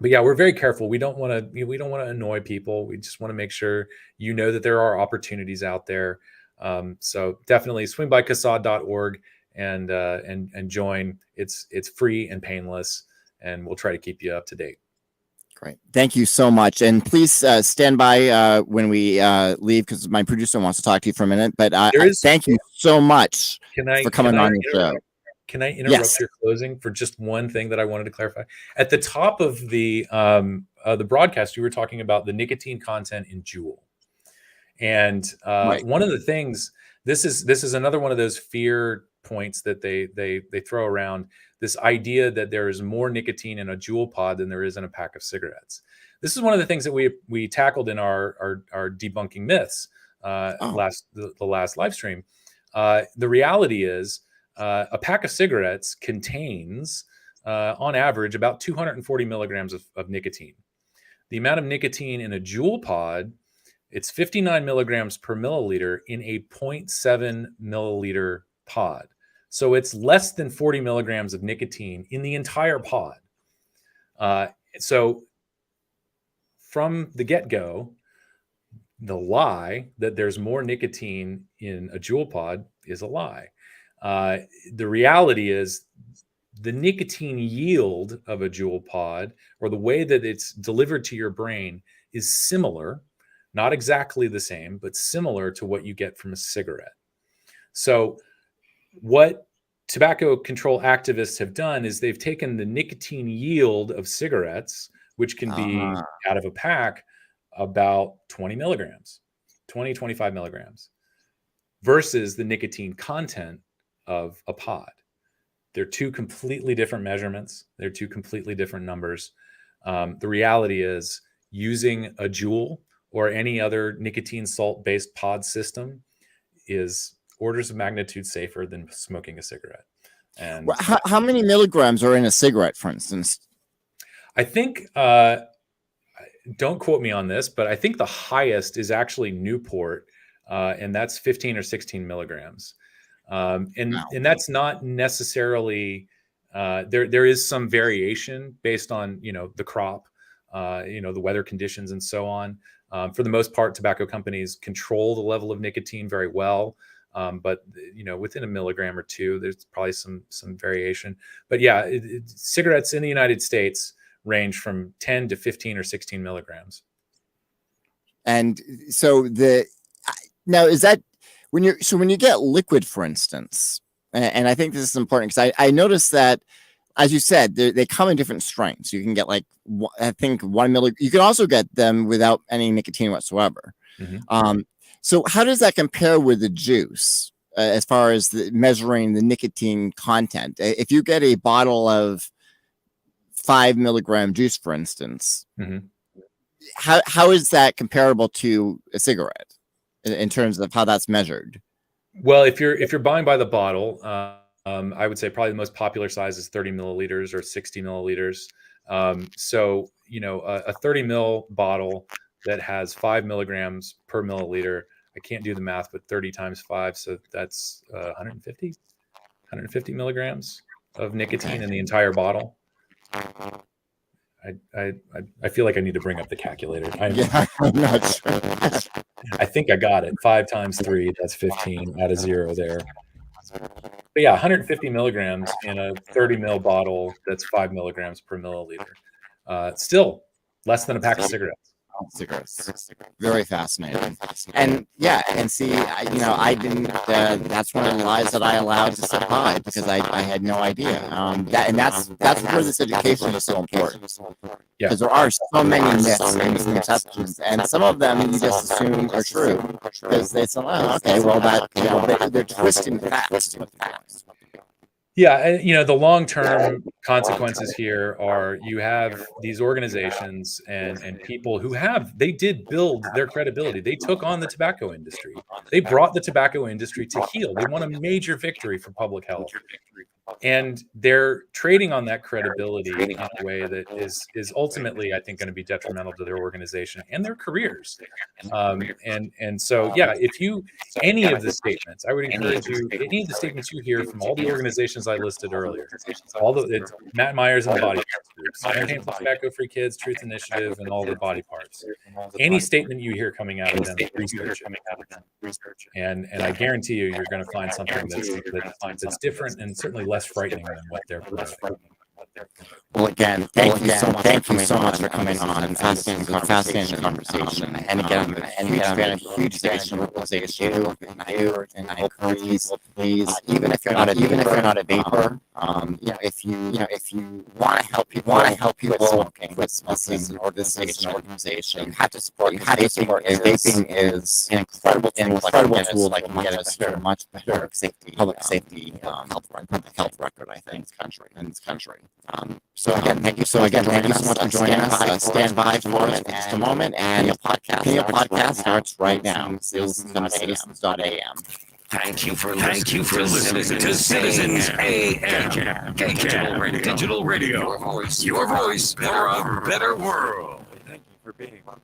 But yeah, we're very careful. We don't want to annoy people. We just want to make sure you know that there are opportunities out there. So definitely swing by CASAD.org and join. It's free and painless, and we'll try to keep you up to date. Great. Thank you so much. And please stand by when we leave, because my producer wants to talk to you for a minute. But thank you so much for coming on the show. Can I interrupt your closing for just one thing that I wanted to clarify? At the top of the broadcast, you were talking about the nicotine content in Juul. And one of the things, this is another one of those fear points that they throw around, this idea that there is more nicotine in a Juul pod than there is in a pack of cigarettes. This is one of the things that we tackled in our debunking myths the last live stream. The reality is a pack of cigarettes contains on average about 240 milligrams of nicotine. The amount of nicotine in a Juul pod, it's 59 milligrams per milliliter in a 0.7 milliliter pod. So it's less than 40 milligrams of nicotine in the entire pod. So from the get-go, the lie that there's more nicotine in a Juul pod is a lie. The reality is the nicotine yield of a Juul pod, or the way that it's delivered to your brain, is similar, not exactly the same, but similar to what you get from a cigarette. So what tobacco control activists have done is they've taken the nicotine yield of cigarettes, which can be out of a pack about 20 milligrams, 20, 25 milligrams, versus the nicotine content of a pod. They're two completely different measurements. They're two completely different numbers. The reality is, using a Juul or any other nicotine salt-based pod system is orders of magnitude safer than smoking a cigarette. And how many milligrams are in a cigarette, for instance? I think, don't quote me on this, but I think the highest is actually Newport, and that's 15 or 16 milligrams. And that's not necessarily, there is some variation based on, the crop, the weather conditions and so on. For the most part, tobacco companies control the level of nicotine very well. But within a milligram or two, there's probably some variation. But yeah, cigarettes in the United States range from 10 to 15 or 16 milligrams. And so now is that when you get liquid, for instance, and I think this is important because I noticed that, as you said, they come in different strengths. You can get I think 1 milligram. You can also get them without any nicotine whatsoever. Mm-hmm. So how does that compare with the juice as far as measuring the nicotine content? If you get a bottle of 5 milligram juice, for instance, mm-hmm. how is that comparable to a cigarette in terms of how that's measured? Well, if you're buying by the bottle, I would say probably the most popular size is 30 milliliters or 60 milliliters. So a 30 mil bottle that has 5 milligrams per milliliter, I can't do the math, but 30 times 5, so that's 150 milligrams of nicotine in the entire bottle. I feel like I need to bring up the calculator. I'm not sure. I think I got it. 5 times 3, that's 15. Add a 0 there. But yeah, 150 milligrams in a 30 mil bottle that's 5 milligrams per milliliter. Still less than a pack of cigarettes. Very fascinating. And yeah, and see, I didn't, that's one of the lies that I allowed to sit by because I had no idea. That's where this education is so important. Because there are so many myths and misconceptions, and some of them you just assume are true because they say, oh, okay, well, they're twisting the facts. Yeah, the long-term consequences here are you have these organizations and people who they did build their credibility. They took on the tobacco industry. They brought the tobacco industry to heel. They won a major victory for public health. And they're trading on that credibility in a way that is ultimately, I think, going to be detrimental to their organization and their careers. And so, yeah, if you any of the statements, I would encourage you, any of the statements you hear from all the organizations I listed earlier, it's Matt Myers and the Body Parts groups, Enhanced Tobacco-Free Kids, Truth Initiative, and all the body parts. Any statement you hear coming out of them, research it. And I guarantee you're going to find something that's different and certainly less frightening than what they're promoting. Well, again, thank you so much for coming on. Fascinating conversation. And again, I'm a huge fan of organization. And I encourage please, even if you're not a vapor, if you want to help people, quit smoking, an organization, you have to support. Vaping is an incredible tool. Like much better public safety health record, I think, in this country. So again, thank you so much for joining us. Stand by for just a moment, and your podcast starts right now. Citizens.am. Thank you for listening to Citizens AM. Digital Radio. Your voice for a better world. Thank you for being one.